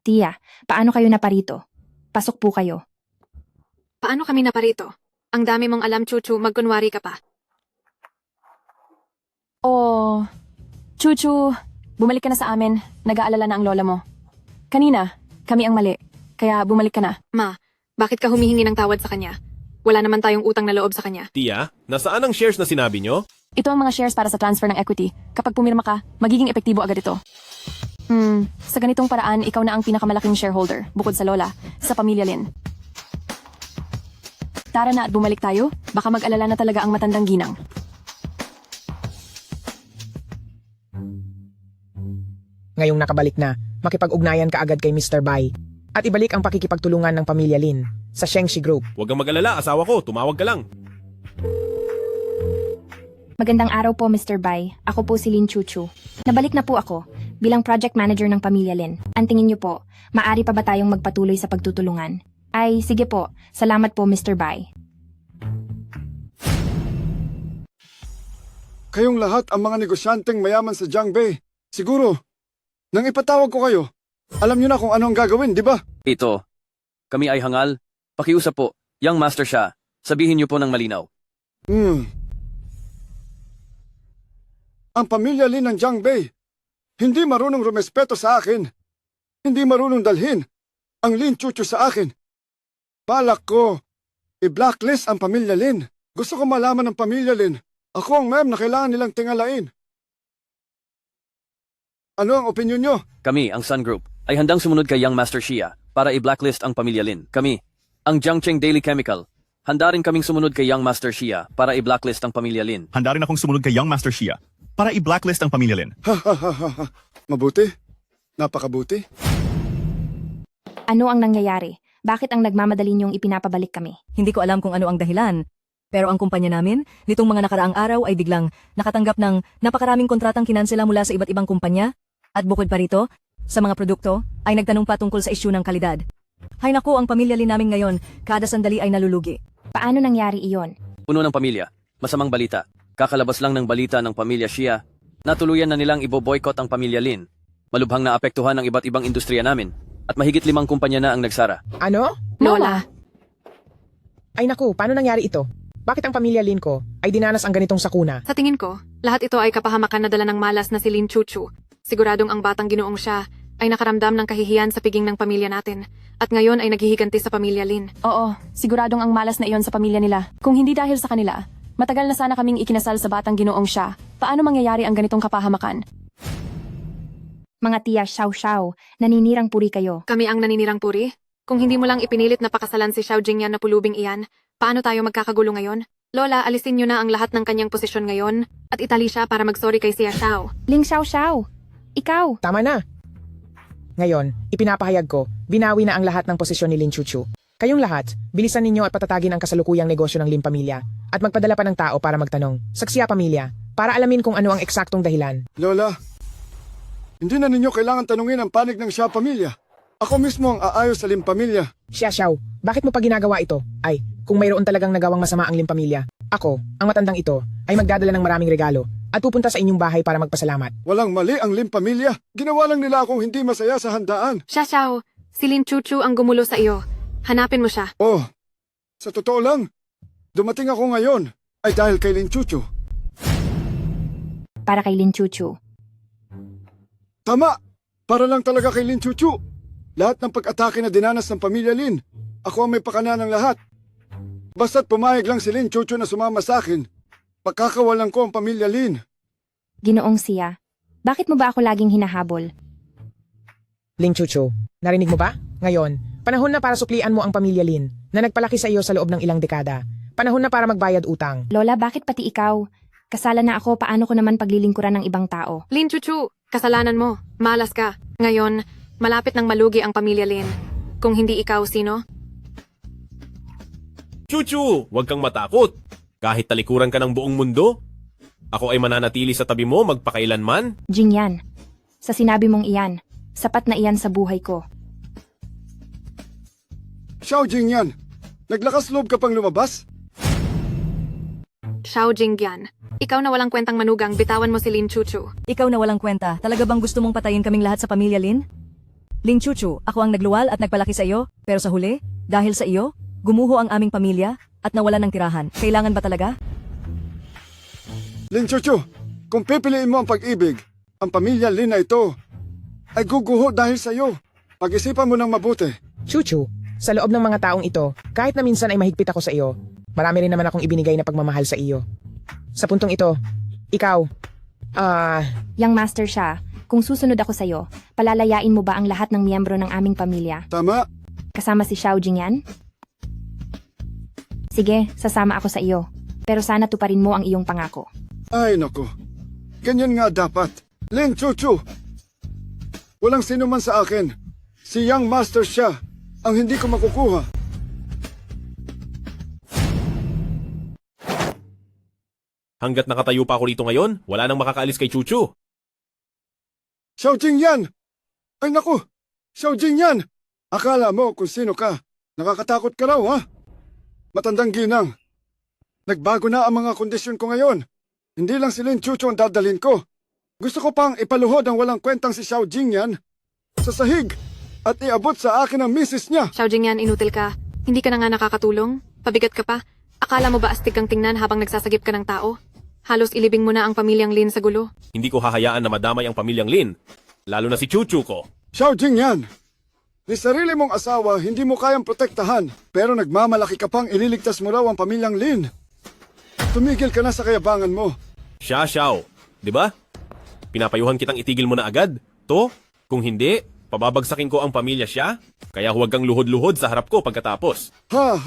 Tia, paano kayo naparito? Pasok po kayo. Paano kami naparito? Ang dami mong alam, Chuchu, magkunwari ka pa. Oh, Chuchu, bumalik ka na sa amin. Nag-aalala na ang lola mo. Kanina, kami ang mali. Kaya bumalik ka na. Ma, bakit ka humihingi ng tawad sa kanya? Wala naman tayong utang na loob sa kanya. Tia, nasaan ang shares na sinabi nyo? Ito ang mga shares para sa transfer ng equity. Kapag pumirma ka, magiging epektibo agad ito. Sa ganitong paraan, ikaw na ang pinakamalaking shareholder, bukod sa lola, sa pamilya Lin. Tara na at bumalik tayo, baka mag-alala na talaga ang matandang ginang. Ngayong nakabalik na, makipag-ugnayan ka agad kay Mr. Bai. At ibalik ang pakikipagtulungan ng pamilya Lin sa Shengshi Group. Huwag kang mag-alala, asawa ko, tumawag ka lang. Magandang araw po, Mr. Bai. Ako po si Lin Chuchu. Nabalik na po ako bilang project manager ng pamilya Lin. Ang tingin niyo po, maari pa ba tayong magpatuloy sa pagtutulungan? Ay, sige po. Salamat po, Mr. Bai. Kayong lahat ang mga negosyanteng mayaman sa Jiangbei. Siguro, nang ipatawag ko kayo, alam niyo na kung ano ang gagawin, di ba? Ito, kami ay hangal. Pakiusap po, Young Master siya. Sabihin niyo po ng malinaw. Ang pamilya Lin ng Jiangbei, hindi marunong rumespeto sa akin. Hindi marunong dalhin ang Lin Chuchu sa akin. Balak ko, i-blacklist ang pamilya Lin. Gusto ko malaman ng pamilya Lin. Ako ang ma'am na kailangan nilang tingalain. Ano ang opinion nyo? Kami, ang Sun Group, ay handang sumunod kay Young Master Shia para i-blacklist ang pamilya Lin. Kami, ang Jiangcheng Daily Chemical, handa rin kaming sumunod kay Young Master Shia para i-blacklist ang pamilya Lin. Handa rin akong sumunod kay Young Master Shia para i-blacklist ang pamilya Lin. Mabuti. Napakabuti. Ano ang nangyayari? Bakit ang nagmamadali niyong ipinapabalik kami? Hindi ko alam kung ano ang dahilan. Pero ang kumpanya namin, nitong mga nakaraang araw ay biglang nakatanggap ng napakaraming kontratang kinansela mula sa iba't ibang kumpanya. At bukod pa rito, sa mga produkto, ay nagtanong pa tungkol sa isyu ng kalidad. Hay naku, ang pamilya Lin namin ngayon, kada sandali ay nalulugi. Paano nangyari iyon? Puno ng pamilya. Masamang balita. Kakalabas lang ng balita ng pamilya Shia na tuluyan na nilang ibo-boycott ang pamilya Lin. Malubhang na apektuhan ng iba't ibang industriya namin. At mahigit 5 kumpanya na ang nagsara. Ano? Lola. Ay naku, paano nangyari ito? Bakit ang pamilya Lin ko ay dinanas ang ganitong sakuna? Sa tingin ko, lahat ito ay kapahamakan na dala ng malas na si Lin Chuchu. Siguradong ang batang ginoong siya ay nakaramdam ng kahihiyan sa piging ng pamilya natin. At ngayon ay naghihiganti sa pamilya Lin. Oo, siguradong ang malas na iyon sa pamilya nila. Kung hindi dahil sa kanila, matagal na sana kaming ikinasal sa batang ginoong siya. Paano mangyayari ang ganitong kapahamakan? Mga tiya, Xiao, naninirang puri kayo. Kami ang naninirang puri? Kung hindi mo lang ipinilit na pakasalan si Xiao Jingyan na pulubing iyan, paano tayo magkakagulo ngayon? Lola, alisin niyo na ang lahat ng kanyang posisyon ngayon at itali siya para magsorry kay Sia Xiao. Ling Xiao, ikaw. Tama na. Ngayon, ipinapahayag ko, binawi na ang lahat ng posisyon ni Lin Chuchu. Kayong lahat, bilisan ninyo at patatagin ang kasalukuyang negosyo ng Lin Pamilya at magpadala pa ng tao para magtanong sa Xia Pamilya para alamin kung ano ang eksaktong dahilan. Lola, hindi na ninyo kailangan tanungin ang panig ng Xia Pamilya. Ako mismo ang aayos sa Lin Pamilya. Xia Xiao, bakit mo pa ginagawa ito? Ay, kung mayroon talagang nagawang masama ang Lin Pamilya, ako, ang matandang ito, ay magdadala ng maraming regalo at pupunta sa inyong bahay para magpasalamat. Walang mali ang Lin Pamilya. Ginawa lang nila akong hindi masaya sa handaan. Xiao Xiao, si Lin Chuchu ang gumulo sa iyo. Hanapin mo siya. Oh, sa totoo lang, dumating ako ngayon ay dahil kay Lin Chuchu. Para kay Lin Chuchu. Tama! Para lang talaga kay Lin Chuchu. Lahat ng pag-atake na dinanas ng pamilya Lin, ako ang may pakana ng lahat. Basta't pumayag lang si Lin Chuchu na sumama sa akin, pagkakawalan ko ang pamilya Lin. Ginoong Sia, bakit mo ba ako laging hinahabol? Lin Chuchu, narinig mo ba? Ngayon, panahon na para suklian mo ang pamilya Lin na nagpalaki sa iyo sa loob ng ilang dekada. Panahon na para magbayad utang. Lola, bakit pati ikaw? Kasalan na ako, paano ko naman paglilingkuran ng ibang tao? Lin Chuchu, kasalanan mo. Malas ka. Ngayon, malapit nang malugi ang pamilya Lin. Kung hindi ikaw, sino? Chuchu, huwag kang matakot. Kahit talikuran ka ng buong mundo, ako ay mananatili sa tabi mo magpakailanman. Jingyan, sa sinabi mong iyan, sapat na iyan sa buhay ko. Xiao Jingyan, naglakas loob ka pang lumabas? Xiao Jingyan, ikaw na walang kwentang manugang, bitawan mo si Lin Chuchu. Ikaw na walang kwenta, talaga bang gusto mong patayin kaming lahat sa pamilya Lin? Lin Chuchu, ako ang nagluwal at nagpalaki sa iyo, pero sa huli, dahil sa iyo, gumuho ang aming pamilya at nawalan ng tirahan. Kailangan ba talaga? Lin Chuchu, kung pipiliin mo ang pag-ibig, ang pamilya Lin na ito ay guguho dahil sa iyo. Pag-isipan mo ng mabuti. Chuchu, sa loob ng mga taong ito, kahit na minsan ay mahigpit ako sa iyo, marami rin naman akong ibinigay na pagmamahal sa iyo. Sa puntong ito, ikaw, Young Master siya, kung susunod ako sa iyo, palalayain mo ba ang lahat ng miyembro ng aming pamilya? Tama. Kasama si Xiao Jingyan? Sige, sasama ako sa iyo. Pero sana tuparin mo ang iyong pangako. Ay nako, ganyan nga dapat. Lin Chuchu, walang sino man sa akin. Si Young Master siya ang hindi ko makukuha. Hanggat nakatayo pa ako rito ngayon, wala nang makakaalis kay Chuchu. Xiao Jingyan! Ay naku, Xiao Jingyan! Akala mo kung sino ka. Nakakatakot ka raw, ha? Matandang ginang. Nagbago na ang mga kondisyon ko ngayon. Hindi lang si Lin Chuchu ang dadalhin ko. Gusto ko pang ipaluhod ang walang kwentang si Xiao Jingyan sa sahig at iabot sa akin ang misis niya. Xiao Jingyan, inutil ka. Hindi ka na nga nakakatulong. Pabigat ka pa. Akala mo ba astig kang tingnan habang nagsasagip ka ng tao? Halos ilibing mo na ang pamilyang Lin sa gulo. Hindi ko hahayaan na madamay ang pamilyang Lin, lalo na si Chuchu ko. Xiao Jingyan, ni sarili mong asawa hindi mo kayang protektahan, pero nagmamalaki ka pang ililigtas mo raw ang pamilyang Lin. Tumigil ka na sa kayabangan mo. Xiao, di ba? Pinapayuhan kitang itigil mo na agad. To, kung hindi, pababagsakin ko ang pamilya siya, kaya huwag kang luhod-luhod sa harap ko pagkatapos. Ha.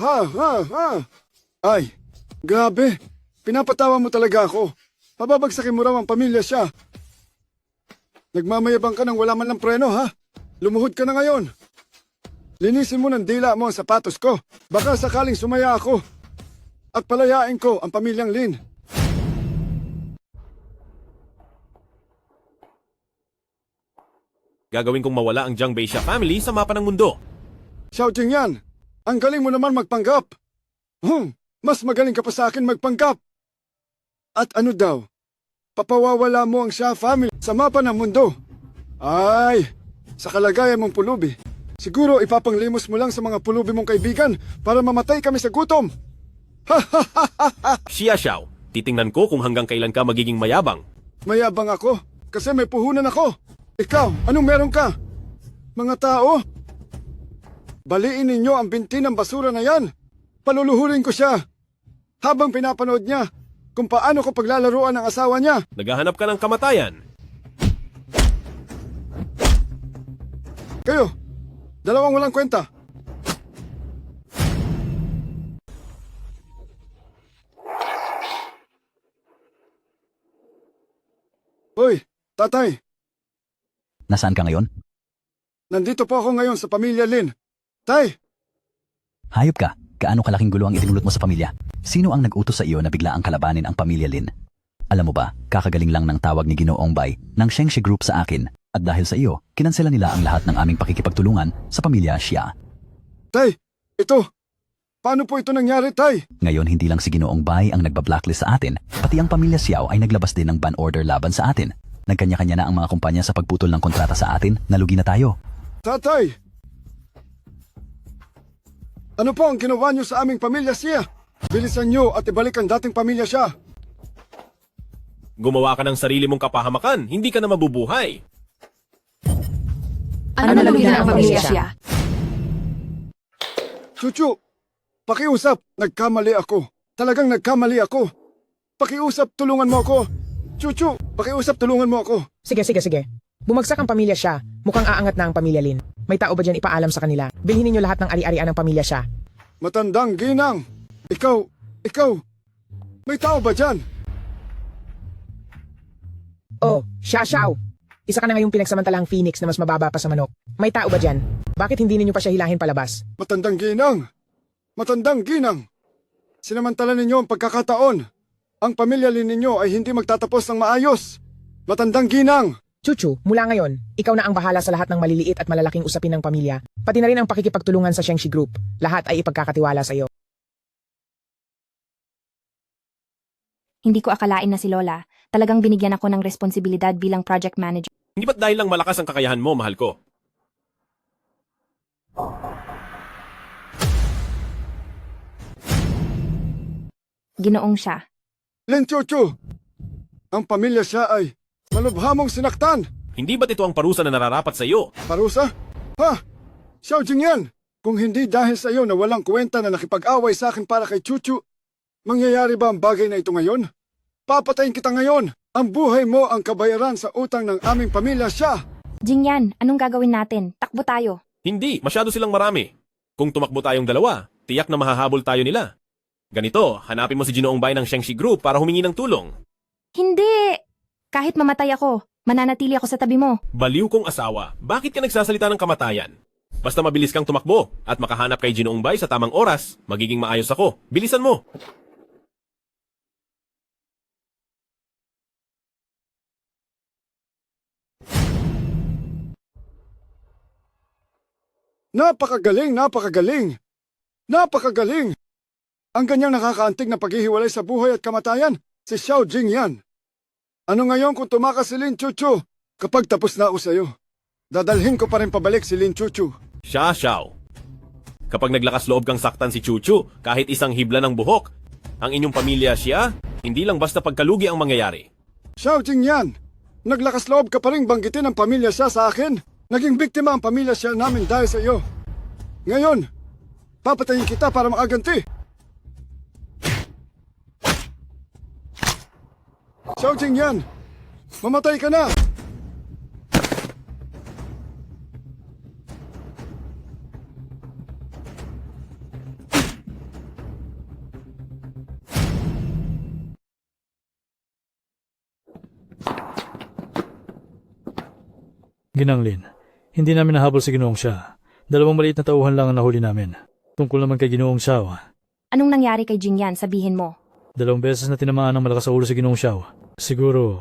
Ay, grabe. Pinapatawa mo talaga ako. Pababagsakin mo raw ang pamilya siya. Nagmamayabang ka ng wala man ng preno, ha? Lumuhod ka na ngayon. Linisin mo ng dila mo ang sapatos ko. Baka sakaling sumaya ako. At palayain ko ang pamilyang Lin. Gagawin kong mawala ang Jiang Beixia family sa mapa ng mundo. Xiao Jingyan, ang galing mo naman magpanggap. Mas magaling ka pa sa akin magpanggap. At ano daw? Papawawala mo ang Xia family sa mapa ng mundo. Ay, sa kalagayan mong pulubi. Siguro ipapanglimos mo lang sa mga pulubi mong kaibigan para mamatay kami sa gutom. Siya, Xiao, titingnan ko kung hanggang kailan ka magiging mayabang. Mayabang ako kasi may puhunan ako. Ikaw, anong meron ka? Mga tao, baliin ninyo ang binti ng basura na yan. Paluluhurin ko siya. Habang pinapanood niya kung paano ko paglalaruan ang asawa niya. Naghahanap ka ng kamatayan. Kayo, dalawang walang kwenta. Hoy, tatay. Nasaan ka ngayon? Nandito po ako ngayon sa pamilya Lin. Tay! Hayop ka. Gaano kalaking gulo ang itinulot mo sa pamilya? Sino ang nag-utos sa iyo na bigla ang kalabanin ang pamilya Lin? Alam mo ba, kakagaling lang ng tawag ni Ginoong Bai ng Shengshi Group sa akin at dahil sa iyo, kinansela nila ang lahat ng aming pakikipagtulungan sa pamilya Xia. Tay, ito. Paano po ito nangyari, Tay? Ngayon hindi lang si Ginoong Bai ang nagba-blacklist sa atin, pati ang pamilya Xiao ay naglabas din ng ban order laban sa atin. Nagkanya-kanya na ang mga kumpanya sa pagputol ng kontrata sa atin, nalugi na tayo. Tatay! Ano po ang ginawa niyo sa aming pamilya siya? Bilisan niyo at ibalik ang dating pamilya siya. Gumawa ka ng sarili mong kapahamakan, hindi ka na mabubuhay. Ano nalugi na ang pamilya siya? Chuchu, pakiusap, nagkamali ako. Talagang nagkamali ako. Pakiusap, tulungan mo ako. Chuchu, pakiusap, tulungan mo ako. Sige. Bumagsak ang pamilya siya. Mukhang aangat na ang pamilya Lin. May tao ba dyan ipaalam sa kanila? Bilhin ninyo lahat ng ari-arian ng pamilya siya. Matandang ginang. Ikaw. May tao ba dyan? Oh, Xiao. Isa ka na ngayong pinagsamantalahang phoenix na mas mababa pa sa manok. May tao ba dyan? Bakit hindi ninyo pa siya hilahin palabas? Matandang ginang. Sinamantala ninyo ang pagkakataon. Ang pamilya Lin ninyo ay hindi magtatapos ng maayos. Matandang ginang. Chuchu, mula ngayon, ikaw na ang bahala sa lahat ng maliliit at malalaking usapin ng pamilya, pati na rin ang pakikipagtulungan sa Shengshi Group. Lahat ay ipagkakatiwala sa iyo. Hindi ko akalain na si Lola. Talagang binigyan ako ng responsibilidad bilang project manager. Hindi ba't dahil lang malakas ang kakayahan mo, mahal ko? Ginoong siya. Lin Chuchu, ang pamilya siya ay malubhamong sinaktan. Hindi ba't ito ang parusa na nararapat sa iyo? Parusa? Ha? Xiao Jingyan, kung hindi dahil sa iyo na walang kwenta na nakipag-away sa akin para kay Chuchu, mangyayari ba ang bagay na ito ngayon? Papatayin kita ngayon! Ang buhay mo ang kabayaran sa utang ng aming pamilya siya! Jingyan, anong gagawin natin? Takbo tayo. Hindi, masyado silang marami. Kung tumakbo tayong dalawa, tiyak na mahahabol tayo nila. Ganito, hanapin mo si Ginoong Bai ng Shengshi Group para humingi ng tulong. Hindi! Kahit mamatay ako, mananatili ako sa tabi mo. Baliw kong asawa, bakit ka nagsasalita ng kamatayan? Basta mabilis kang tumakbo at makahanap kay Ginoong Bai sa tamang oras, magiging maayos ako. Bilisan mo! Napakagaling! Ang ganyang nakakaantig na paghihiwalay sa buhay at kamatayan, si Xiao Jingyan. Ano ngayon kung tumakas si Lin Chuchu? Kapag tapos na ako sa'yo, dadalhin ko pa rin pabalik si Lin Chuchu. Xiao. Kapag naglakas loob kang saktan si Chuchu, kahit isang hibla ng buhok, ang inyong pamilya siya, hindi lang basta pagkalugi ang mangyayari. Xiao Jingyan, naglakas loob ka pa rin banggitin ang pamilya siya sa akin. Naging biktima ang pamilya siya namin dahil sa iyo. Ngayon, papatayin kita para makaganti. Xiao Jingyan, mamatay ka na! Ginang Lin, hindi namin nahabol si Ginoong Xia. 2 maliit na tauhan lang ang nahuli namin. Tungkol naman kay Ginoong Xiao. Anong nangyari kay Jingyan? Sabihin mo. 2 beses na tinamaan ng malakas sa ulo si Ginoong Xiao. Siguro,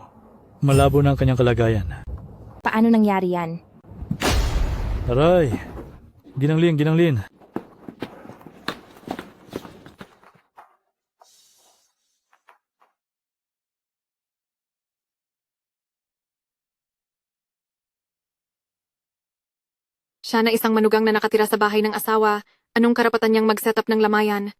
malabo na ang kanyang kalagayan. Paano nangyari yan? Aray! Ginang Lin. Siya na isang manugang na nakatira sa bahay ng asawa. Anong karapatan niyang mag-set up ng lamayan?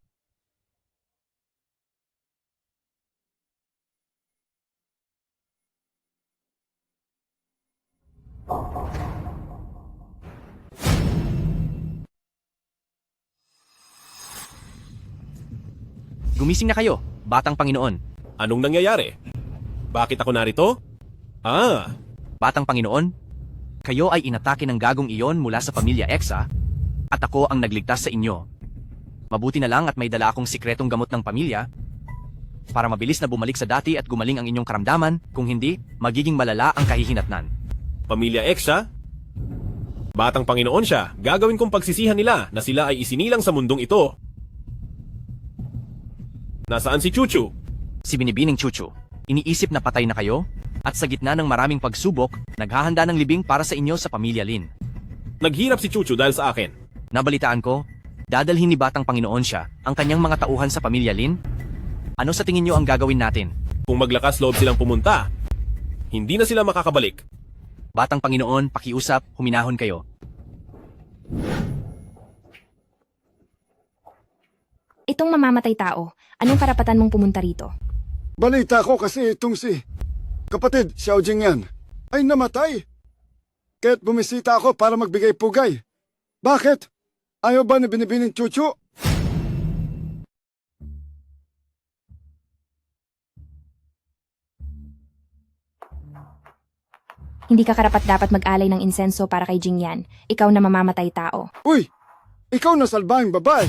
Gumising na kayo, batang Panginoon. Anong nangyayari? Bakit ako narito? Batang Panginoon, kayo ay inatake ng gagong iyon mula sa pamilya Exa, at ako ang nagligtas sa inyo. Mabuti na lang at may dala akong sikretong gamot ng pamilya para mabilis na bumalik sa dati at gumaling ang inyong karamdaman, kung hindi, magiging malala ang kahihinatnan. Pamilya Exa? Batang Panginoon siya, gagawin kong pagsisihan nila na sila ay isinilang sa mundong ito. Nasaan si Chuchu? Si Binibining Chuchu, iniisip na patay na kayo? At sa gitna ng maraming pagsubok, naghahanda ng libing para sa inyo sa pamilya Lin. Naghirap si Chuchu dahil sa akin. Nabalitaan ko, dadalhin ni Batang Panginoon siya ang kanyang mga tauhan sa pamilya Lin? Ano sa tingin niyo ang gagawin natin? Kung maglakas loob silang pumunta, hindi na sila makakabalik. Batang Panginoon, pakiusap, huminahon kayo. Itong mamamatay tao, anong karapatan mong pumunta rito? Balita ko kasi itong si kapatid Xiao Jingyan ay namatay. Kaya't bumisita ako para magbigay pugay. Bakit? Ayaw ba ni Binibining Chuchu? Hindi ka karapat-dapat mag-alay ng insenso para kay Jingyan. Ikaw na mamamatay tao. Uy! Ikaw na salbahing babae.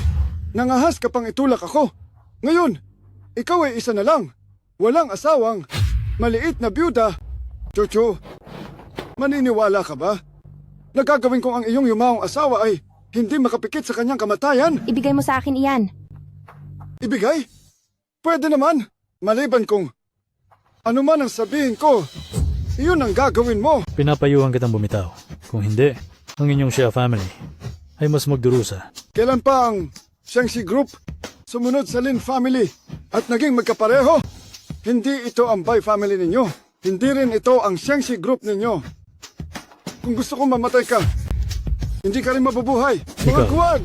Nangahas ka pang itulak ako. Ngayon, ikaw ay isa na lang. Walang asawang, maliit na byuda. Chuchu, maniniwala ka ba? Nagagawin kong ang iyong yumaong asawa ay hindi makapikit sa kanyang kamatayan? Ibigay mo sa akin iyan. Ibigay? Pwede naman. Maliban kung ano man ang sabihin ko, iyon ang gagawin mo. Pinapayuhan kitang bumitaw. Kung hindi, ang inyong Shia family ay mas magdurusa. Kailan pa ang Shangxi Group sumunod sa Lin family at naging magkapareho? Hindi ito ang Bai family ninyo. Hindi rin ito ang Shangxi Group ninyo. Kung gusto kong mamatay ka, hindi ka rin mabubuhay. Mga Ikaw. guwag!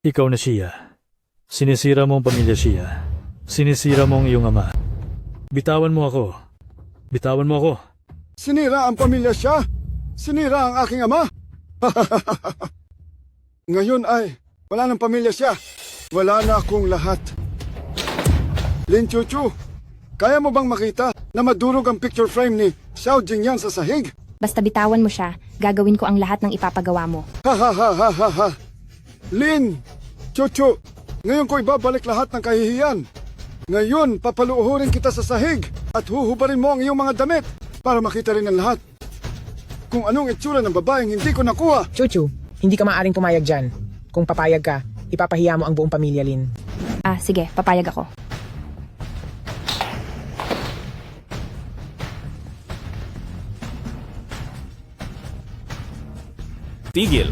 Ikaw na Shia. Sinisira mo ang pamilya Shia. Sinisira mo ang iyong ama. Bitawan mo ako. Bitawan mo ako. Sinira ang pamilya siya. Sinira ang aking ama. Ngayon ay wala ng pamilya siya. Wala na akong lahat. Lin Chuchu, kaya mo bang makita na madurog ang picture frame ni Xiao Jingyan sa sahig? Basta bitawan mo siya, gagawin ko ang lahat ng ipapagawa mo. Ha ha ha ha ha ha. Lin, Chuchu, ngayon ko ibabalik lahat ng kahihiyan. Ngayon, papaluuhurin kita sa sahig at huhubarin mo ang iyong mga damit para makita rin ng lahat kung anong itsura ng babaeng hindi ko nakuha. Chuchu, hindi ka maaring pumayag dyan. Kung papayag ka, ipapahiya mo ang buong pamilya, Lin. Ah, sige, papayag ako. Tigil.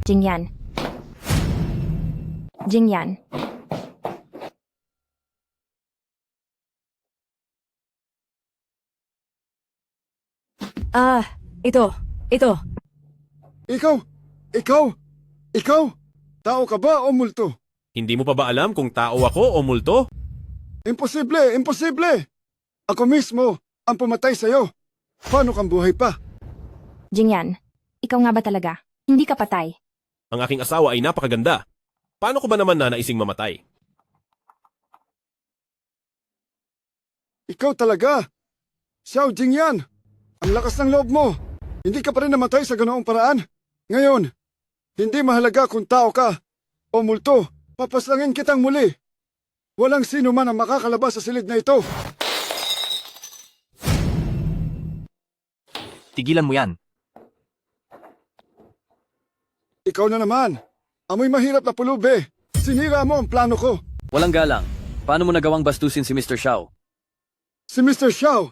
Jingyan. Jingyan. Ito. Ikaw, tao ka ba o multo? Hindi mo pa ba alam kung tao ako o multo? Imposible! Ako mismo ang pumatay sa'yo. Paano kang buhay pa? Jingyan, ikaw nga ba talaga? Hindi ka patay. Ang aking asawa ay napakaganda. Paano ko ba naman nanaising mamatay? Ikaw talaga! Xiao Jingyan! Ang lakas ng loob mo! Hindi ka pa rin namatay sa ganoong paraan. Ngayon, hindi mahalaga kung tao ka o multo. Papaslangin kitang muli. Walang sino man ang makakalabas sa silid na ito. Tigilan mo yan. Ikaw na naman. Amoy mahirap na pulubi. Sinira mo ang plano ko. Walang galang. Paano mo nagawang bastusin si Mr. Xiao? Si Mr. Xiao,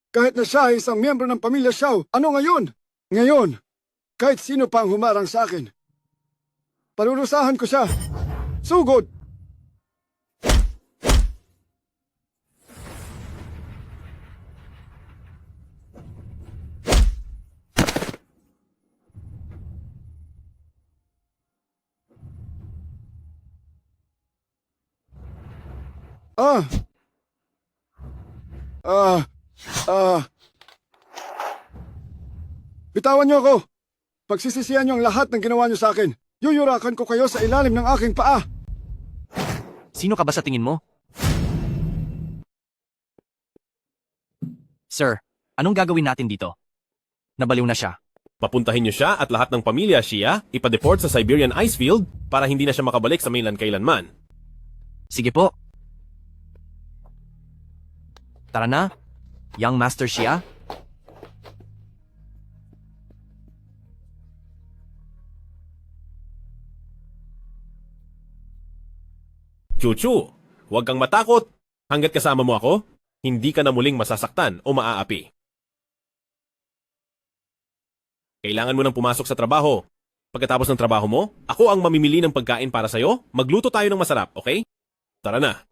kahit na siya ay isang miyembro ng pamilya Xiao, ano ngayon? Ngayon, kahit sino pa ang humarang sa akin. Parurusahan ko siya. Sugod! Bitawan niyo ako. Pagsisisihan niyo ang lahat ng ginawa niyo sa akin. Yuyurakan ko kayo sa ilalim ng aking paa. Sino ka ba sa tingin mo? Sir, anong gagawin natin dito? Nabaliw na siya. Papuntahin niyo siya at lahat ng pamilya Shia ipa-deport sa Siberian Icefield para hindi na siya makabalik sa mainland kailanman. Sige po. Tara na, Young Master Shia. Chuchu, huwag kang matakot. Hanggat kasama mo ako, hindi ka na muling masasaktan o maaapi. Kailangan mo nang pumasok sa trabaho. Pagkatapos ng trabaho mo, ako ang mamimili ng pagkain para sa'yo. Magluto tayo ng masarap, okay? Tara na.